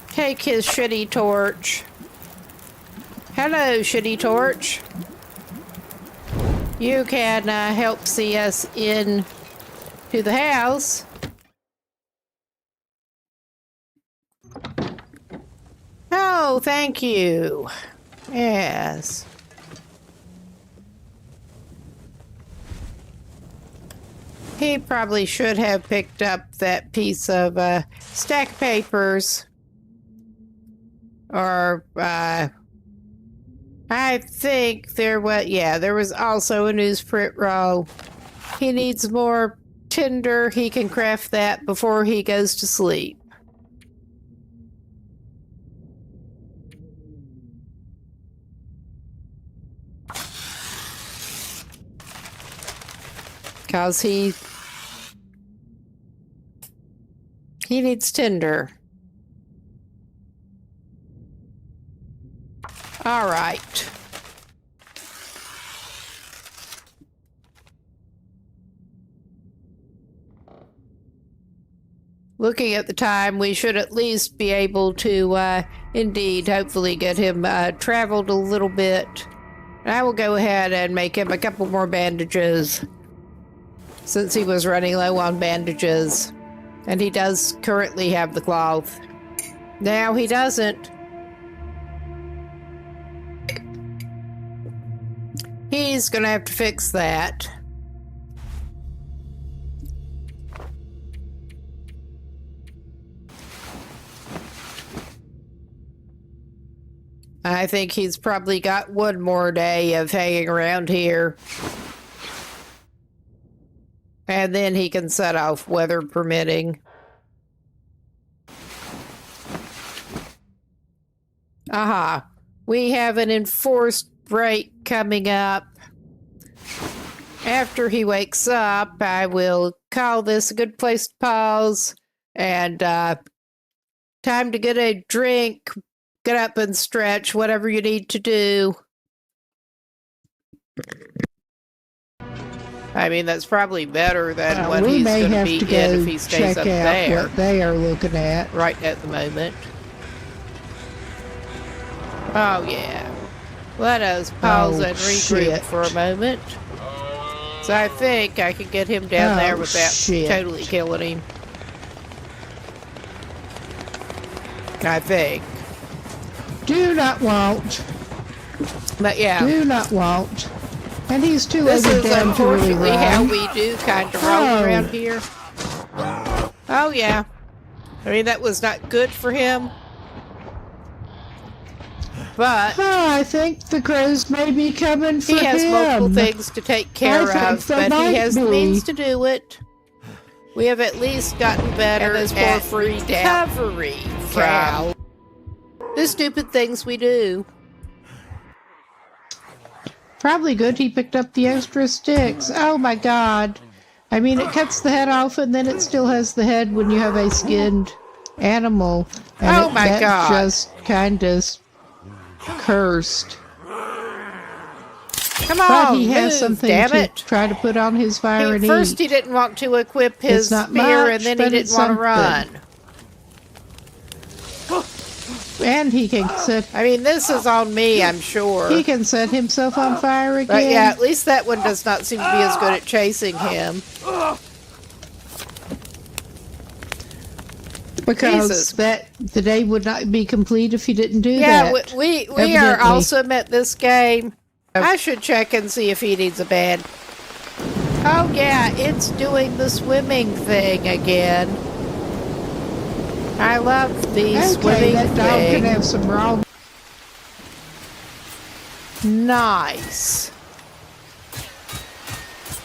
Take his shitty torch. Hello, shitty torch. You can help see us in to the house. Oh, thank you. Yes. He probably should have picked up that piece of stack papers. Or, I think there was also a newsprint roll. He needs more tinder. He can craft that before he goes to sleep. Because he needs tinder. All right. Looking at the time, we should at least be able to, indeed, hopefully get him traveled a little bit. I will go ahead and make him a couple more bandages, since he was running low on bandages. And he does currently have the cloth. Now he doesn't. He's gonna have to fix that. I think he's probably got one more day of hanging around here. And then he can set off, weather permitting. Aha. We have an enforced break coming up. After he wakes up, I will call this a good place to pause. And time to get a drink, get up and stretch, whatever you need to do. I mean, that's probably better than what he's going to be in if he stays up there. What they are looking at right at the moment. Oh, yeah. Let us pause and regroup for a moment. So I think I can get him down there without totally killing him. I think. Do not want. But yeah. Do not want. And he's too This is down to really unfortunately how we do kind of roll around here. Oh, yeah. I mean, that was not good for him. But I think the crows may be coming for him. He has multiple things to take care of, but he has the means to do it. We have at least gotten better at recovery from the stupid things we do. Probably good he picked up the extra sticks. Oh my god. I mean, it cuts the head off and then it still has the head when you have a skinned animal. And Oh my that's god. just kind of cursed. Come on, But he has move, something damn to it. try to put on his fire and First eat. he didn't want to equip his It's not spear, much, and then he but didn't it's want to run. And he can set I mean, this is on me, I'm sure. he can set himself on fire again. But yeah, at least that one does not seem to be as good at chasing him. Because Jesus. the day would not be complete if he didn't do Yeah, that. we are Evidently. awesome at this game. I should check and see if he needs a bed. Oh yeah, it's doing the swimming thing again. I love the Okay, swimming that dog thing. can have some raw. Nice.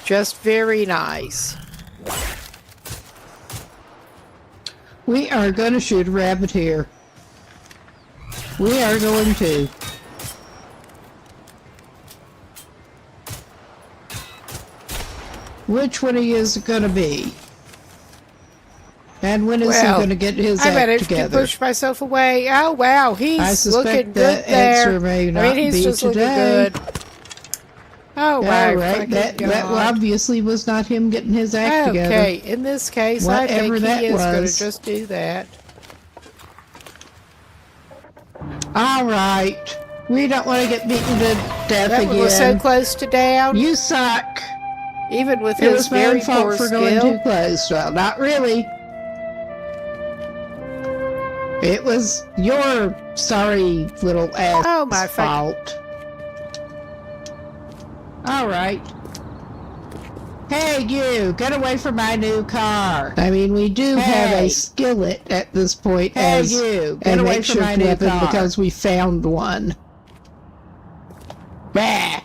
Just very nice. We are going to shoot a rabbit here. We are going to. Which one of you is it going to be? And when is he going to get his I act managed together? to push myself away. Oh wow, I he's suspect looking the good there. answer may I not mean, he's be just today. looking good. Oh wow, All right, that obviously was not him getting his act together. Okay, in this case, I Whatever think that he is going to was. just do that. All right, we don't want to get beaten to death That one was so again. close to down, You suck. even with It his was my very own fault poor for going skill. too close. Well, not really. It was your sorry little ass Oh, my fault. All right. Hey, you! Get away from my new car. I mean, we do have a skillet at this point as you! a Get away from makeshift my new weapon car. because we found one. Bah!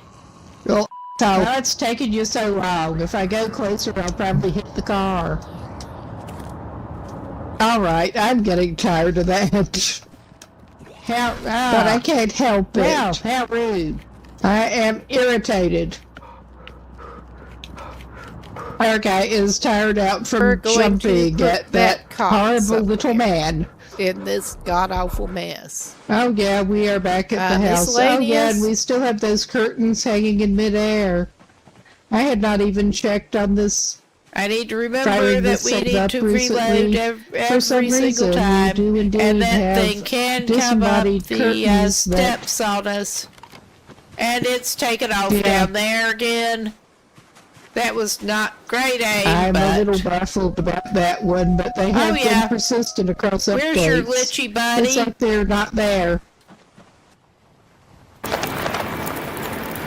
Well, so it's taking you so long. If I go closer, I'll probably hit the car. All right, I'm getting tired of that. But I can't help it. Well, how rude. I am irritated. Our guy is tired out We're from going to jumping put at that that cop horrible somewhere. little man. In this god-awful mess. Oh yeah, we are back at the house. Oh yeah, miscellaneous. and we still have those curtains hanging in midair. I had not even checked on this. I need to remember Firing that this we thing need up to recently. reload For some every single reason, time, we do indeed and that have thing can come up disembodied the curtains that- steps on us. And it's taken off Yeah. down there again. That was not great aim, I'm but a little baffled about that one, but they have yeah. been persistent across updates. where's your glitchy buddy? It's like they're not there.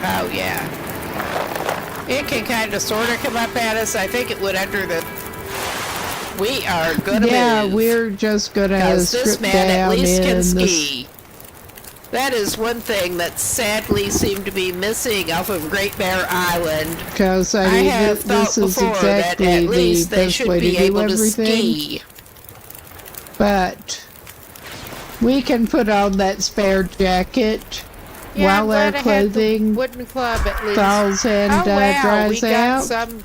Oh, yeah. It can kind of sort of come up at us. I think it would under the... We are gonna Yeah, move. we're just gonna Because this strip man at down least in can this. ski. That is one thing that sadly seemed to be missing off of Great Bear Island. Because I I mean, have this thought is before that exactly at the least they best should way to be do able to everything. ski. But we can put on that spare jacket Yeah, I'm while our glad I had the clothing wooden club at least. thaws and oh wow, we dries got out. some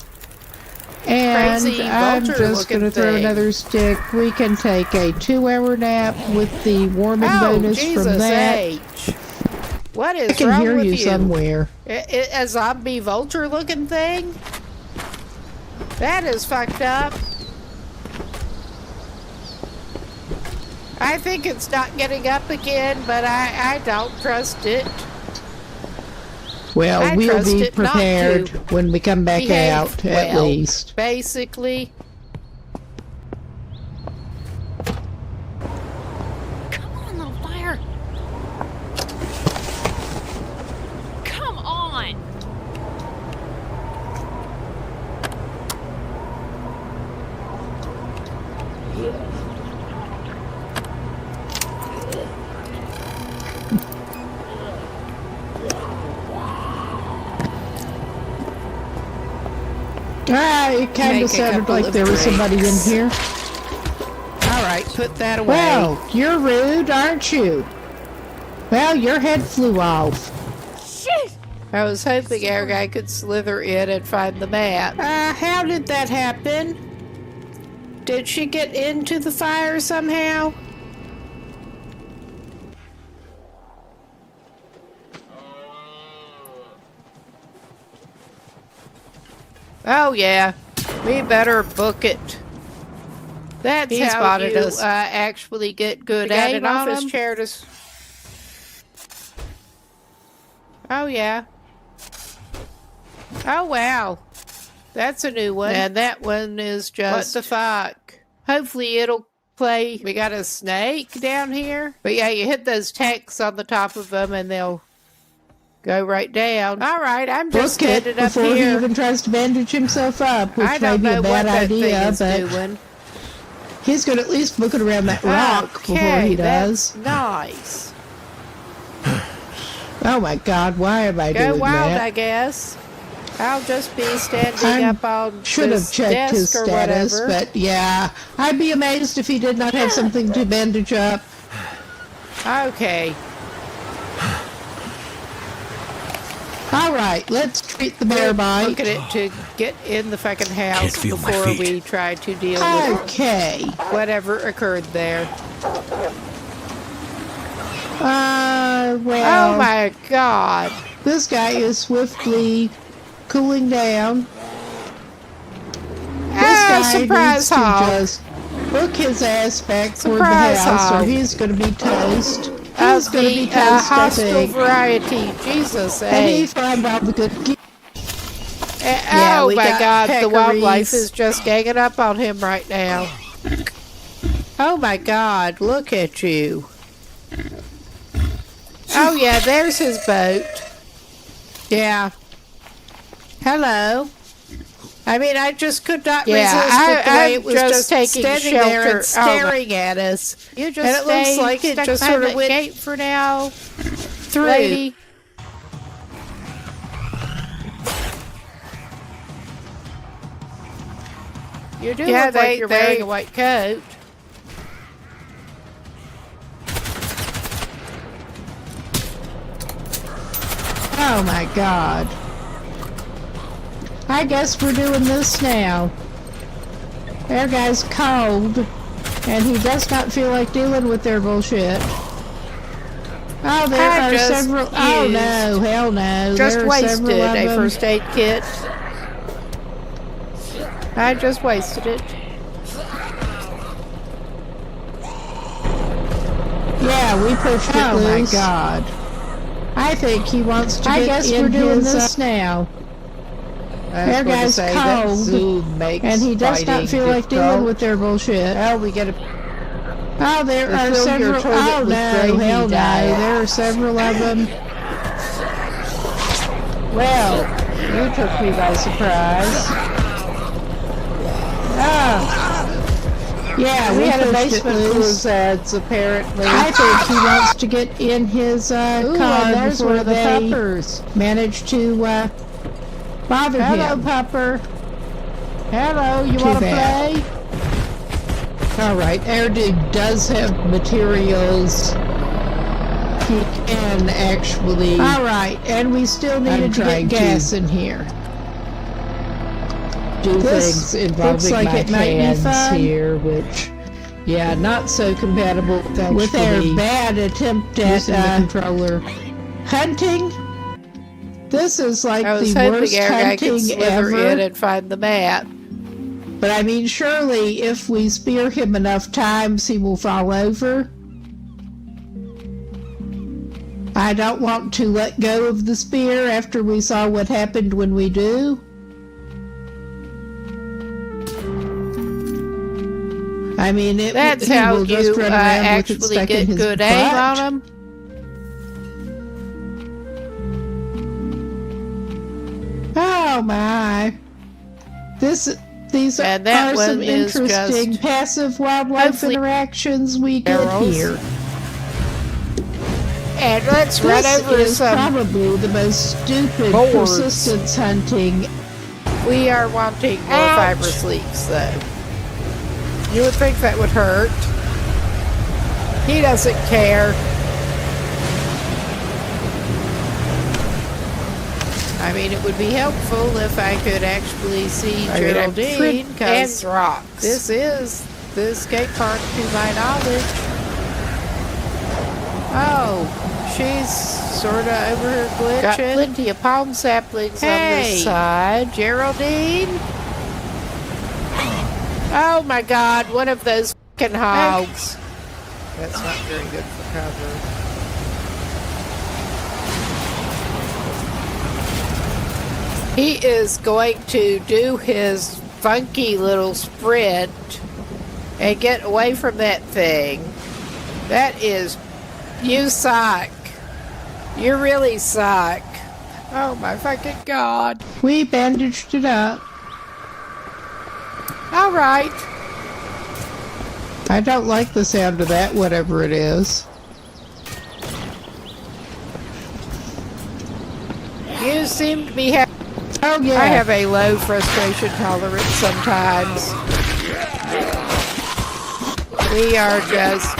And crazy I'm just vulture-looking going to throw thing. another stick. We can take a 2-hour nap with the warming Oh, bonus Jesus from that. H. What I is can wrong hear with you you? somewhere. A zombie vulture looking thing? That is fucked up. I think it's not getting up again, but I don't trust it. Well, I we'll trust be it not prepared to when we come back behave out, at well. least. Basically. Come on, little fire. Come on. Ah, it kind Make of a sounded couple like of there was somebody in drinks. here. All right, put that away. Well, you're rude, aren't you? Well, your head flew off. I was hoping our guy could slither in and find the map. How did that happen? Did she get into the fire somehow? Oh yeah, we better book it. That's He how spotted you us. actually get good We got aim an on office them. chair to. Oh yeah. Oh wow, that's a new one. And that one is just What the fuck? Hopefully it'll play. We got a snake down here. But yeah, you hit those tacks on the top of them and they'll go right down. All right, I'm just Book it standing up before he here. even tries to bandage himself up, which I may don't be know a what bad that idea, thing is but doing. he's going to at least book it around that rock before he does. That's nice. Oh my God, why am I Go doing wild, that? I guess. I'll just be standing I up on should have this checked his desk or status, whatever. but yeah, I'd be amazed if he did not have something to bandage up. Okay. All right, let's treat the bear bite. Look at it to get in the fucking house feel my before feet. we try to deal with Okay. whatever occurred there. Well, Oh my god. this guy is swiftly cooling down. This guy surprise needs to hog. just book his ass back toward the Surprise house, or hog. he's going to be toast. Of He's going to the be toast, I hostile think. variety. Jesus, And he eh? found all the good gear. Yeah, Oh we my got god, the peccaries. wildlife is just ganging up on him right now. Oh my god, look at you. Oh yeah, there's his boat. Yeah. Hello. I mean, I just could not Yeah, resist with the way I'm it was just just taking standing there shelter. and staring at us. You just And it looks stay like it stuck just behind sort of that went gate for now, through. lady. You do Yeah, look like they- you're wearing they- a white coat. Oh my God. I guess we're doing this now. Our guy's cold, and he does not feel like dealing with their bullshit. Oh, there I are just several. Oh used- no, hell no. Just there are wasted several of a them. first aid kit. I just wasted it. Yeah, we pushed it Oh my loose. god. I think he wants to I get guess in we're doing his, this now. I was Their going to guy's say that cold, Zoom makes And he does not fighting feel like dealing difficult. with their bullshit. Well, we get a Oh, there are fill your several. toilet Oh with no, gravy, hell no. Dad. There are several of them. well. You took me by surprise. Ah, Yeah, we had a pushed it basement full of loose. Zeds, apparently. I think he wants to get in his Ooh, car and there's before one of the they puppers. manage to bother Hello, him. pupper. Hello, you Too want to bad. play? All right, our dude does have materials. He can actually. All right, and we still needed to get trying to gas in here. Do This things involving looks like my it might be hands fun. here, which, yeah, not so compatible With our actually bad attempt at using the controller. hunting. This is like I was the hoping worst our guy could hunting slither in ever. and find the map. But I mean, surely if we spear him enough times, he will fall over. I don't want to let go of the spear after we saw what happened when we do. I mean, That's he how will just you run around with it actually stuck in get his good aim on butt. him. Oh my! These And that are some one is interesting just passive wildlife hopefully interactions we get arrows. here. And let's run This over is some probably the most stupid boards. persistence hunting We are wanting more fibrous leaves, though. You would think that would hurt. He doesn't care. I mean, it would be helpful if I could actually see Geraldine, because this is the skate park to my knowledge. Oh, she's sort of over here glitching. Got plenty of palm saplings on this side. Geraldine? Oh my God, one of those fucking hogs. That's not very good for cover. He is going to do his funky little sprint and get away from that thing. That is, you suck. You really suck. Oh my fucking God. We bandaged it up. All right. I don't like the sound of that, whatever it is. You seem to be having... Oh, yeah. I have a low frustration tolerance sometimes. We are just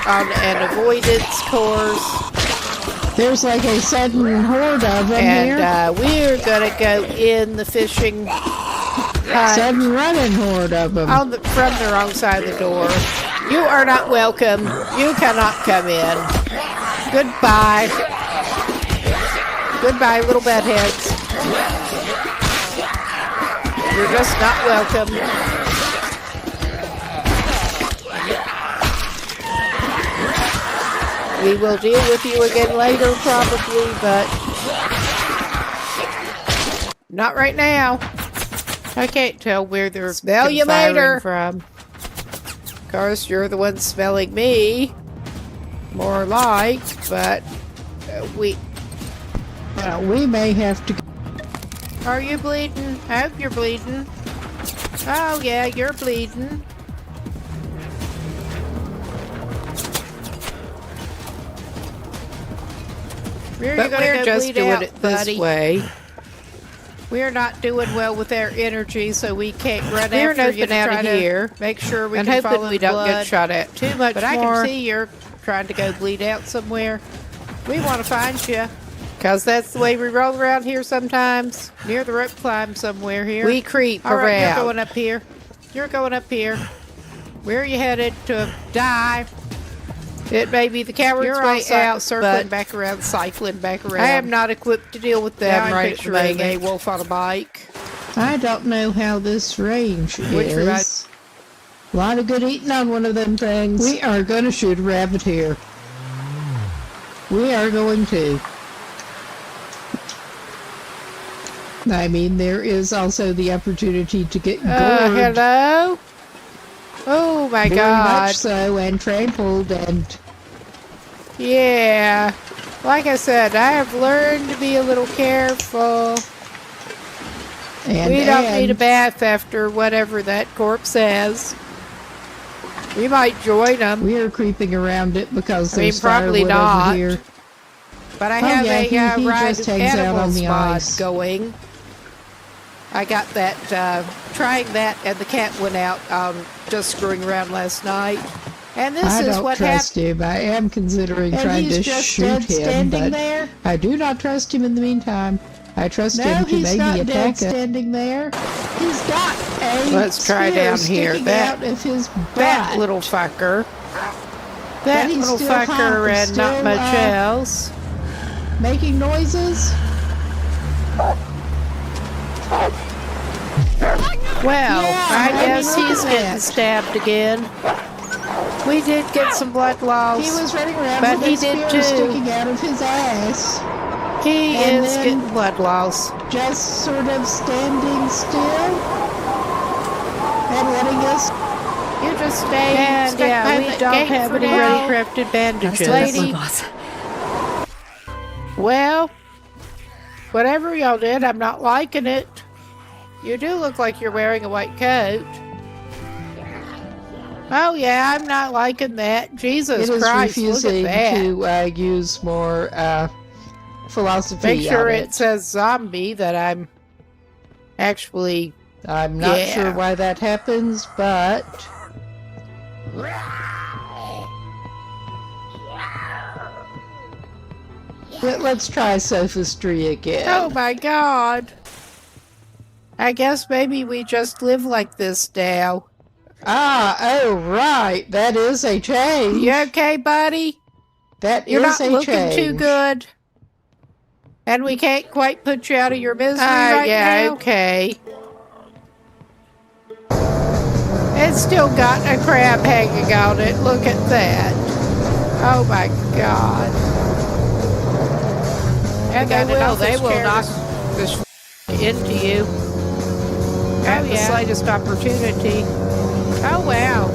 on an avoidance course. There's like a sudden horde of them here. And we're going to go in the fishing hut. Sudden running horde of them. From the wrong side of the door. You are not welcome. You cannot come in. Goodbye. Goodbye, little bedheads. You're just not welcome. We will deal with you again later, probably, but not right now. I can't tell where they're smell you later from. Of course, you're the one smelling me, more like, but we may have to. Are you bleeding? I hope you're bleeding. Oh yeah, you're bleeding. We're just doing it this way. We're not doing well with our energy, so we can't run after you out of here. Make sure we can follow we don't get shot at too much but more. I can see you're trying to go bleed out somewhere. We want to find you, because that's the way we roll around here sometimes. Near the rope climb somewhere here. We creep around. Right, you're going up here. You're going up here. Where are you headed to die? It may be the coward's way out, circling back around, cycling back around. I am not equipped to deal with them right at the moment. A wolf on a bike. I don't know how this range is. A lot of good eating on one of them things. We are going to shoot a rabbit here. We are going to. I mean, there is also the opportunity to get gored. Hello? Oh my God. Very much so, and trampled, and... Yeah. Like I said, I have learned to be a little careful. We don't need a bath after whatever that corpse says. We might join them. We are creeping around it because there's probably firewood not. over here. But I have he ride just hangs out on the mod ice. going. I got that, trying that, and the cat went out just screwing around last night. And this is what happened. I don't trust him. I am considering trying to shoot him, but I do not trust him in the meantime. I trust him to maybe attack dead standing there. He's got a Let's try down here. Out of his butt. That little fucker. That little fucker and not much else. Making noises. Well, Yeah, I guess mean, he's getting stabbed again. We did get some blood loss. He was running around but with he a spear did too. sticking out of his ass. He And is then- getting blood loss. Just sort of standing still and letting us. You're just staying And, stuck yeah, behind we that don't gate have for any now. ready-crafted bandages. Lady. Boss. Well, whatever y'all did, I'm not liking it. You do look like you're wearing a white coat. Oh yeah, I'm not liking that. Jesus It is Christ, look refusing at that. to use more philosophy. Make sure on it says zombie that I'm actually. I'm not Yeah. sure why that happens, but let's try sophistry again. Oh my god. I guess maybe we just live like this now. Oh, right. That is a change. You okay, buddy? That You're is not a looking change. too good. And we can't quite put you out of your misery right now. Okay. It's still got a crab hanging on it. Look at that. Oh my god. And they will knock this into you at the slightest opportunity. Oh wow.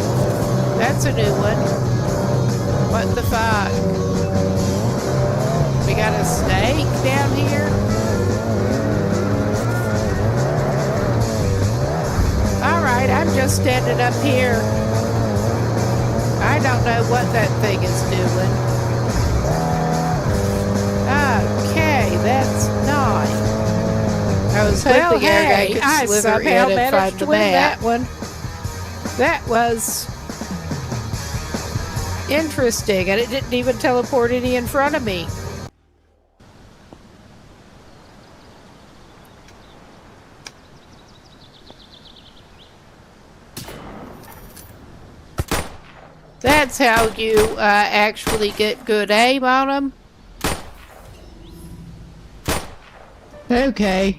That's a new one. What the fuck? We got a snake down here? Alright, I'm just standing up here. I don't know what that thing is doing. Okay, that's nice. I was hoping our guy could slither in and find the map. That one. That was interesting, and it didn't even teleport any in front of me. That's how you actually get good aim on them. Okay.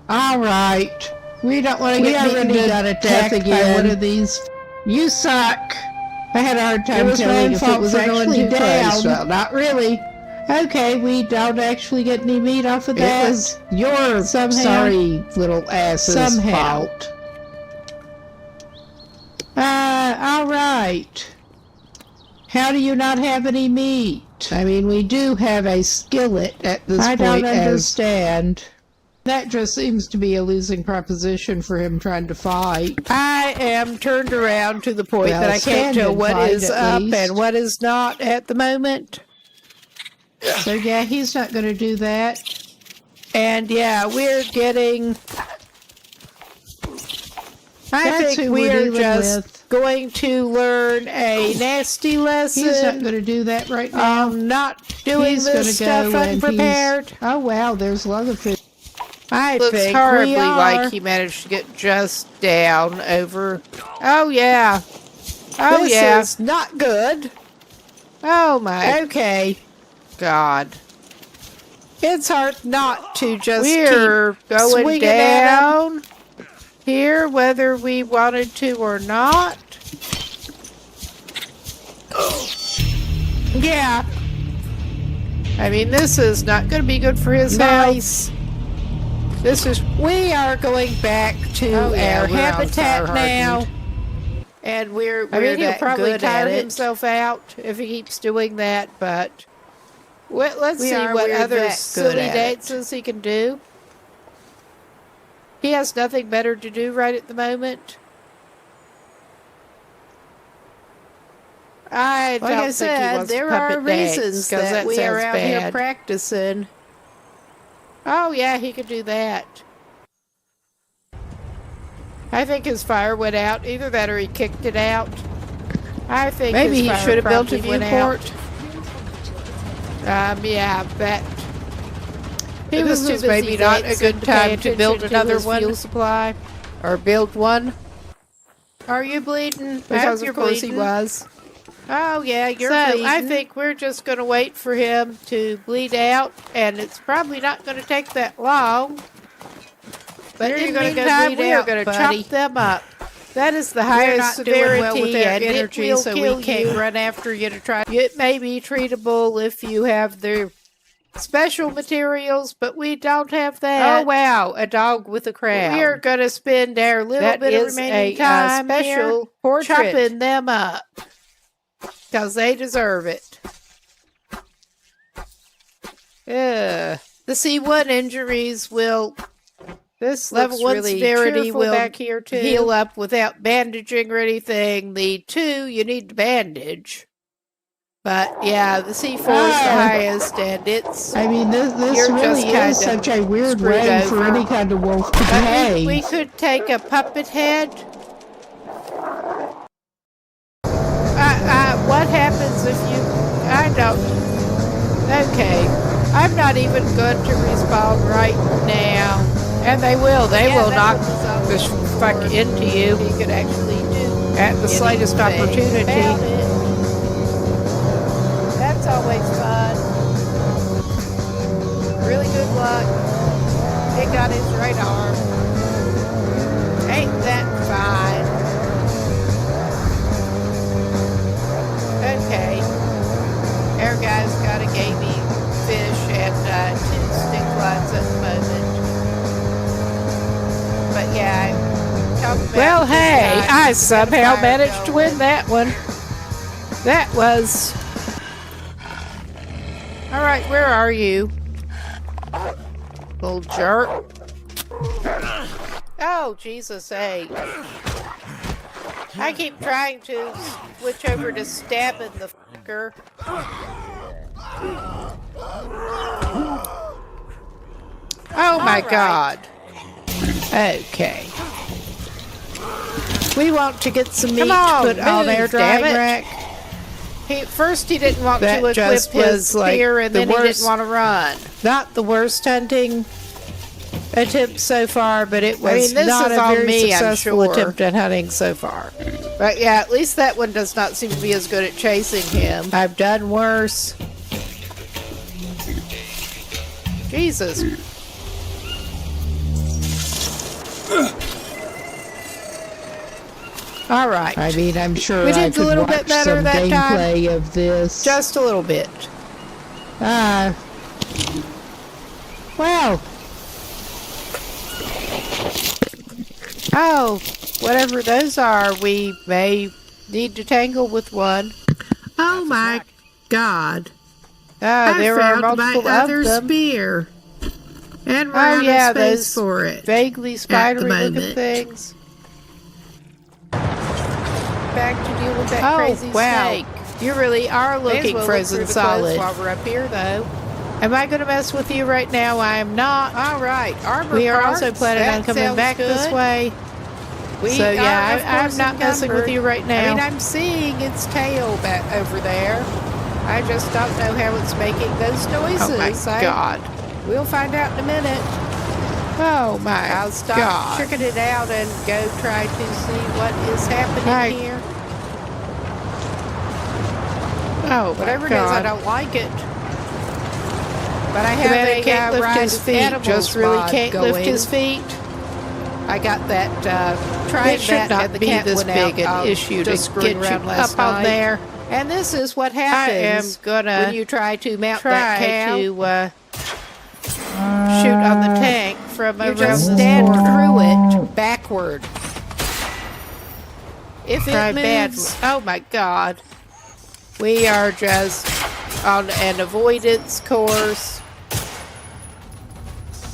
All right. We don't want to get beaten to death again. By one of these. You suck. I had a hard time telling if it was actually down. Well, not really. Okay, we don't actually get any meat off of that. It was your sorry little ass's fault. All right. How do you not have any meat? I mean, we do have a skillet at this point. I don't understand. That just seems to be a losing proposition for him trying to fight. I am turned around to the point that I can't tell what is up and what is not at the moment. So yeah, he's not going to do that. And yeah, we're getting... I think we're just going to learn a nasty lesson. He's not going to do that right now. Not doing this stuff unprepared. Oh wow, there's Leatherfish. I think horribly like he managed to get just down over. Oh yeah. Oh This yeah. is not good. Oh my. Okay. God. It's hard not to just We're keep going swinging down here, whether we wanted to or not. Yeah. I mean, this is not going to be good for his health. This is... We are going back to our habitat now. And we're I mean, he'll that probably good tire at it. himself out if he keeps doing that, but Let's see what other silly dances he can do. He has nothing better to do right at the moment. I don't like I think said, he wants there to are puppet dance, reasons 'cause that we are sounds out here bad. practicing. Oh yeah, he could do that. I think his fire went out. Either that or he kicked it out. I think Maybe his he fire should have built a probably went viewport. out. Yeah, that. He This was too is busy maybe not a dancing good to time pay to build attention another his one. fuel supply, or build one. Are you bleeding? Because You're of course he bleeding. was. Oh yeah, you're So, bleeding. I bleeding. think we're just going to wait for him to bleed out, and it's probably not going to take that long. But You're in the gonna go meantime, bleed we are out, going to buddy. chop them up. That is the We're highest not doing severity, well with our and energy, it will so kill we can't you. run after you to try. It may be treatable if you have the special materials, but we don't have that. Oh wow, a dog with a crown. We are going to spend our little That bit of is remaining a time special here portrait. chopping them up, because they deserve it. The C1 injuries will... This Level level one 1 really severity cheerful will back here, too. heal up without bandaging or anything. The 2, you need to bandage. But yeah, the C4 is the highest, and it's. I mean, this You're really just kind is of such a weird screwed way for over. any kind of wolf to But behave. we could take a puppet head. What happens if you? I don't. Okay, I'm not even good to respawn right now. And they will. They will knock the fuck into you. You could actually do at the slightest opportunity. That's always fun. Really good luck. He got his right arm. Ain't that fine? Okay. Our guy's got a gamey fish and 2 stick lines at the moment. But yeah, I'm talking about. Well, hey, I somehow managed to win that one. That was. All right, where are you? Little jerk. Oh, Jesus, hey. I keep trying to switch over to stabbing the fucker. Oh my God. Okay. We want to get some meat to put on our drying rack. First he didn't want to equip his spear, and then he didn't want to run. Not the worst hunting attempt so far, but it was not a very successful attempt at hunting so far. But yeah, at least that one does not seem to be as good at chasing him. I've done worse. Jesus. All right. I mean, I'm sure we I did could a little watch bit better some that gameplay time. Of this. Just a little bit. Well. Oh, whatever those are, we may need to tangle with one. Oh my God. There are multiple my of them. Spear. And ran out of space for it. Vaguely spidery looking things. Back to deal with that crazy snake. You really are looking frozen solid. While we're up here, though. Am I going to mess with you right now? I am not. All right. Armor we are also planning on coming back this way. So yeah, I'm not messing with you right now. I mean, I'm seeing its tail back over there. I just don't know how it's making those noises. Oh my God. We'll find out in a minute. Oh my God. I'll stop checking it out and go try to see what is happening here. Oh, whatever it is, I don't like it. But I have a can't lift his feet. Just really can't lift his feet. I got that. It should not be this big an issue to get you up on there. And this is what happens when you try to mount that cow. To shoot on the tank from around the corner. You just stand through it backward. If it moves, oh my God. We are just on an avoidance course.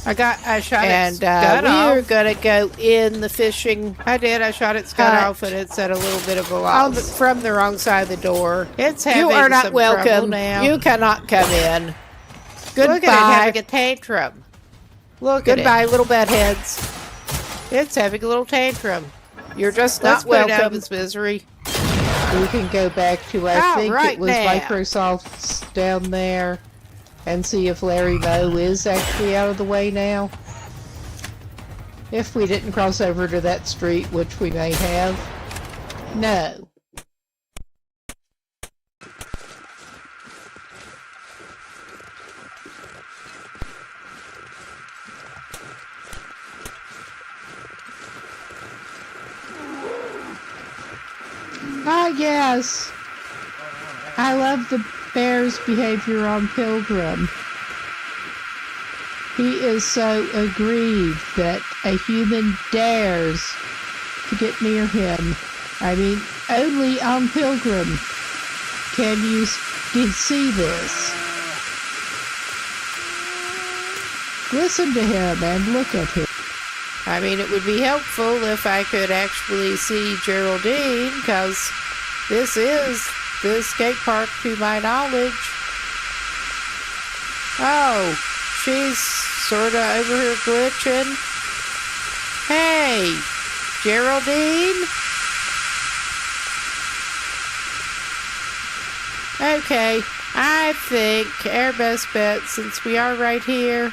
I shot its gun off. We are gonna go in the fishing. I shot its gun off, and it's at a little bit of a loss. From the wrong side of the door. It's having You are not welcome now. You cannot come in. Goodbye. Look at it having a tantrum. Goodbye, little bedheads. It's having a little tantrum. You're just not welcome. Its misery. We can go back to, I think it was Microsoft's down there, and see if Larry Moe is actually out of the way now. If we didn't cross over to that street, which we may have. No. Ah, yes. I love the bear's behavior on Pilgrim. He is so aggrieved that a human dares to get near him. I mean, only on Pilgrim can you see this. Listen to him and look at him. I mean, it would be helpful if I could actually see Geraldine, because this is this skate park to my knowledge. Oh, she's sort of over here glitching. Hey, Geraldine? Okay, I think our best bet, since we are right here,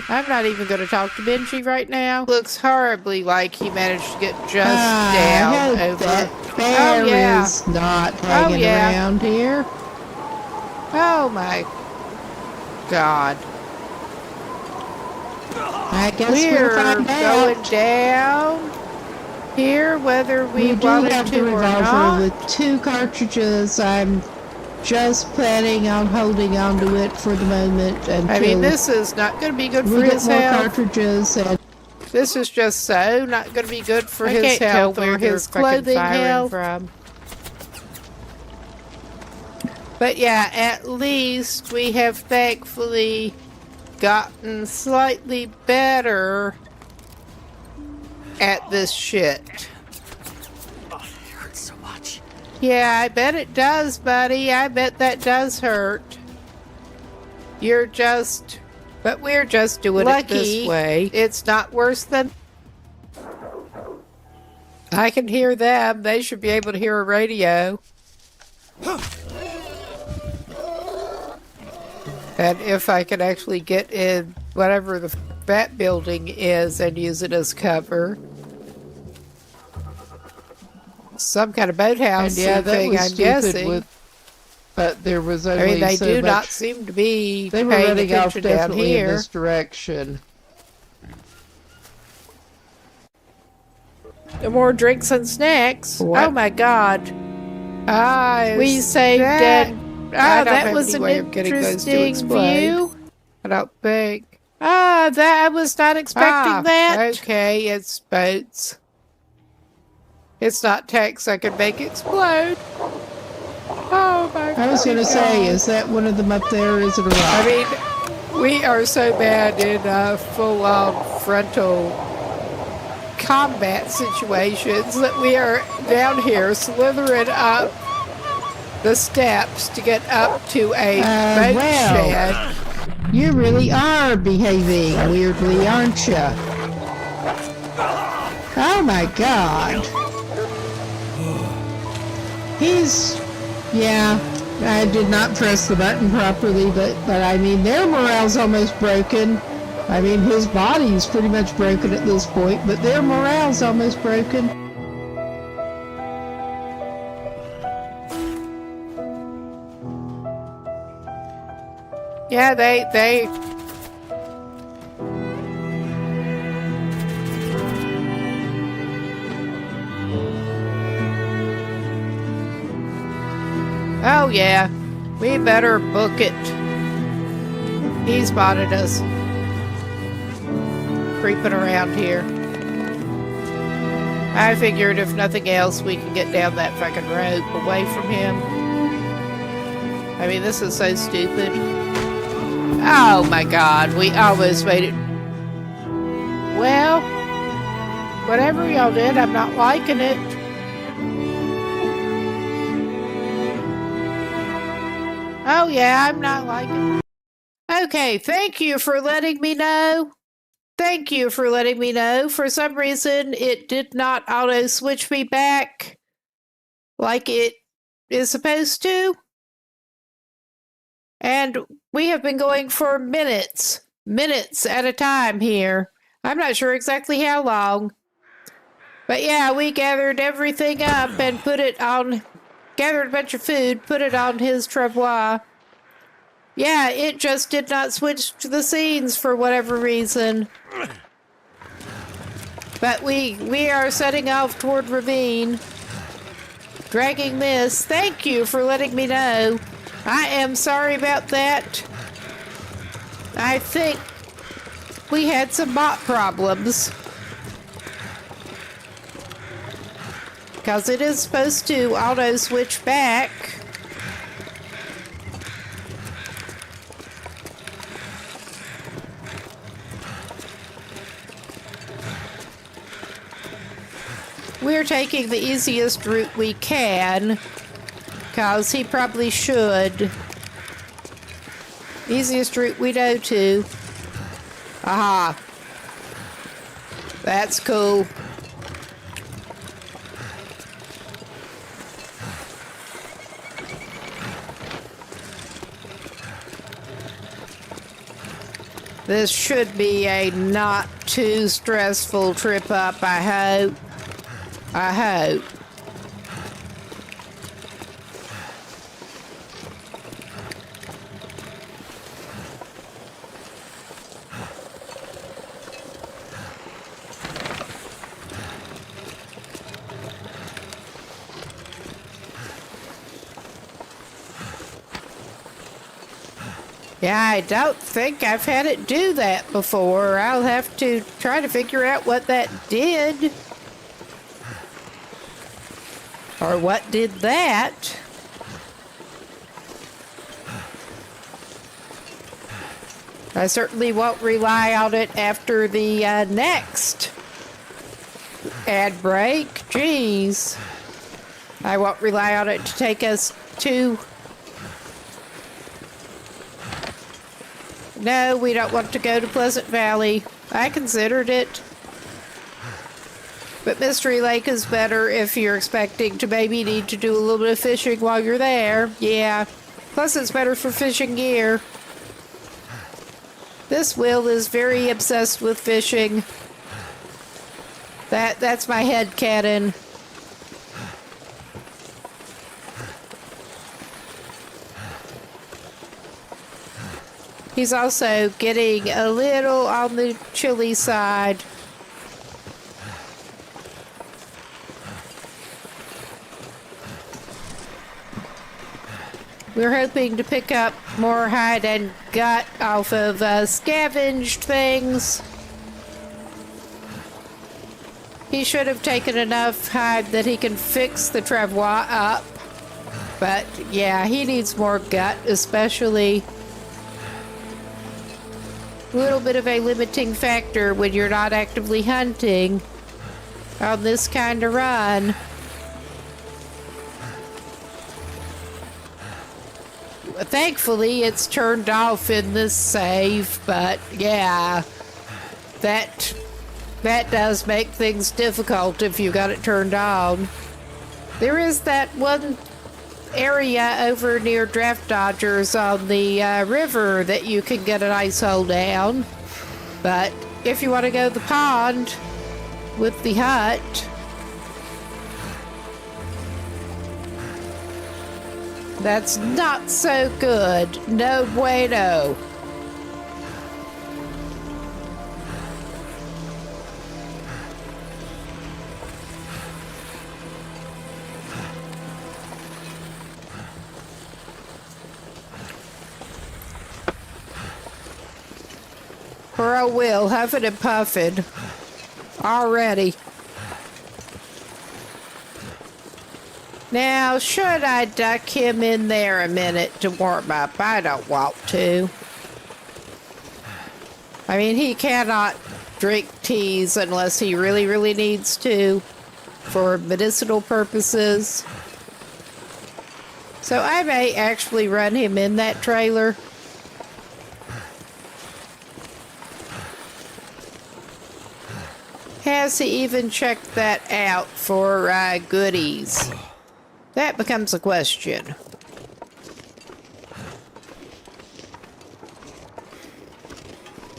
I'm not even going to talk to Benji right now. Looks horribly like he managed to get just down over. That bear is not hanging around here. Oh my God. I guess We're we'll find going out. down here, whether we do wanted have to the or revolver not. with 2 cartridges. I'm just planning on holding on to it for the moment until I mean, this is not going to be good for we get his more health. cartridges. And This is just so not going to be good for his can't tell health where or they're his fucking clothing firing health. from. But yeah, at least we have thankfully gotten slightly better at this shit. Oh, it hurts so much. Yeah, I bet it does, buddy. I bet that does hurt. You're just... But we're just doing it this way. It's not worse than... I can hear them. They should be able to hear a radio. And if I can actually get in whatever the bat building is and use it as cover. Some kind of boathouse thing, I'm guessing. But there was only I mean, they so do much. not seem to be They were paying running off attention down definitely in here. this direction. No more drinks and snacks. What? Oh my God! We saved that- it. That was an interesting view. I don't think. That I was not expecting that. Okay, it's boats. It's not tanks I can make explode. Oh my God. I was going to say, is that one of them up there? Or is it a rock? I mean, we are so bad in full-on frontal combat situations that we are down here slithering up the steps to get up to a boat shed. You really are behaving weirdly, aren't you? Oh my God. Yeah, I did not press the button properly, but I mean, their morale's almost broken. I mean, his body's pretty much broken at this point, but their morale's almost broken. Yeah, they Oh yeah, we better book it. He spotted us creeping around here. I figured if nothing else, we can get down that fucking rope away from him. I mean, this is so stupid. Oh my God, we almost made it. Well, whatever y'all did, I'm not liking it. Oh yeah, I'm not liking it. Okay, thank you for letting me know. Thank you for letting me know. For some reason, it did not auto-switch me back like it is supposed to. And we have been going for minutes at a time here. I'm not sure exactly how long. But yeah, we gathered everything up and put it on, gathered a bunch of food, put it on his travois. Yeah, it just did not switch to the scenes for whatever reason. But we are setting off toward Ravine. Dragging this. Thank you for letting me know. I am sorry about that. I think we had some bot problems. Because it is supposed to auto-switch back. we're taking the easiest route we can, because he probably should. Easiest route we know to. Aha. That's cool. This should be a not too stressful trip up, I hope. I hope. Yeah, I don't think I've had it do that before. I'll have to try to figure out what that did. Or what did that. I certainly won't rely on it after the next ad break. Jeez. I won't rely on it to take us to... No, we don't want to go to Pleasant Valley. I considered it. But Mystery Lake is better if you're expecting to maybe need to do a little bit of fishing while you're there. Yeah. Plus it's better for fishing gear. This Will is very obsessed with fishing. That's my head canon. He's also getting a little on the chilly side. We're hoping to pick up more hide and gut off of scavenged things. He should have taken enough hide that he can fix the travois up. But yeah, he needs more gut, especially. A little bit of a limiting factor when you're not actively hunting on this kind of run. Thankfully, it's turned off in this save, but yeah, that does make things difficult if you got it turned on. There is that one area over near Draft Dodgers on the river that you can get an ice hole down, but if you want to go to the pond with the hut, that's not so good. No bueno. Or I will, huffing and puffing. Already. Now, should I duck him in there a minute to warm up? I don't want to. I mean, he cannot drink teas unless he really, really needs to for medicinal purposes. So I may actually run him in that trailer. Has he even checked that out for goodies? That becomes a question.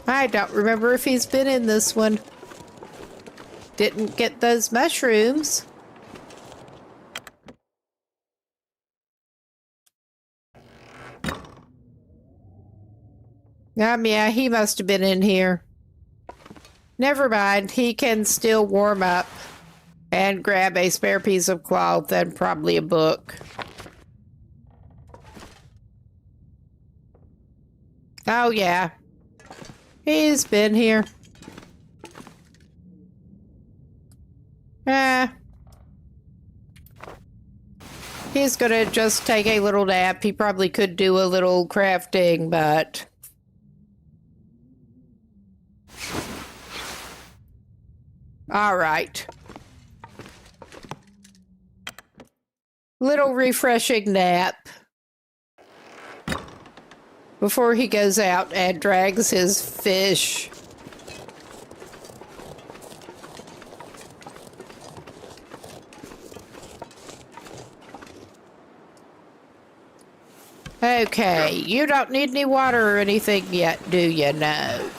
I don't remember if he's been in this one. Didn't get those mushrooms. Yeah, he must have been in here. Never mind, he can still warm up and grab a spare piece of cloth and probably a book. Oh yeah, he's been here. He's gonna just take a little nap. He probably could do a little crafting, but... All right. little refreshing nap before he goes out and drags his fish. Okay, you don't need any water or anything yet, do you? No.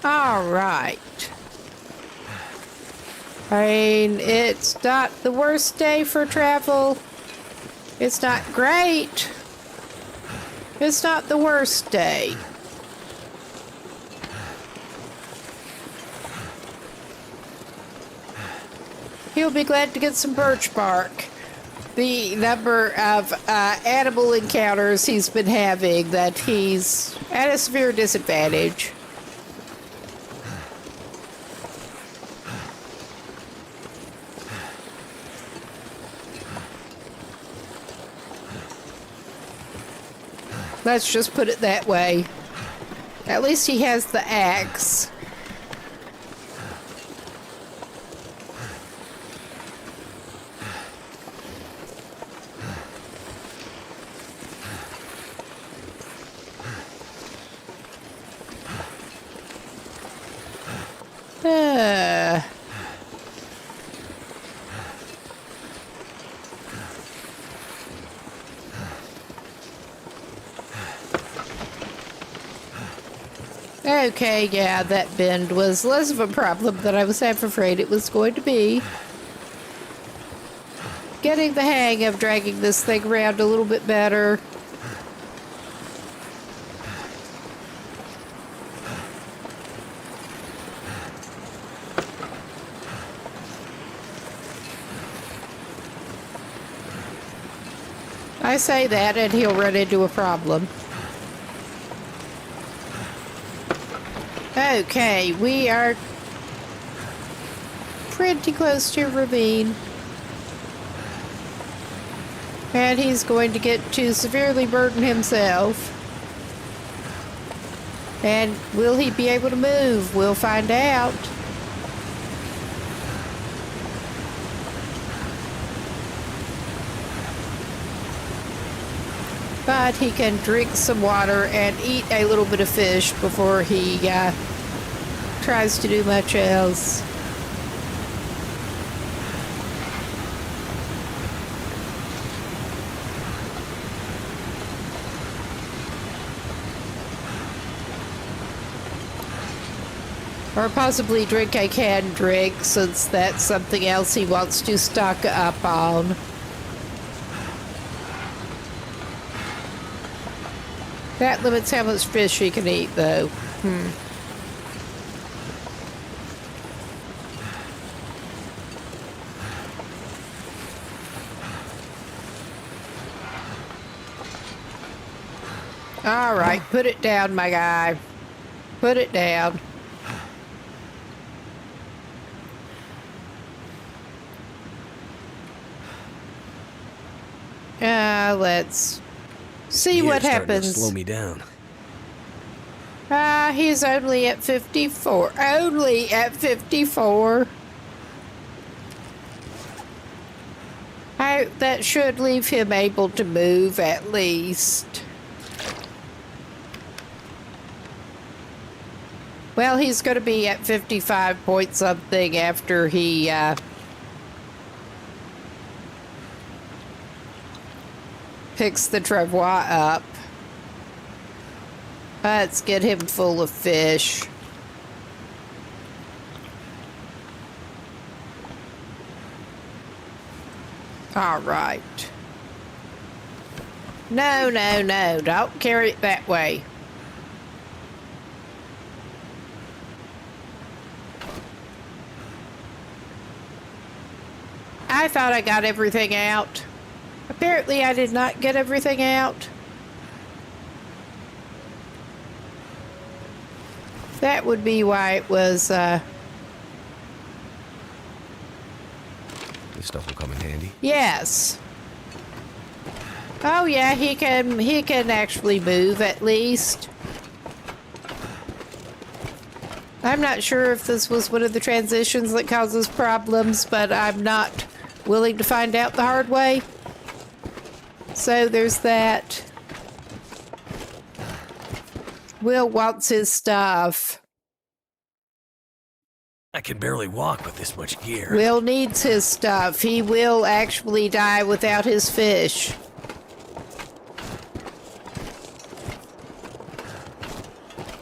All right. I mean, it's not the worst day for travel. It's not great. It's not the worst day. He'll be glad to get some birch bark. The number of animal encounters he's been having, that he's at a severe disadvantage. Let's just put it that way. At least he has the axe. Okay, yeah, that bend was less of a problem than I was half afraid it was going to be. Getting the hang of dragging this thing around a little bit better. I say that and he'll run into a problem. Okay, we are pretty close to a ravine. And he's going to get to severely burden himself. And will he be able to move? We'll find out. But he can drink some water and eat a little bit of fish before he tries to do much else. Or possibly drink a canned drink, since that's something else he wants to stock up on. That limits how much fish he can eat, though. All right, put it down, my guy. Put it down. Let's see what happens. Slow me down. He's only at 54. Only at 54. That should leave him able to move at least. Well, he's going to be at 55 point something after he picks the travois up. Let's get him full of fish. All right. No, no, no. Don't carry it that way. I thought I got everything out. Apparently, I did not get everything out. That would be why it was, This stuff will come in handy. Yes. Oh yeah, he can actually move at least. I'm not sure if this was one of the transitions that causes problems, but I'm not willing to find out the hard way. So there's that. Will wants his stuff. I can barely walk with this much gear. Will needs his stuff. He will actually die without his fish.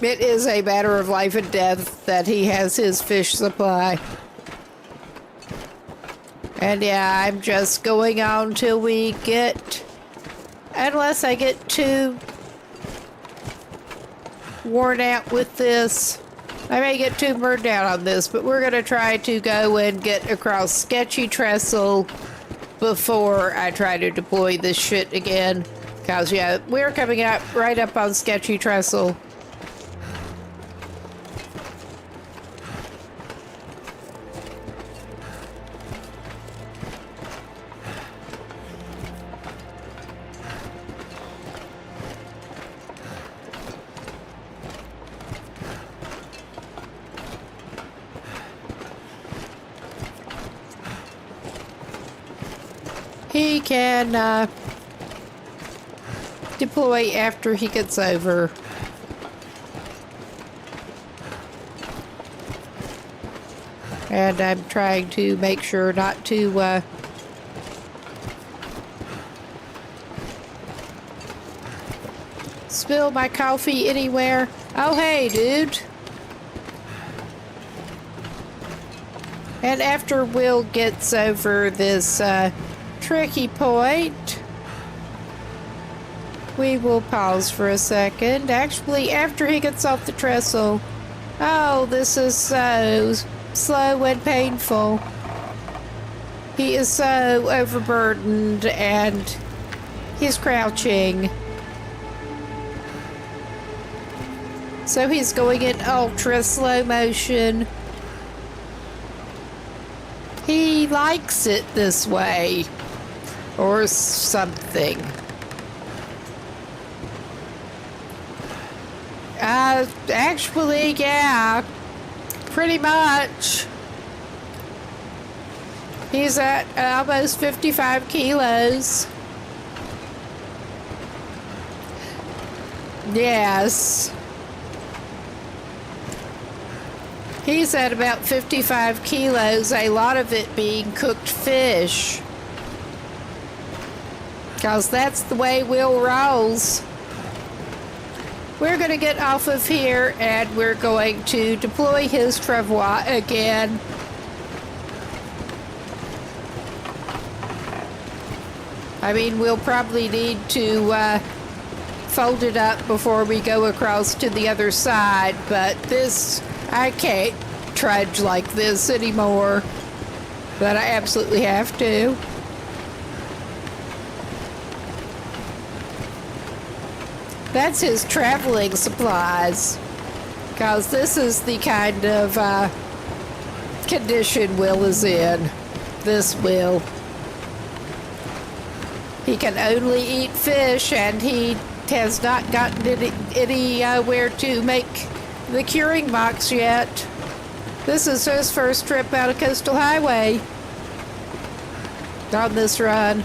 It is a matter of life and death that he has his fish supply. And yeah, I'm just going on till we get... Unless I get too worn out with this. I may get too burned out on this, but we're going to try to go and get across Sketchy Trestle before I try to deploy this shit again. Because, yeah, we're coming up right up on Sketchy Trestle. He can deploy after he gets over. And I'm trying to make sure not to spill my coffee anywhere. Oh, hey, dude. And after Will gets over this tricky point, we will pause for a second. Actually, after he gets off the trestle. Oh, this is so slow and painful. He is so overburdened and he's crouching. So he's going in ultra slow motion. He likes it this way. Or something. Actually, yeah. Pretty much. He's at almost 55 kilos. Yes. He's at about 55 kilos, a lot of it being cooked fish. Because that's the way Will rolls. We're going to get off of here and we're going to deploy his travois again. I mean, we'll probably need to fold it up before we go across to the other side, but this, I can't trudge like this anymore. But I absolutely have to. That's his traveling supplies, because this is the kind of condition Will is in. This Will. He can only eat fish, and he has not gotten anywhere to make the curing box yet. This is his first trip out of Coastal Highway on this run.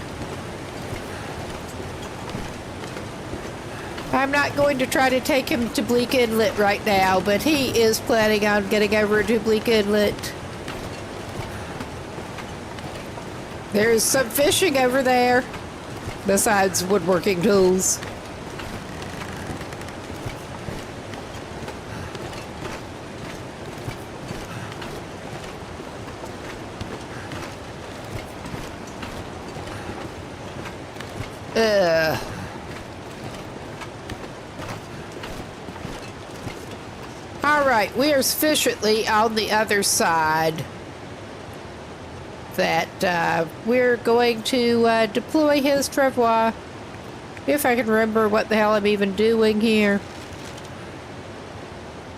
I'm not going to try to take him to Bleak Inlet right now, but he is planning on getting over to Bleak Inlet. There's some fishing over there, besides woodworking tools. Alright, we are sufficiently on the other side that we're going to deploy his travois. If I can remember what the hell I'm even doing here.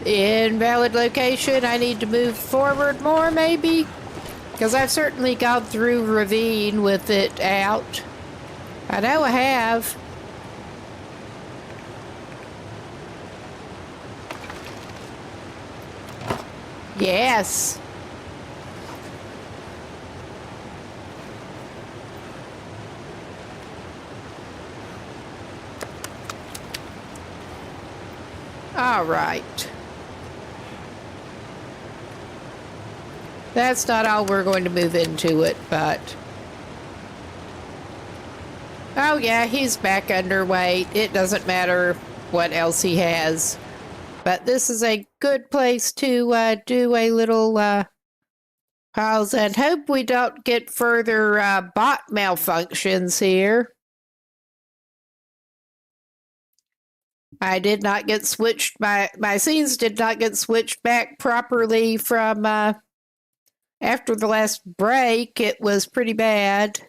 Invalid location. I need to move forward more, maybe? Because I've certainly gone through ravine with it out. I know I have. Yes. All right. That's not all we're going to move into it, but... Oh yeah, he's back underweight. It doesn't matter what else he has. But this is a good place to do a little pause and hope we don't get further bot malfunctions here. I did not get switched, my scenes did not get switched back properly from after the last break. It was pretty bad.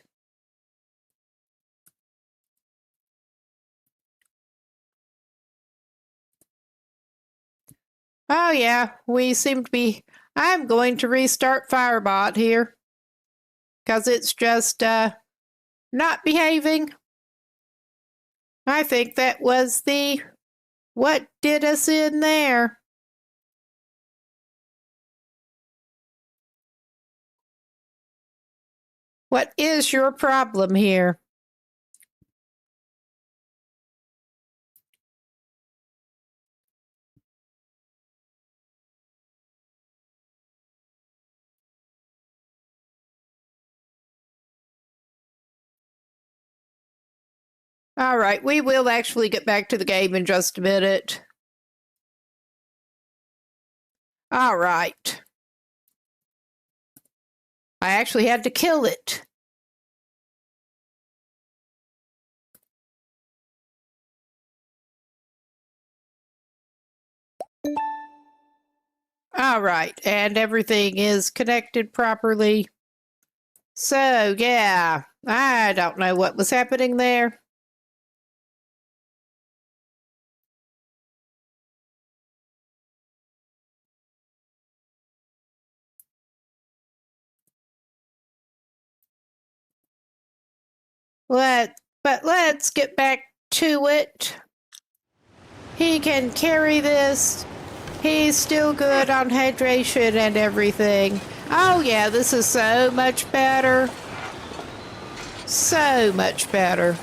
Oh yeah, we seem to be... I'm going to restart Firebot here. Because it's just not behaving. I think that was the... What did us in there? What is your problem here? All right, we will actually get back to the game in just a minute. All right. I actually had to kill it. All right, and everything is connected properly. So, yeah, I don't know what was happening there. But let's get back to it. He can carry this. He's still good on hydration and everything. Oh yeah, this is so much better. So much better.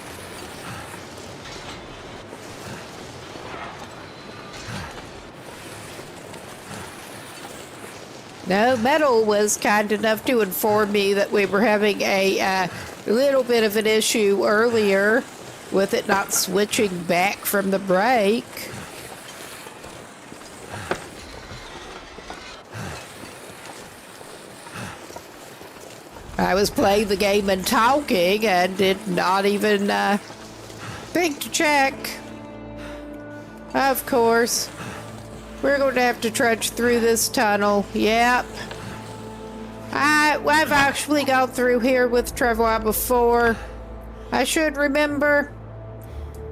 No, Metal was kind enough to inform me that we were having a little bit of an issue earlier with it not switching back from the break. I was playing the game and talking and did not even think to check. Of course. We're going to have to trudge through this tunnel. Yep. I've actually gone through here with travois before. I should remember.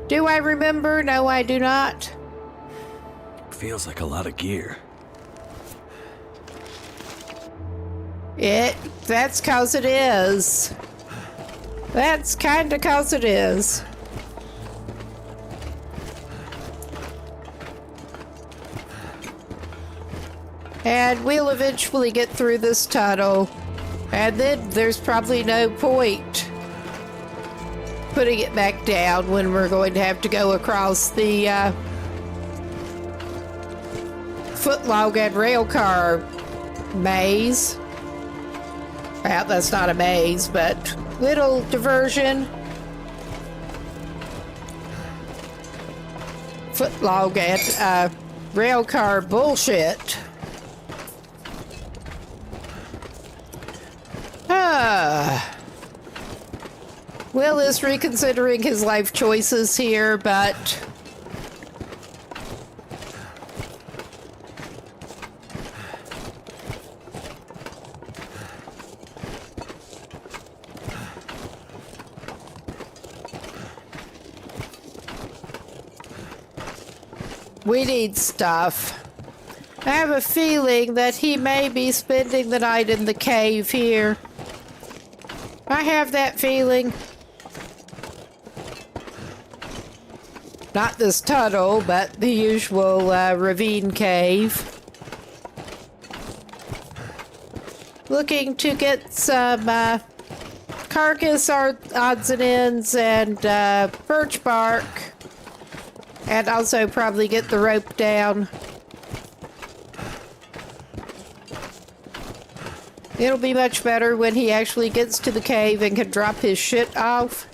Do I remember? No, I do not. Feels like a lot of gear. That's 'cause it is. That's kinda 'cause it is. And we'll eventually get through this tunnel. And then there's probably no point putting it back down when we're going to have to go across the footlog and railcar maze. Well, that's not a maze, but little diversion. Footlog and railcar bullshit. Will is reconsidering his life choices here, but we need stuff. I have a feeling that he may be spending the night in the cave here. I have that feeling. Not this tunnel, but the usual ravine cave. Looking to get some carcass odds and ends and birch bark. And also probably get the rope down. It'll be much better when he actually gets to the cave and can drop his shit off.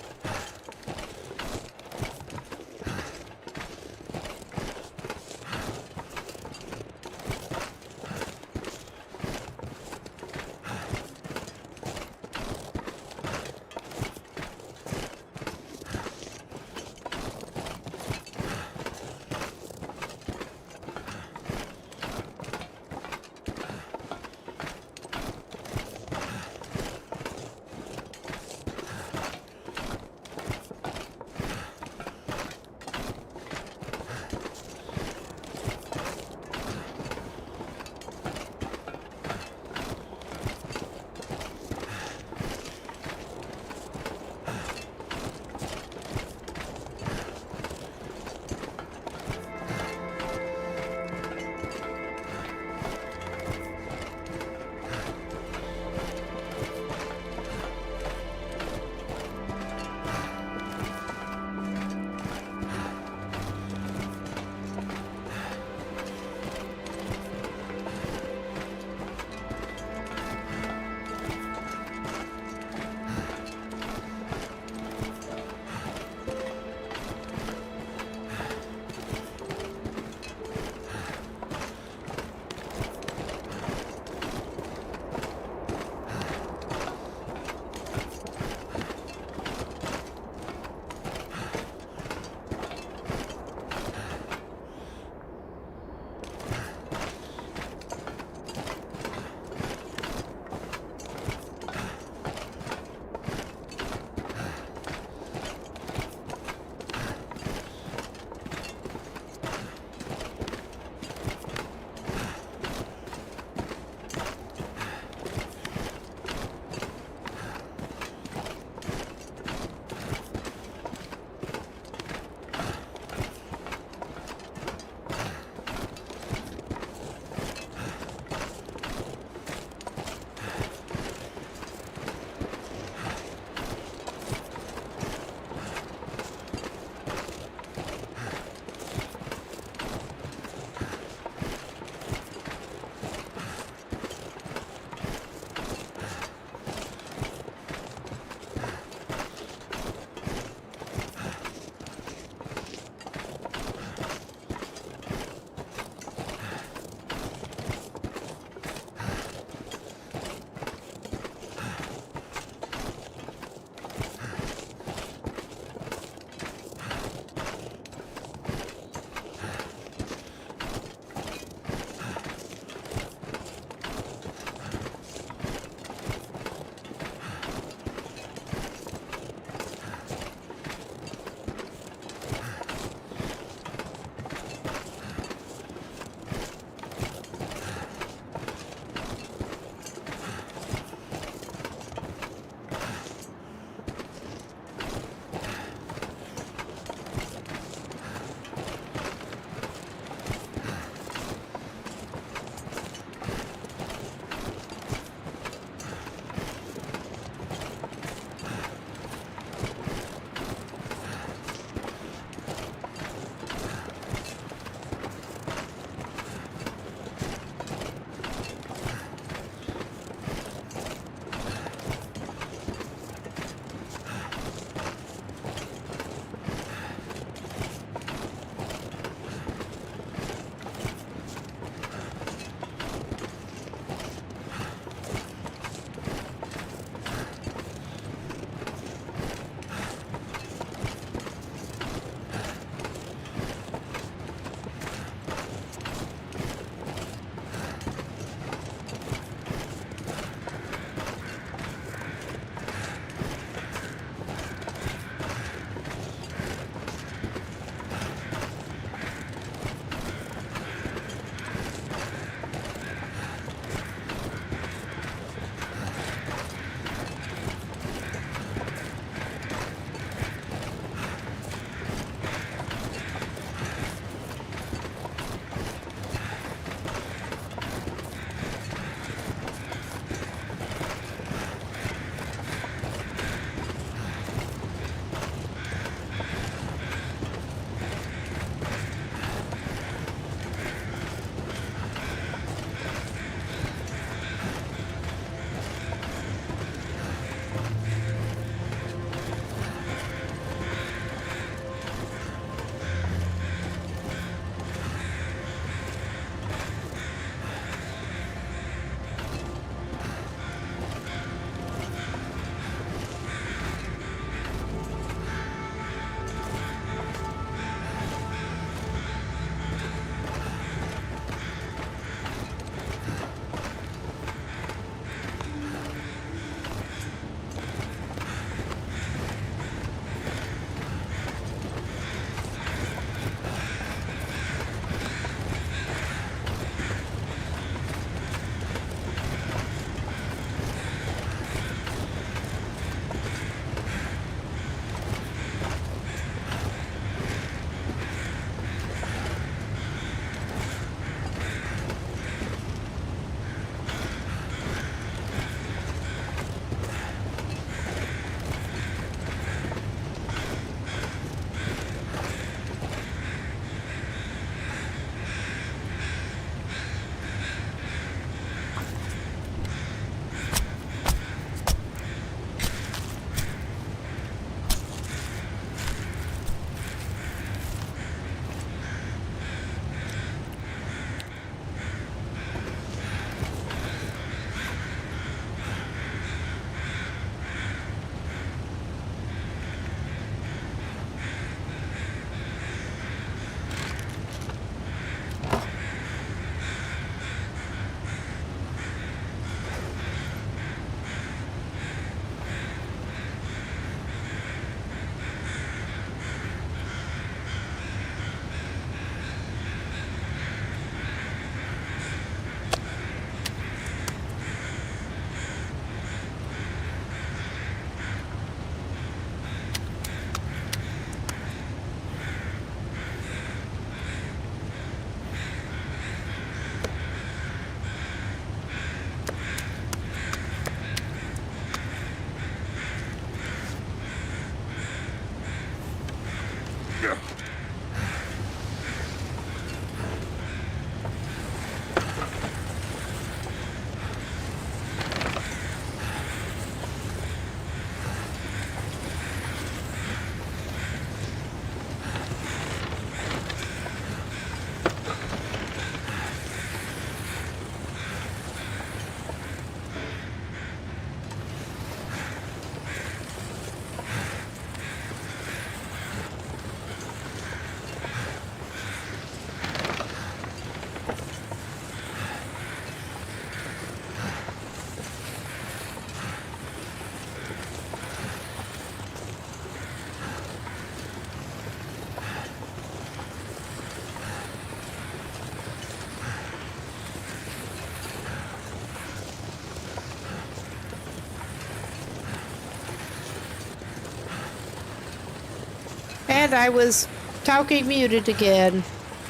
And I was talking muted again.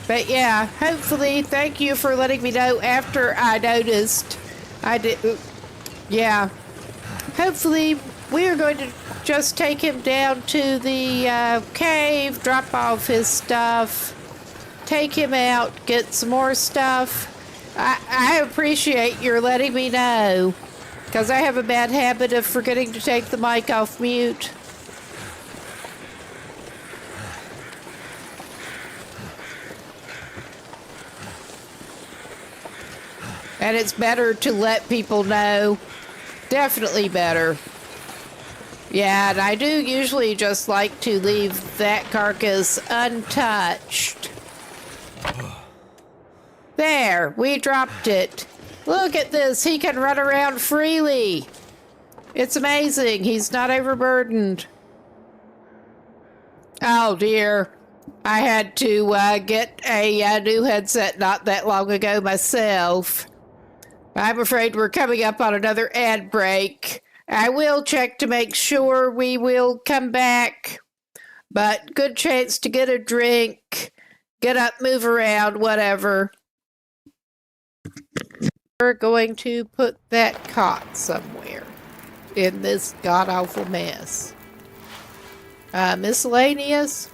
But yeah, hopefully, thank you for letting me know after I noticed. I did, yeah. Hopefully, we are going to just take him down to the cave, drop off his stuff, take him out, get some more stuff. I appreciate your letting me know, because I have a bad habit of forgetting to take the mic off mute. And it's better to let people know. Definitely better. Yeah, and I do usually just like to leave that carcass untouched. There, we dropped it. Look at this, he can run around freely. It's amazing, he's not overburdened. Oh dear, I had to get a new headset not that long ago myself. I'm afraid we're coming up on another ad break. I will check to make sure we will come back. But good chance to get a drink, get up, move around, whatever. We're going to put that cot somewhere in this god-awful mess. Miscellaneous?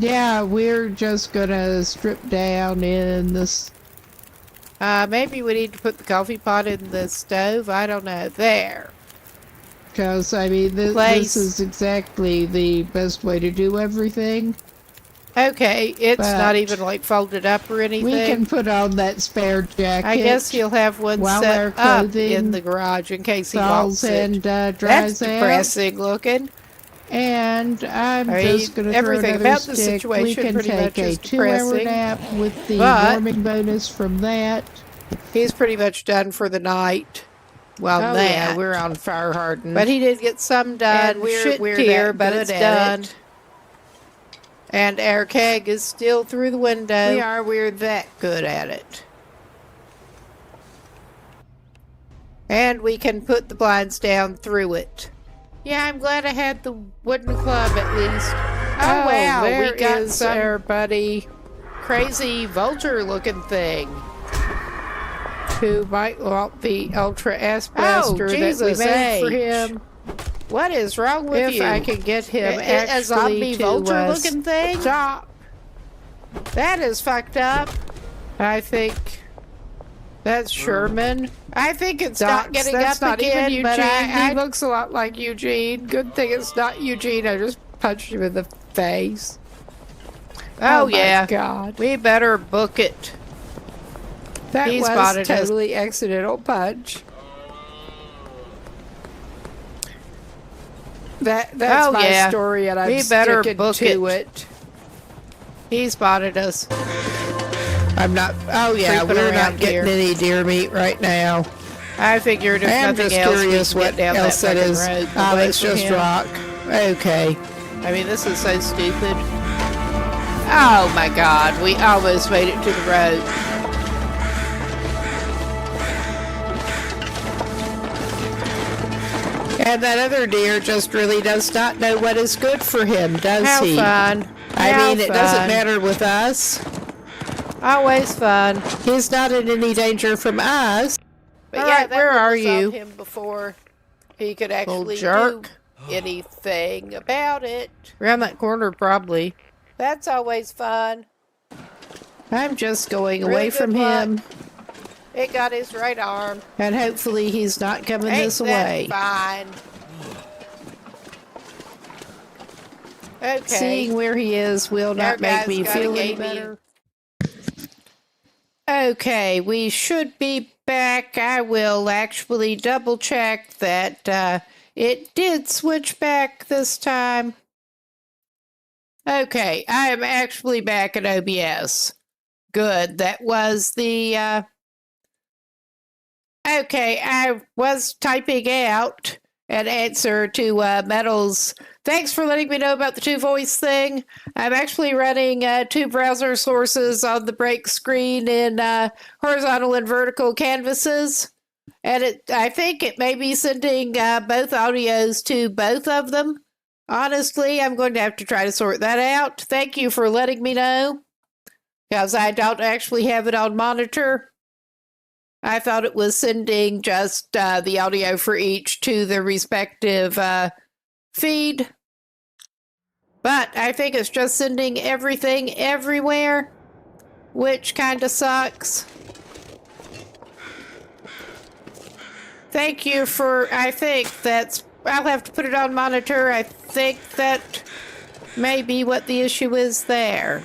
Yeah, we're just gonna strip down in this. Maybe we need to put the coffee pot in the stove. I don't know. There. Because, I mean, this is exactly the best way to do everything. Okay, it's But not even like folded up or anything. We can put on that spare jacket. I guess he'll have one while set our up clothing in the garage in case he thaws wants it. and dries That's out. depressing looking. And I'm I just mean, going to throw everything another about the stick. situation We can pretty much take a is 2-hour depressing, nap with the but warming bonus from that. He's pretty much done for the night. Well, Oh, that. yeah, we're on fire hardened. But he did get some done. And we're Shit that here, but good it's at done. it. And our keg is still through the window. We're that good at it. And we can put the blinds down through it. Yeah, I'm glad I had the wooden club at least. Oh, wow, there we got is our buddy crazy vulture looking thing. Who might want the ultra aspester that we made for him. What is wrong with you? If I can get him A zombie actually to vulture looking thing? stop. That is fucked up. I think that's Sherman. I think it's not getting That's up not again, even but Eugene. he He looks a lot like Eugene. Good thing it's not Eugene. I just punched him in the face. Oh, my yeah. God. We better book it. That He was spotted us. totally accidental punch. That's Oh, my yeah. story, and I'm We better sticking book to it. it. He spotted us. I'm not. Oh yeah, Creeping we're around not getting here. any deer meat right now. I figured if I'm nothing just else, curious we what could get down else that that fucking is. road. Oh, away it's from just him. rock. Okay. I mean, this is so stupid. Oh my god, we almost made it to the road. And that other deer just really does not know what is good for him, does How he? fun. I How mean, it doesn't fun. matter with us. Always fun. He's not in any danger from us. But All yeah, right, that where would are resolve you? him before he could actually jerk. do anything about it. Around that corner, probably. That's always fun. I'm just going Really away good from luck. him, It got his right arm. and hopefully he's not coming Ain't this that way. fine? Okay. Seeing where he is will not make me feel any better. Okay, we should be back. I will actually double check that it did switch back this time. Okay, I am actually back at OBS. Good, that was the... Okay, I was typing out an answer to Metal's. Thanks for letting me know about the two voice thing. I'm actually running two browser sources on the break screen in horizontal and vertical canvases. And I think it may be sending both audios to both of them. Honestly, I'm going to have to try to sort that out. Thank you for letting me know, because I don't actually have it on monitor. I thought it was sending just the audio for each to the respective feed. But I think it's just sending everything everywhere, which kind of sucks. Thank you for, I think that's, I'll have to put it on monitor. I think that may be what the issue is there.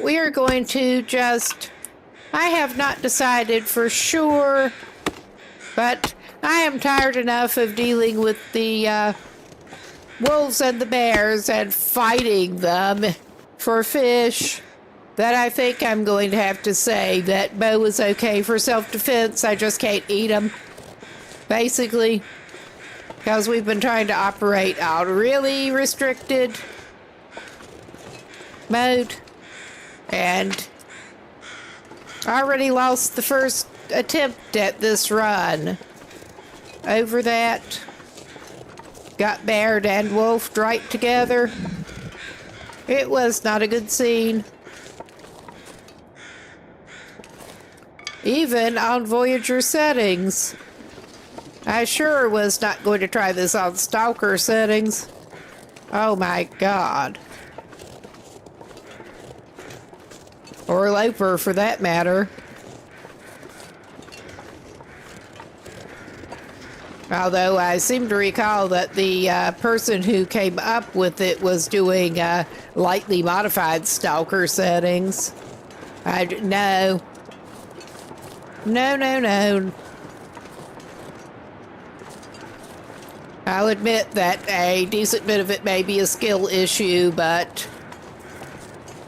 We are going to just... I have not decided for sure, but I am tired enough of dealing with the wolves and the bears and fighting them for fish that I think I'm going to have to say that Bo is okay for self-defense. I just can't eat them, basically, because we've been trying to operate out a really restricted mode, and already lost the first attempt at this run. Over that, got bear and wolf right together. It was not a good scene. Even on Voyager settings. I sure was not going to try this on Stalker settings. Oh my god. Or Loper, for that matter. Although I seem to recall that the person who came up with it was doing lightly modified Stalker settings. No. No. I'll admit that a decent bit of it may be a skill issue, but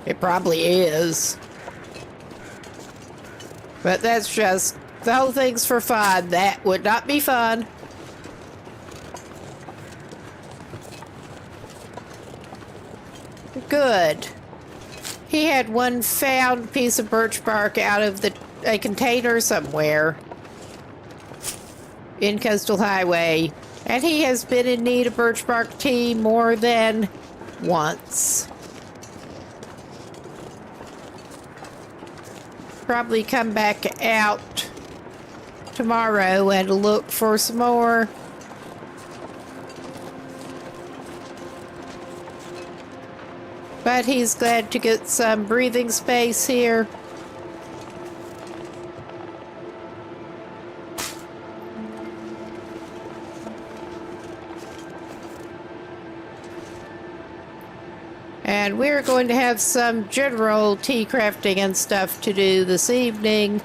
it probably is. But that's just, the whole thing's for fun. That would not be fun. Good. He had one found piece of birch bark out of a container somewhere in Coastal Highway, and he has been in need of birch bark tea more than once. Probably come back out tomorrow and look for some more. But he's glad to get some breathing space here. And we're going to have some general tea crafting and stuff to do this evening.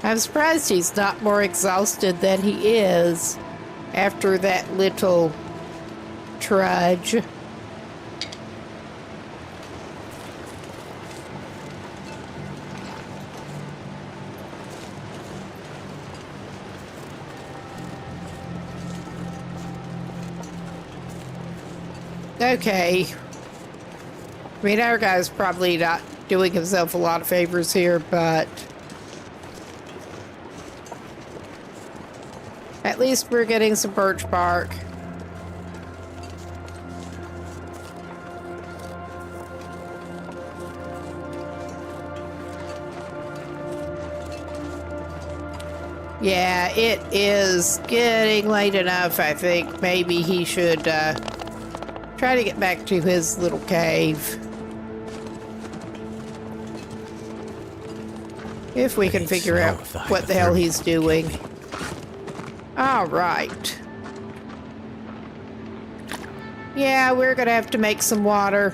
I'm surprised he's not more exhausted than he is after that little trudge. Okay. I mean, our guy's probably not doing himself a lot of favors here, but at least we're getting some birch bark. Yeah, it is getting late enough. I think maybe he should try to get back to his little cave. If we can figure out what the hell he's doing. All right. Yeah, we're gonna have to make some water.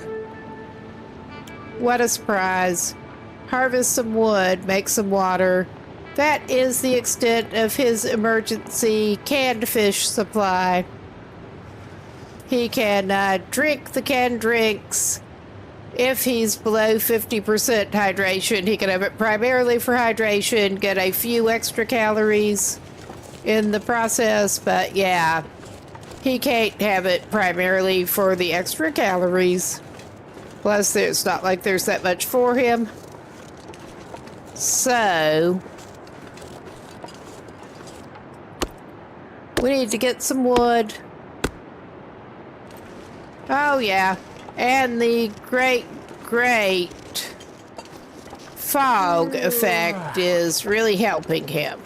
What a surprise. Harvest some wood, make some water. That is the extent of his emergency canned fish supply. He can drink the canned drinks. If he's below 50% hydration, he can have it primarily for hydration, get a few extra calories in the process, but yeah, he can't have it primarily for the extra calories. Plus, it's not like there's that much for him. So, we need to get some wood. Oh, yeah. And the great fog effect is really helping him.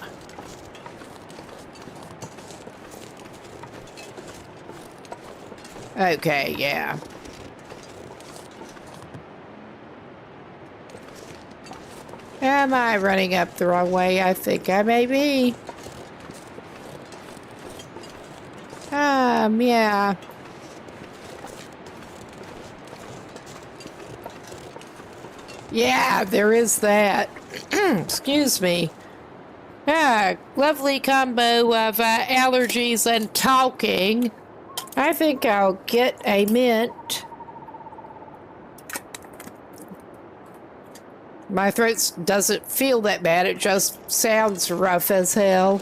Okay, yeah. Am I running up the wrong way? I think I may be. Yeah. Yeah, there is that. Excuse me. Lovely combo of allergies and talking. I think I'll get a mint. My throat doesn't feel that bad. It just sounds rough as hell.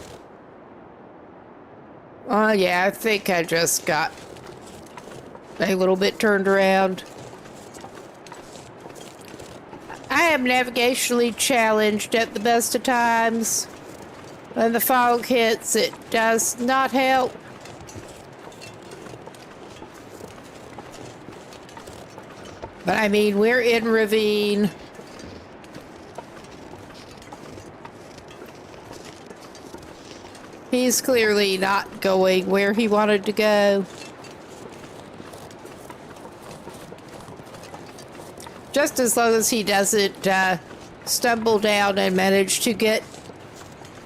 Oh, yeah, I think I just got a little bit turned around. I am navigationally challenged at the best of times. When the fog hits, it does not help. But I mean, we're in ravine. He's clearly not going where he wanted to go. Just as long as he doesn't stumble down and manage to get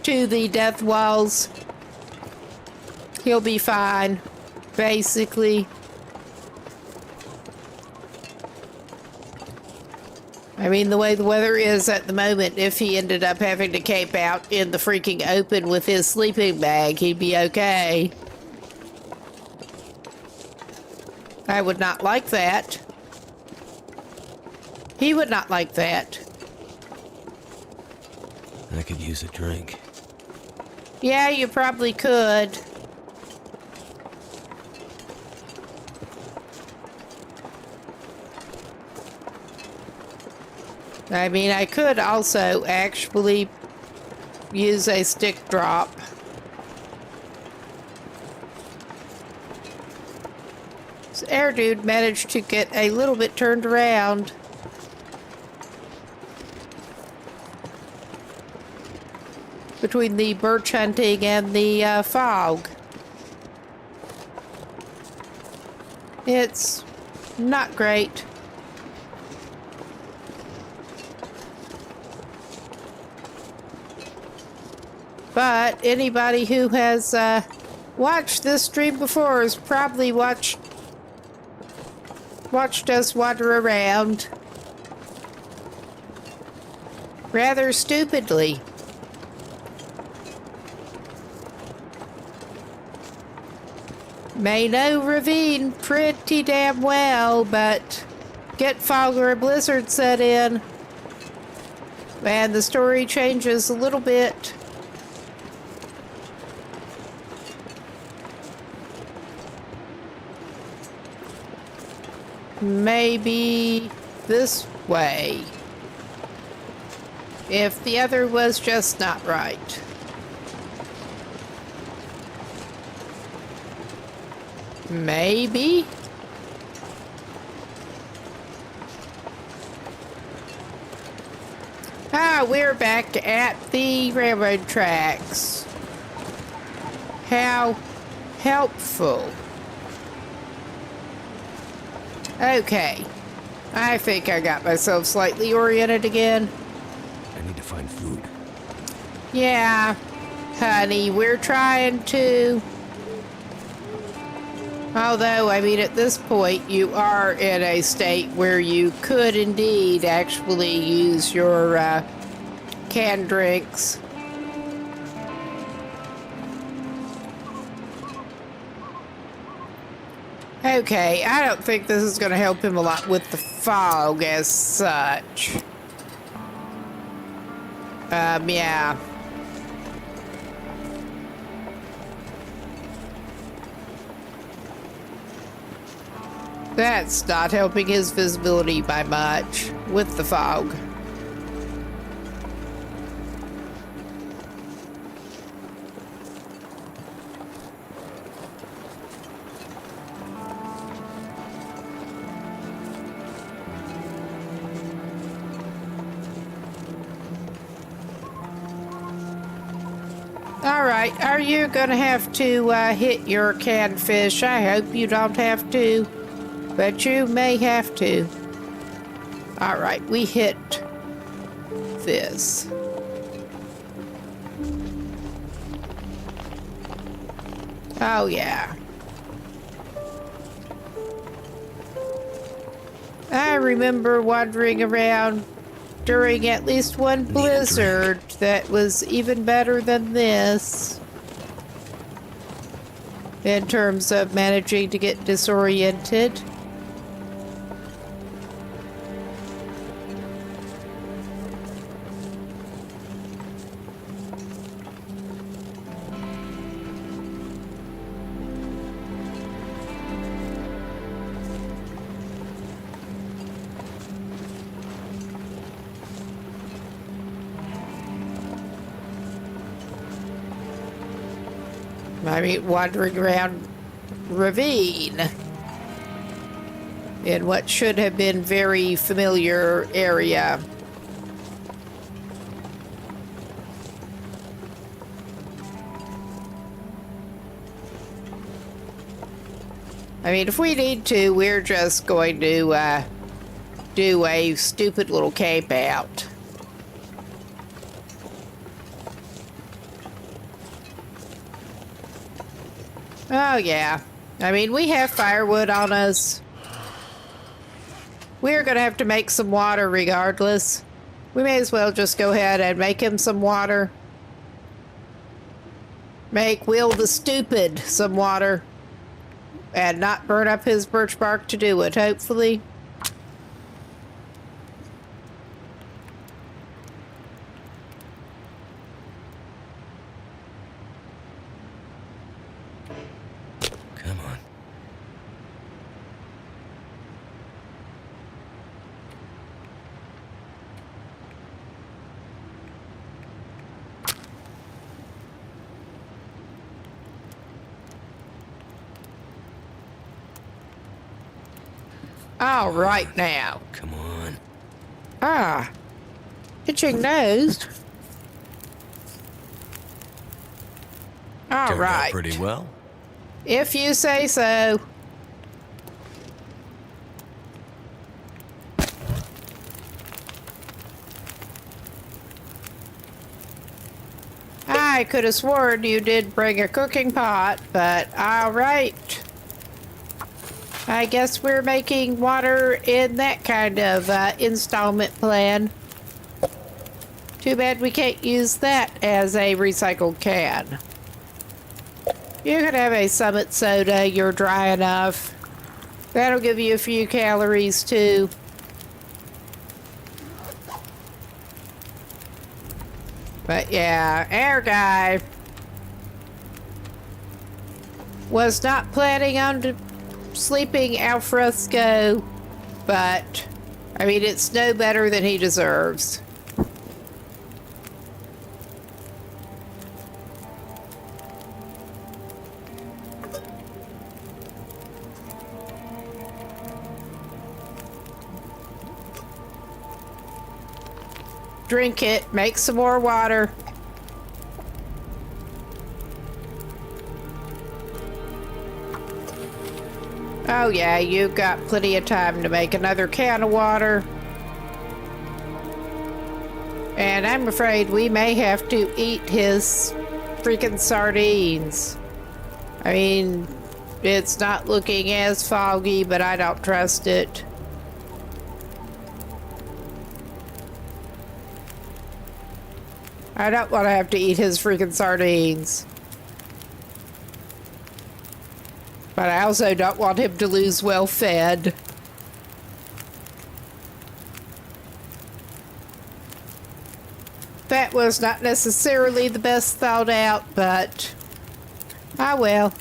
to the death walls, he'll be fine, basically. I mean, the way the weather is at the moment, if he ended up having to camp out in the freaking open with his sleeping bag, he'd be okay. I would not like that. He would not like that. I could use a drink. Yeah, you probably could. I mean, I could also actually use a stick drop. This air dude managed to get a little bit turned around. Between the birch hunting and the fog. It's not great. But anybody who has watched this stream before has probably watched us wander around rather stupidly. May know ravine pretty damn well, but get fog or a blizzard set in, and the story changes a little bit. Maybe this way. If the other was just not right. Maybe? We're back at the railroad tracks. How helpful. Okay. I think I got myself slightly oriented again. I need to find food. Yeah, honey, we're trying to. Although, I mean, at this point, you are in a state where you could indeed actually use your canned drinks. Okay, I don't think this is going to help him a lot with the fog as such. Yeah. That's not helping his visibility by much with the fog. All right, are you gonna have to hit your canned fish? I hope you don't have to, but you may have to. All right, we hit this. Oh, yeah. I remember wandering around during at least one blizzard that was even better than this in terms of managing to get disoriented. I mean, wandering around ravine in what should have been very familiar area. I mean, if we need to, we're just going to do a stupid little camp out. Oh, yeah. I mean, we have firewood on us. We're gonna have to make some water regardless. We may as well just go ahead and make him some water. Make Will the Stupid some water. And not burn up his birch bark to do it, hopefully. Come on. All right now. Come on. Ah. Itching nose. All Turned out right. pretty well. If you say so. I could have sworn you did bring a cooking pot, but all right. I guess we're making water in that kind of installment plan. Too bad we can't use that as a recycled can. You could have a Summit soda, you're dry enough. That'll give you a few calories too. But yeah, our guy was not planning on sleeping al fresco, but I mean, it's no better than he deserves. Drink it, make some more water. Oh yeah, you've got plenty of time to make another can of water. And I'm afraid we may have to eat his freaking sardines. I mean, It's not looking as foggy, but I don't trust it. I don't want to have to eat his freaking sardines. But I also don't want him to lose well fed. That was not necessarily the best thought out, but ah well.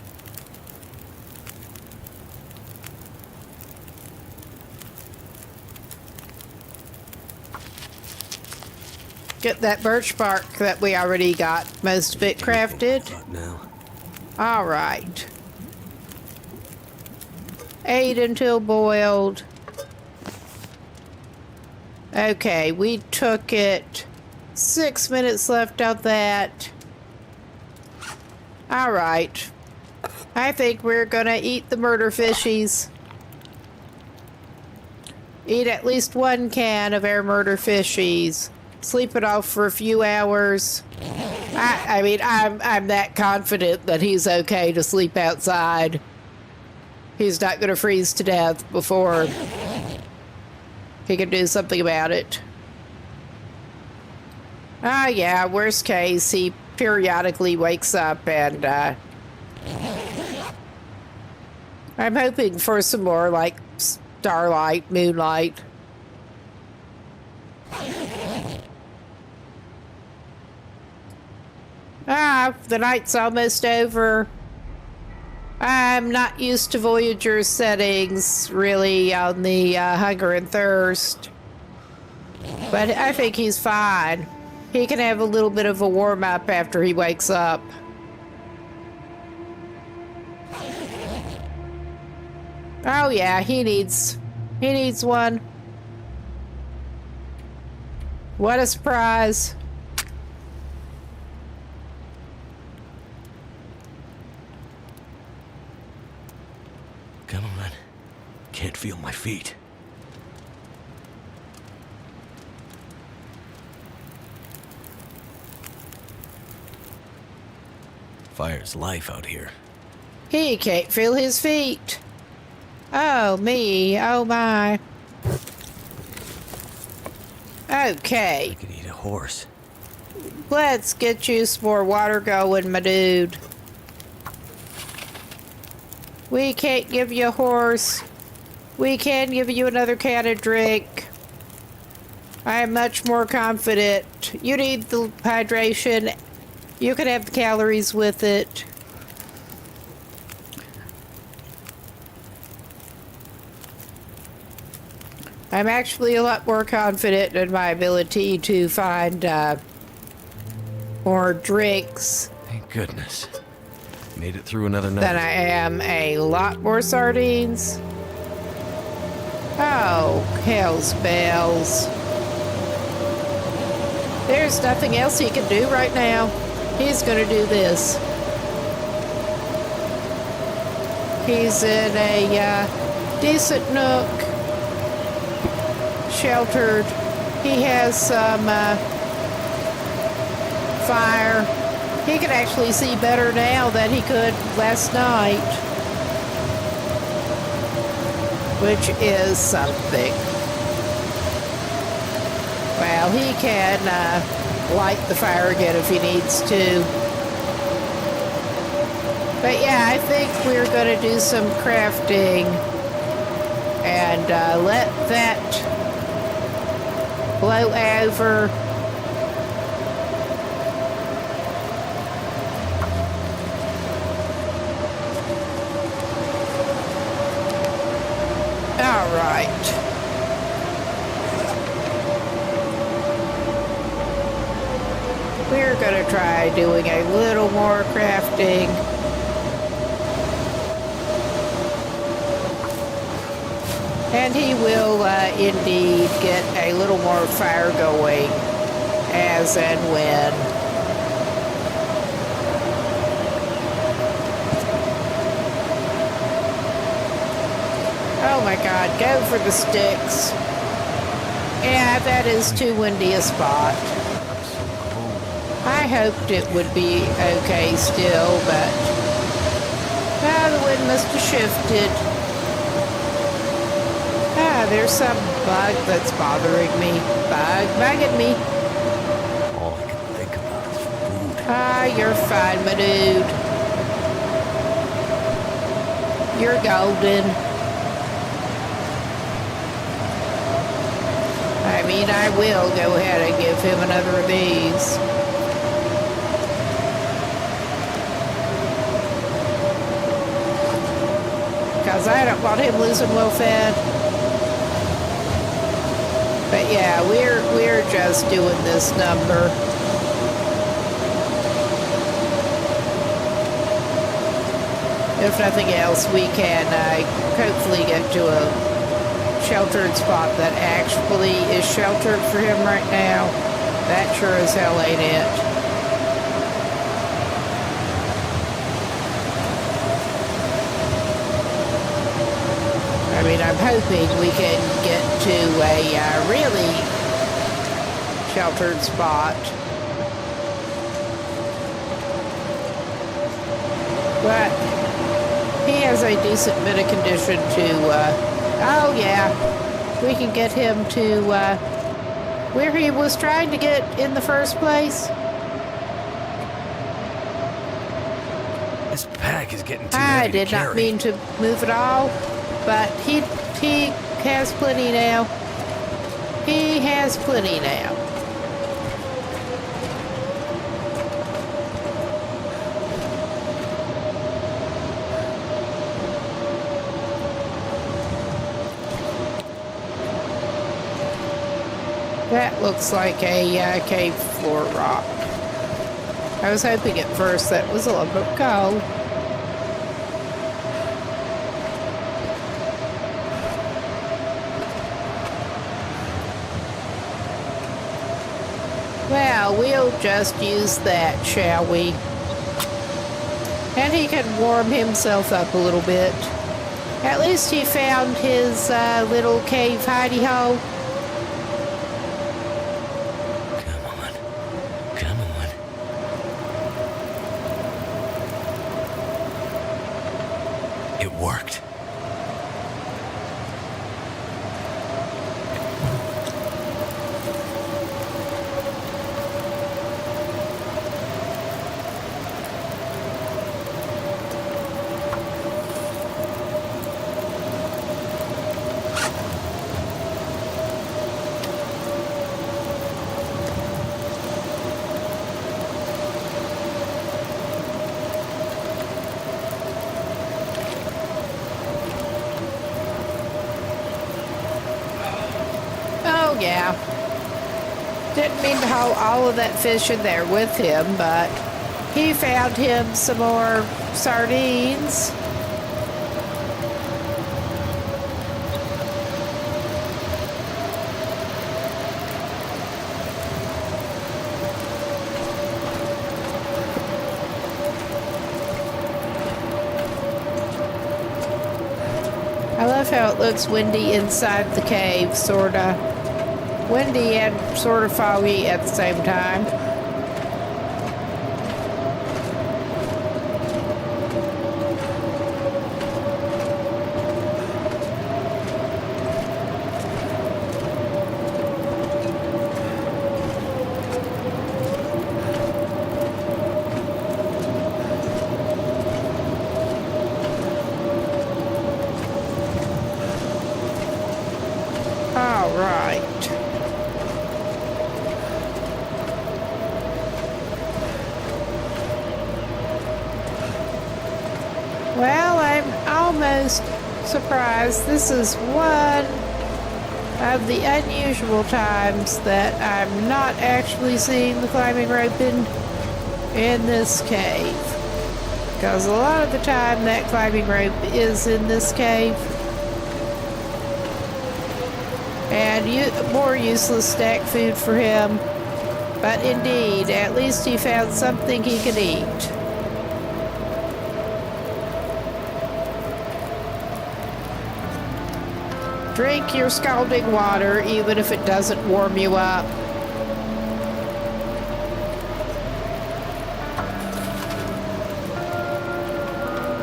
Get that birch bark that we already got most of it crafted. Now. All right. 8 until boiled. Okay, we took it. 6 minutes left of that. All right. I think we're gonna eat the murder fishies. Eat at least 1 can of our murder fishies. Sleep it off for a few hours. I mean, I'm that confident that he's okay to sleep outside. He's not gonna freeze to death before he can do something about it. Ah, yeah, worst case, he periodically wakes up and, I'm hoping for some more, like, starlight, moonlight. Ah, the night's almost over. I'm not used to Voyager's settings, really, on the hunger and thirst. But I think he's fine. He can have a little bit of a warm-up after he wakes up. Oh yeah, he needs one. What a surprise. Come on. Can't feel my feet. Fire's life out here. He can't feel his feet. Oh, me. Oh, my. Okay. I could eat a horse. Let's get you some more water going, my dude. We can't give you a horse. We can give you another can of drink. I am much more confident. You need the hydration. You can have the calories with it. I'm actually a lot more confident in my ability to find more drinks Thank goodness. Made it through another night. than I am a lot more sardines. Oh, hell's bells. There's nothing else he can do right now. He's gonna do this. He's in a decent nook. Sheltered. He has some fire. He can actually see better now than he could last night, which is something. Well, he can light the fire again if he needs to. But yeah, I think we're going to do some crafting and let that blow over. All right. We're going to try doing a little more crafting. And he will indeed get a little more fire going as and when. Oh my God, go for the sticks. Yeah, that is too windy a spot. I hoped it would be okay still, but Ah, the wind must have shifted. Ah, there's some bug that's bothering me. Bugging me. All I can think about is food. Ah, you're fine, my dude. You're golden. I mean, I will go ahead and give him another of these. Because I don't want him losing well fed. But yeah, we're just doing this number. If nothing else, we can hopefully get to a sheltered spot that actually is sheltered for him right now. That sure as hell ain't it. I mean, I'm hoping we can get to a really sheltered spot. But he has a decent bit of condition to, oh yeah, we can get him to where he was trying to get in the first place. This pack is getting too I heavy to did not carry. mean to move it all, but he has plenty now. He has plenty now. That looks like a cave floor rock. I was hoping at first that was a lump of coal. Well, we'll just use that, shall we? And he can warm himself up a little bit. At least he found his little cave hidey hole. Come on. It worked. Oh, yeah. Didn't mean to haul all of that fish in there with him, but he found him some more sardines. I love how it looks windy inside the cave, sorta. Windy and sort of foggy at the same time. All right. Well, I'm almost surprised. This is one of the unusual times that I'm not actually seeing the climbing rope in this cave. Because a lot of the time that climbing rope is in this cave. And more useless snack food for him. But indeed, at least he found something he could eat. Drink your scalding water, even if it doesn't warm you up.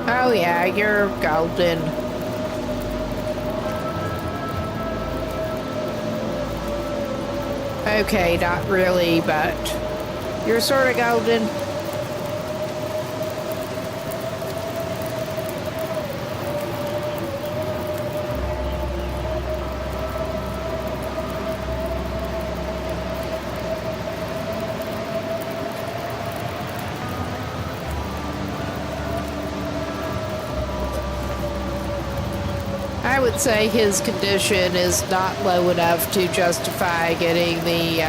Oh yeah, you're golden. Okay, not really, but you're sort of golden. I would say his condition is not low enough to justify getting the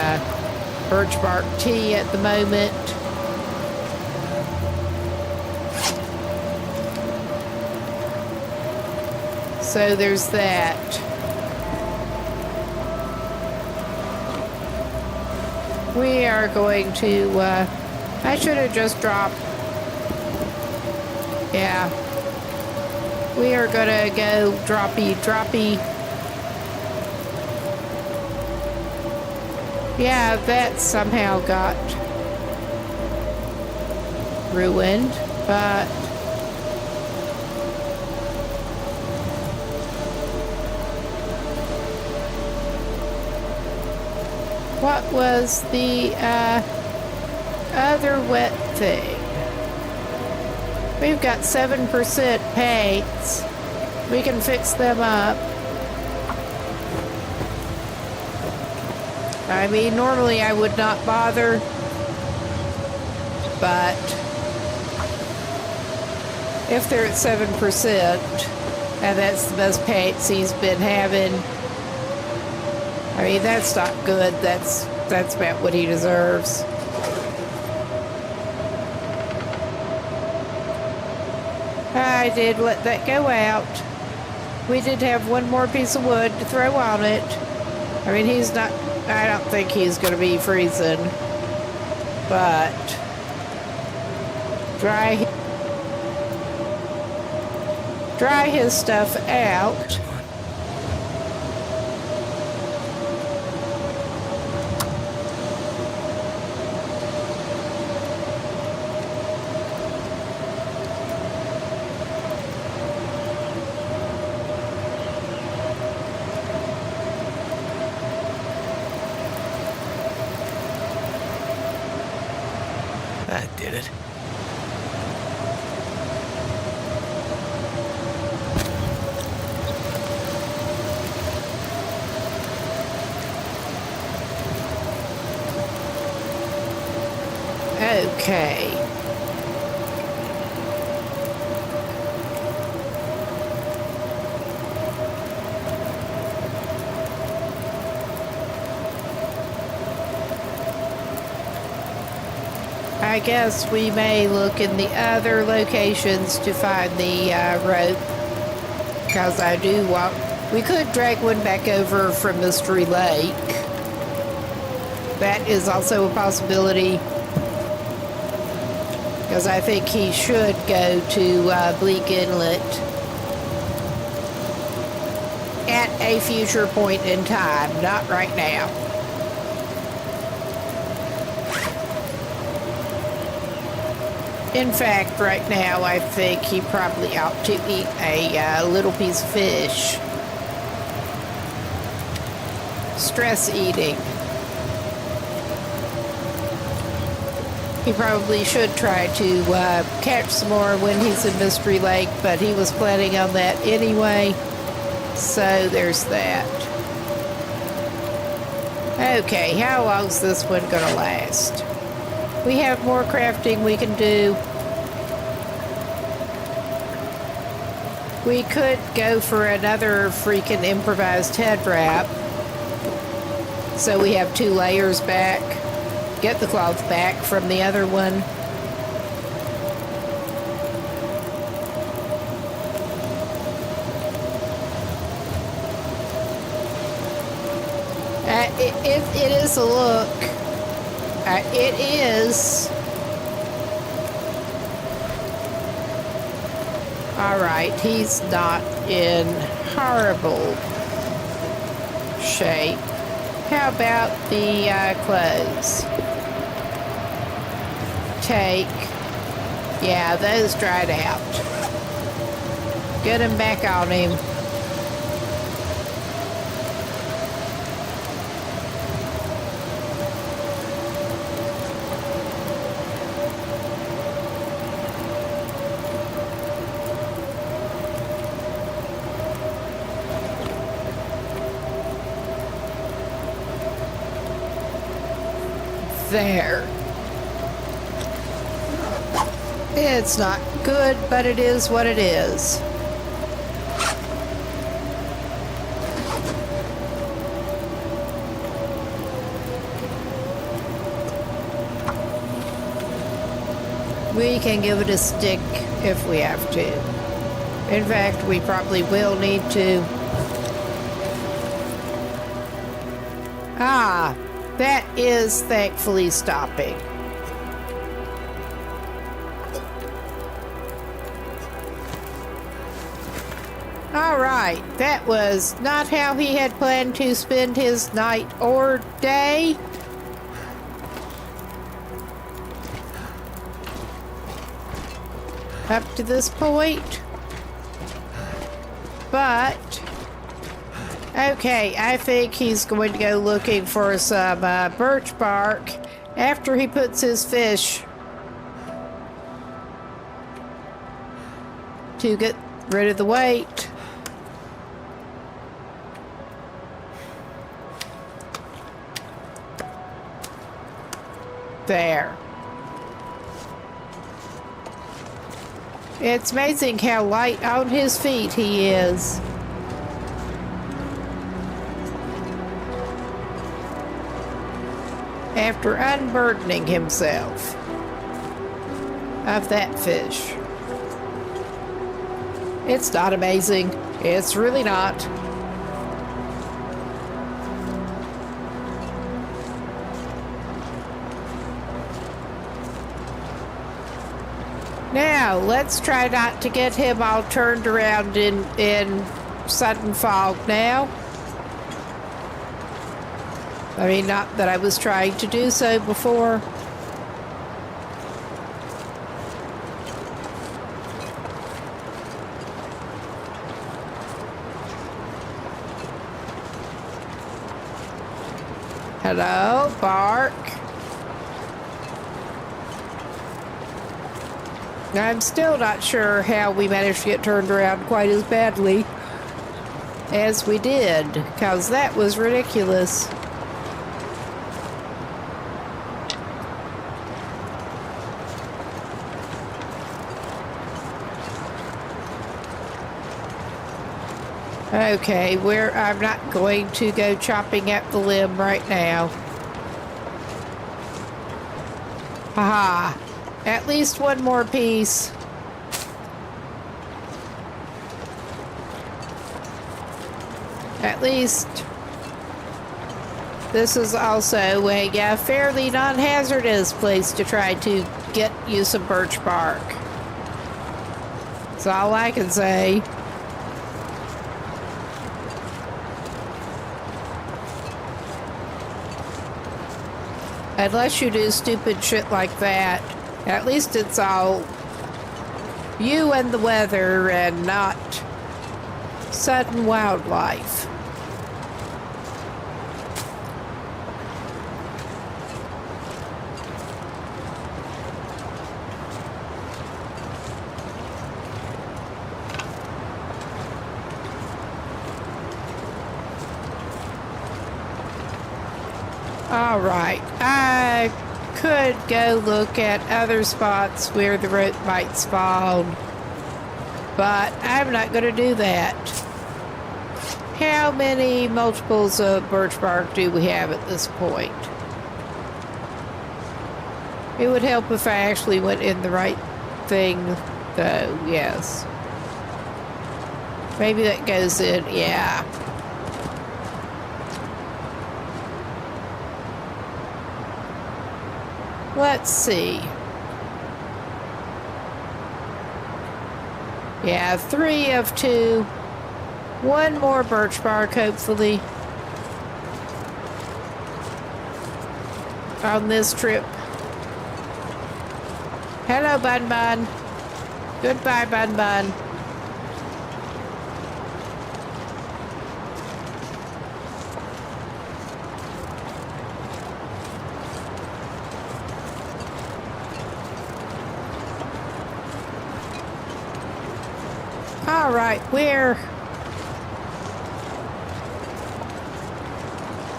birch bark tea at the moment. So there's that. We are going to, I should have just dropped. Yeah. We are gonna go droppy. Yeah, that somehow got ruined, but what was the other wet thing? We've got 7% paints. We can fix them up. I mean, normally I would not bother, but if they're at 7%, and that's the best paints he's been having, I mean, that's not good. That's about what he deserves. I did let that go out. We did have one more piece of wood to throw on it. I mean, he's not, I don't think he's going to be freezing, but dry his stuff out. That did it. Okay. I guess we may look in the other locations to find the rope, because I do want, we could drag one back over from Mystery Lake. That is also a possibility, because I think he should go to Bleak Inlet at a future point in time, not right now. In fact, right now, I think he probably ought to eat a little piece of fish. Stress eating. He probably should try to catch some more when he's in Mystery Lake, but he was planning on that anyway. So there's that. Okay, how long's this one gonna last? We have more crafting we can do. We could go for another freaking improvised head wrap. So we have 2 layers back. Get the cloth back from the other one. It is a look. It is. All right, he's not in horrible shape. How about the clothes? Yeah, those dried out. Get him back on him. There. It's not good, but it is what it is. We can give it a stick if we have to. In fact, we probably will need to. Ah, that is thankfully stopping. All right, that was not how he had planned to spend his night or day. Up to this point. But, okay, I think he's going to go looking for some birch bark after he puts his fish to get rid of the weight. There. It's amazing how light on his feet he is. After unburdening himself of that fish. It's not amazing. It's really not. Now, let's try not to get him all turned around in sudden fog now. I mean, not that I was trying to do so before. Hello, bark. I'm still not sure how we managed to get turned around quite as badly as we did, because that was ridiculous. Okay, I'm not going to go chopping at the limb right now. Haha. At least one more piece. At least this is also a fairly non-hazardous place to try to get you some birch bark. That's all I can say. Unless you do stupid shit like that. At least it's all you and the weather and not sudden wildlife. All right, I could go look at other spots where the rope might spawn, but I'm not going to do that. How many multiples of birch bark do we have at this point? It would help if I actually went in the right thing, though, yes. Maybe that goes in, yeah. Let's see. Yeah, 3 of 2. One more birch bark, hopefully, on this trip. Hello, Bun Bun. Goodbye, Bun Bun. right, we're...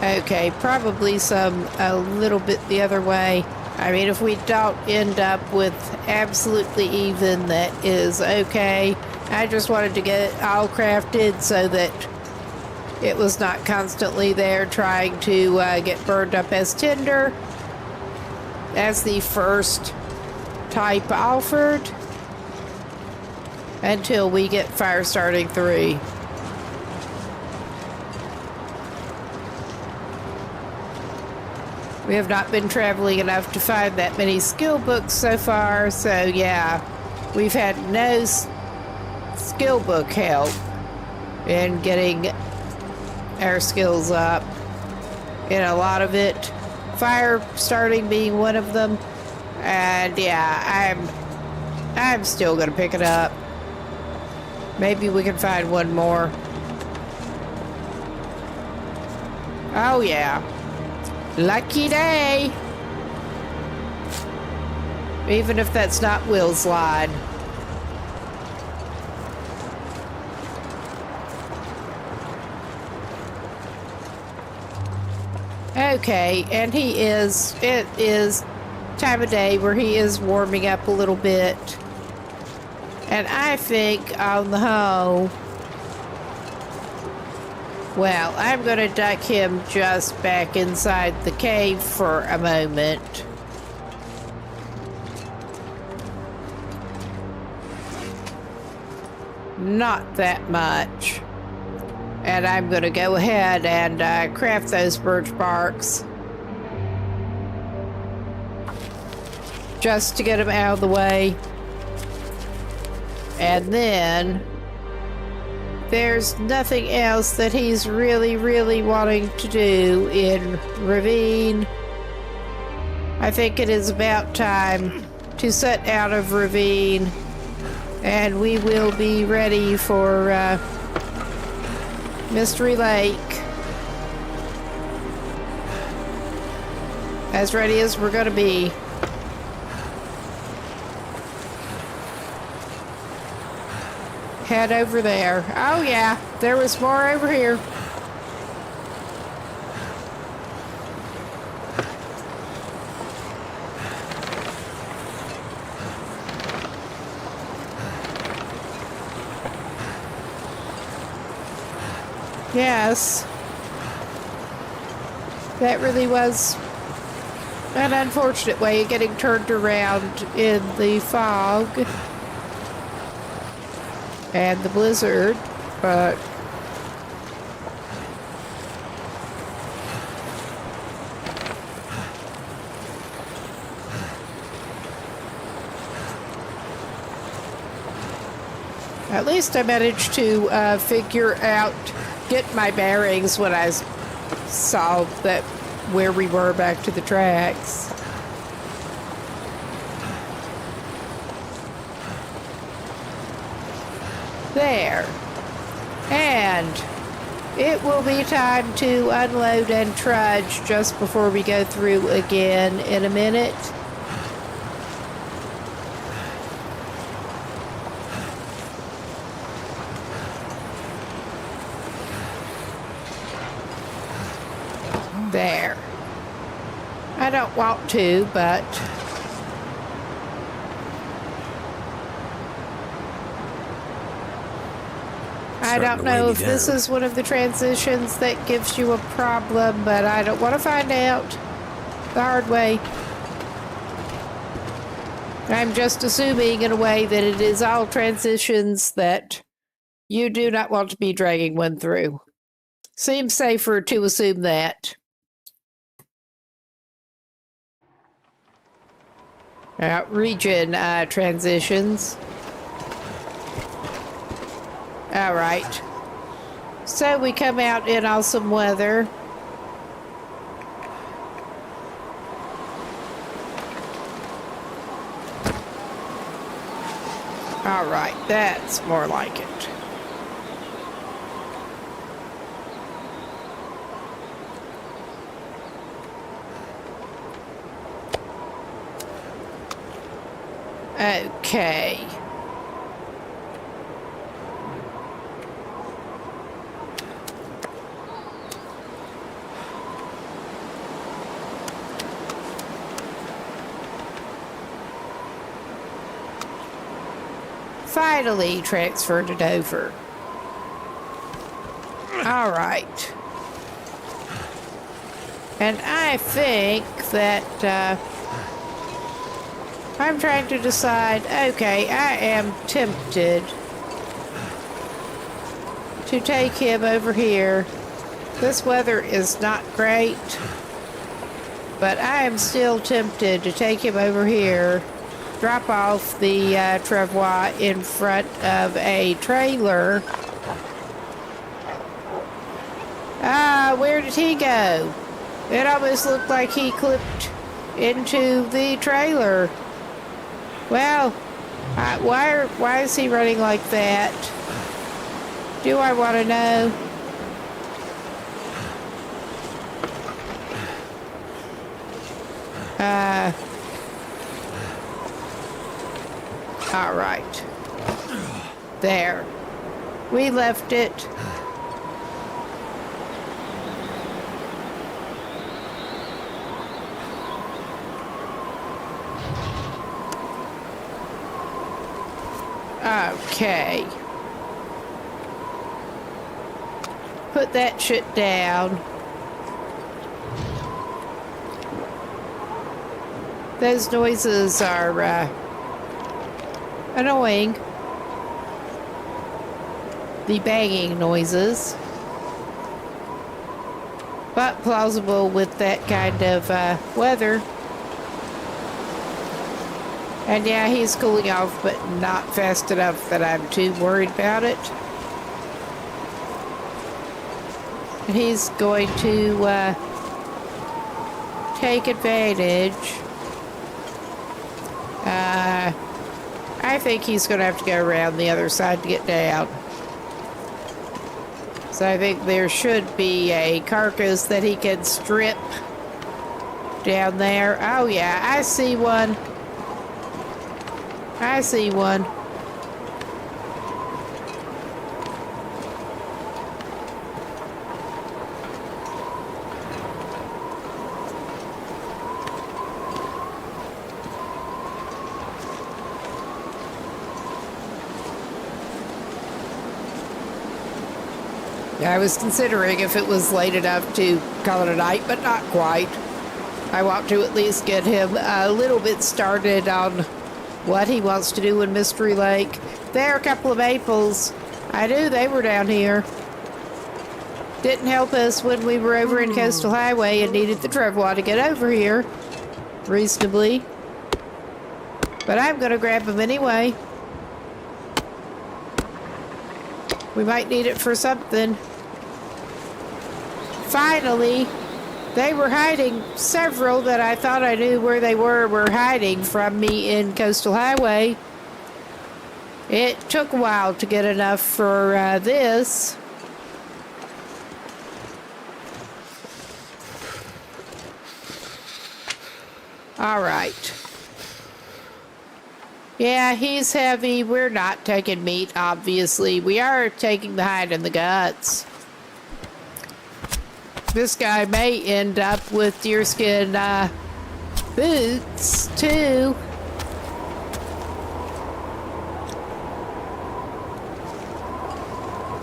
Okay, probably a little bit the other way. I mean, if we don't end up with absolutely even, that is okay. I just wanted to get it all crafted so that it was not constantly there trying to get burned up as tinder, as the first type offered, until we get fire starting 3. We have not been traveling enough to find that many skill books so far, so yeah, we've had no skill book help in getting our skills up. In a lot of it, fire starting being one of them, and yeah, I'm still gonna pick it up. Maybe we can find one more. Oh yeah. Lucky day! Even if that's not Will's line. Okay, and it is time of day where he is warming up a little bit. And I think on the whole, well, I'm going to duck him just back inside the cave for a moment. Not that much. And I'm going to go ahead and craft those birch barks. Just to get them out of the way. And then there's nothing else that he's really wanting to do in Ravine. I think it is about time to set out of Ravine, and we will be ready for Mystery Lake. As ready as we're gonna be. Head over there. Oh yeah, there was more over here. Yes. That really was an unfortunate way of getting turned around in the fog and the blizzard, but at least I managed to get my bearings when I saw that where we were back to the tracks. There. And it will be time to unload and trudge just before we go through again in a minute. There. I don't want to, but I don't know if this is one of the transitions that gives you a problem, but I don't want to find out the hard way. I'm just assuming in a way that it is all transitions that you do not want to be dragging one through. Seems safer to assume that. Region transitions. All right. So we come out in awesome weather. All right, that's more like it. Okay. finally transferred it over. All right. And I think that I'm trying to decide, okay, I am tempted to take him over here. This weather is not great, but I am still tempted to take him over here, drop off the travois in front of a trailer. Where did he go? It almost looked like he clipped into the trailer. Well, why is he running like that? Do I want to know? All right. There. We left it. Okay. Put that shit down. Those noises are annoying. The banging noises. But plausible with that kind of weather. And yeah, he's cooling off, but not fast enough that I'm too worried about it. And he's going to take advantage. I think he's going to have to go around the other side to get down. So I think there should be a carcass that he can strip down there. Oh yeah, I see one. I see one. I was considering if it was late enough to call it a night, but not quite. I want to at least get him a little bit started on what he wants to do in Mystery Lake. There are a couple of maples. I knew they were down here. Didn't help us when we were over in Coastal Highway and needed the travois to get over here reasonably. But I'm going to grab them anyway. We might need it for something. Finally, they were hiding. Several that I thought I knew where they were hiding from me in Coastal Highway. It took a while to get enough for this. All right. Yeah, he's heavy. We're not taking meat, obviously. We are taking the hide and the guts. This guy may end up with deerskin boots, too.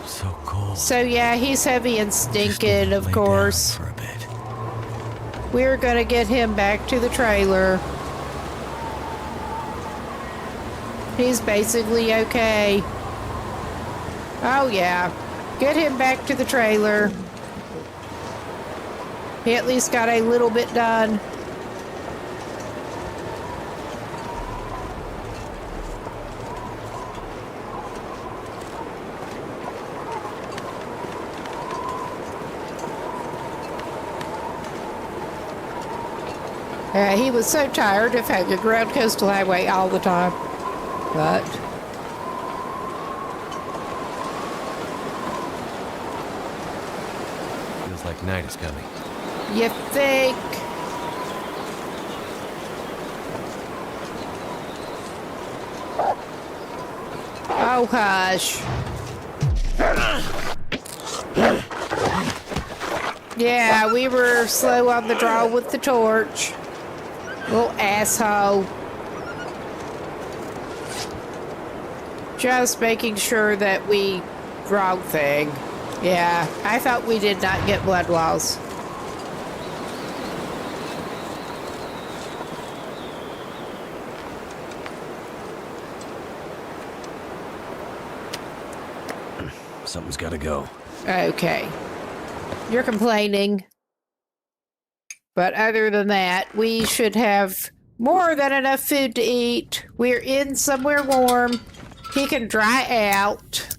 So cold. So, yeah, he's heavy and stinking, of course. For a bit. We're going to get him back to the trailer. He's basically okay. Oh, yeah. Get him back to the trailer. He at least got a little bit done. He was so tired of having around Coastal Highway all the time. But feels like night is coming. you think? Oh, hush. Yeah, we were slow on the draw with the torch. Little asshole. Just making sure that wrong thing. Yeah, I thought we did not get blood loss. Something's gotta go. Okay. You're complaining. But other than that, we should have more than enough food to eat. We're in somewhere warm. He can dry out.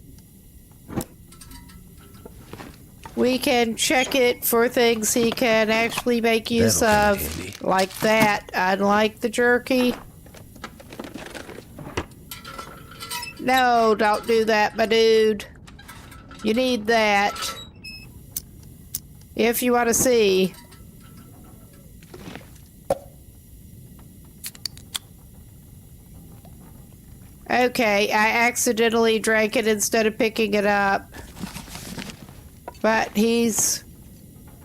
We can check it for things he can actually make use That'll come of. handy. Like that, unlike the jerky. No, don't do that, my dude. You need that. If you want to see. Okay, I accidentally drank it instead of picking it up. But he's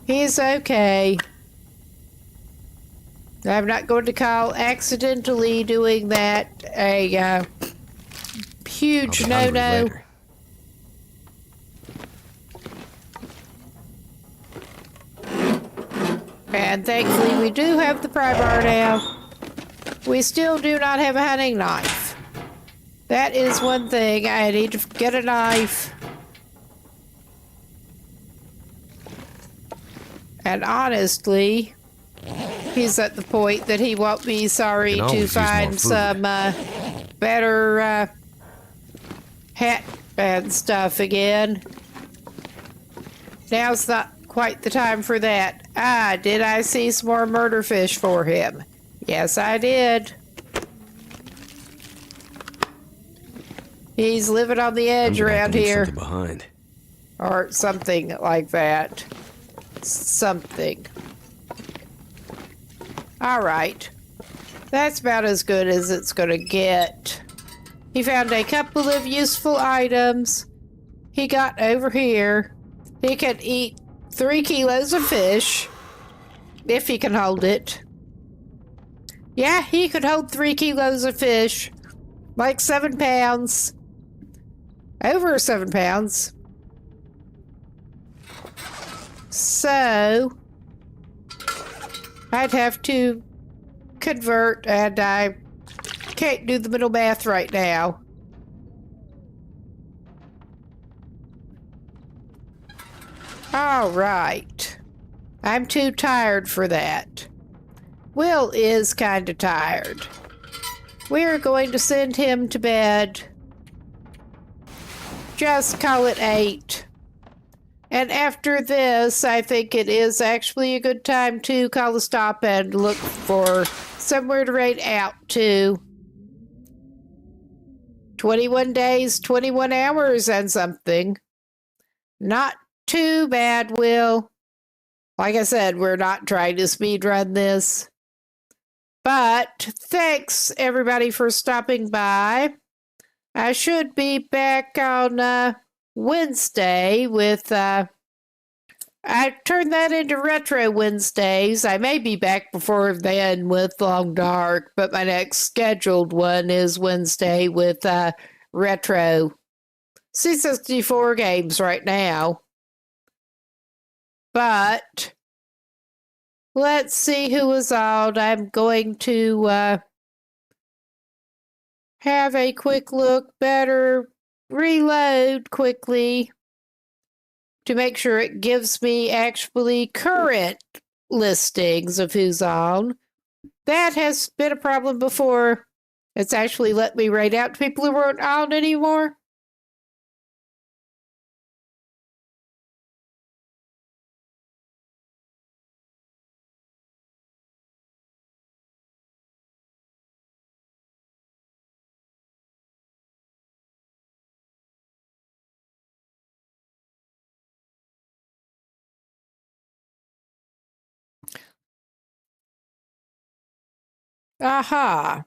okay. I'm not going to call accidentally doing that a huge I'll be hungry no-no. later. And thankfully we do have the pry bar now. We still do not have a hunting knife. That is one thing. I need to get a knife. And honestly, he's at the point that he won't be sorry Can to always use more find food. some better hat and stuff again. Now's not quite the time for that. Ah, did I see some more murder fish for him? Yes, I did. He's living on the edge I'm gonna have around to leave here. something behind. Or something like that. Something. Alright. That's about as good as it's gonna get. He found a couple of useful items. He got over here. He can eat 3 kilos of fish. If he can hold it. Yeah, he could hold 3 kilos of fish. Like 7 pounds. Over 7 pounds. So, I'd have to convert, and I can't do the middle math right now. All right. I'm too tired for that. Will is kind of tired. We're going to send him to bed. Just call it 8. And after this, I think it is actually a good time to call a stop and look for somewhere to raid out to. 21 days, 21 hours and something. Not too bad, Will. Like I said, we're not trying to speedrun this. But thanks, everybody, for stopping by. I should be back on Wednesday with... I turned that into Retro Wednesdays. I may be back before then with Long Dark, but my next scheduled one is Wednesday with Retro C64 games right now. But let's see who is on. I'm going to have a quick look, better reload quickly to make sure it gives me actually current listings of who's on. That has been a problem before. It's actually let me raid out to people who weren't on anymore. Aha.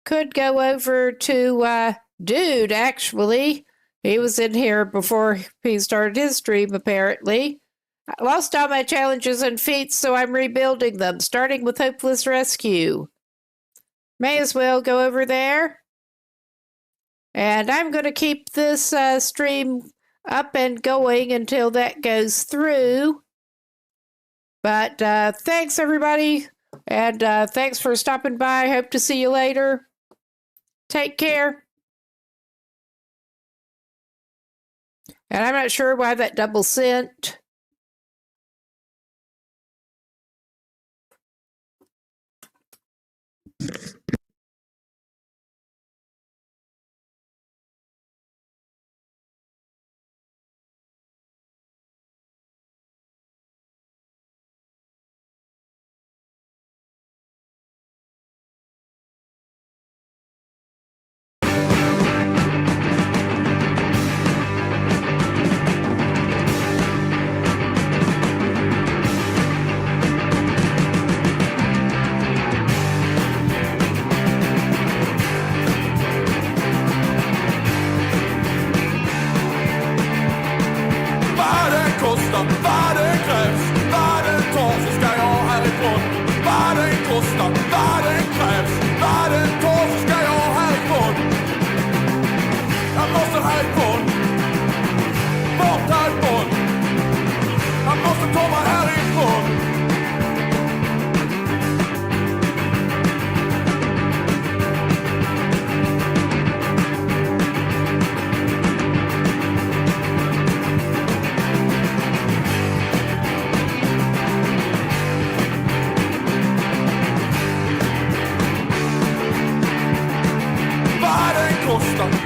Could go over to Dude, actually. He was in here before he started his stream, apparently. I lost all my challenges and feats, so I'm rebuilding them, starting with Hopeless Rescue. May as well go over there. And I'm going to keep this stream up and going until that goes through. But thanks, everybody. And thanks for stopping by. Hope to see you later. Take care. And I'm not sure why that double sent. Vad det krävs, vad det tar så ska jag härifrån. Vad det kostar, vad det krävs, vad det tar så ska jag härifrån. Jag måste härifrån, bort härifrån. Jag måste ta mig härifrån.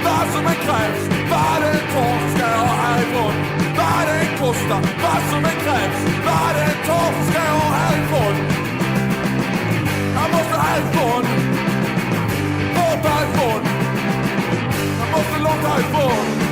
Vad som än krävs, vad det tar så ska jag härifrån. Vad det kostar, vad som än krävs, vad det tar så ska jag härifrån. Jag måste härifrån, bort härifrån. Jag måste långt härifrån.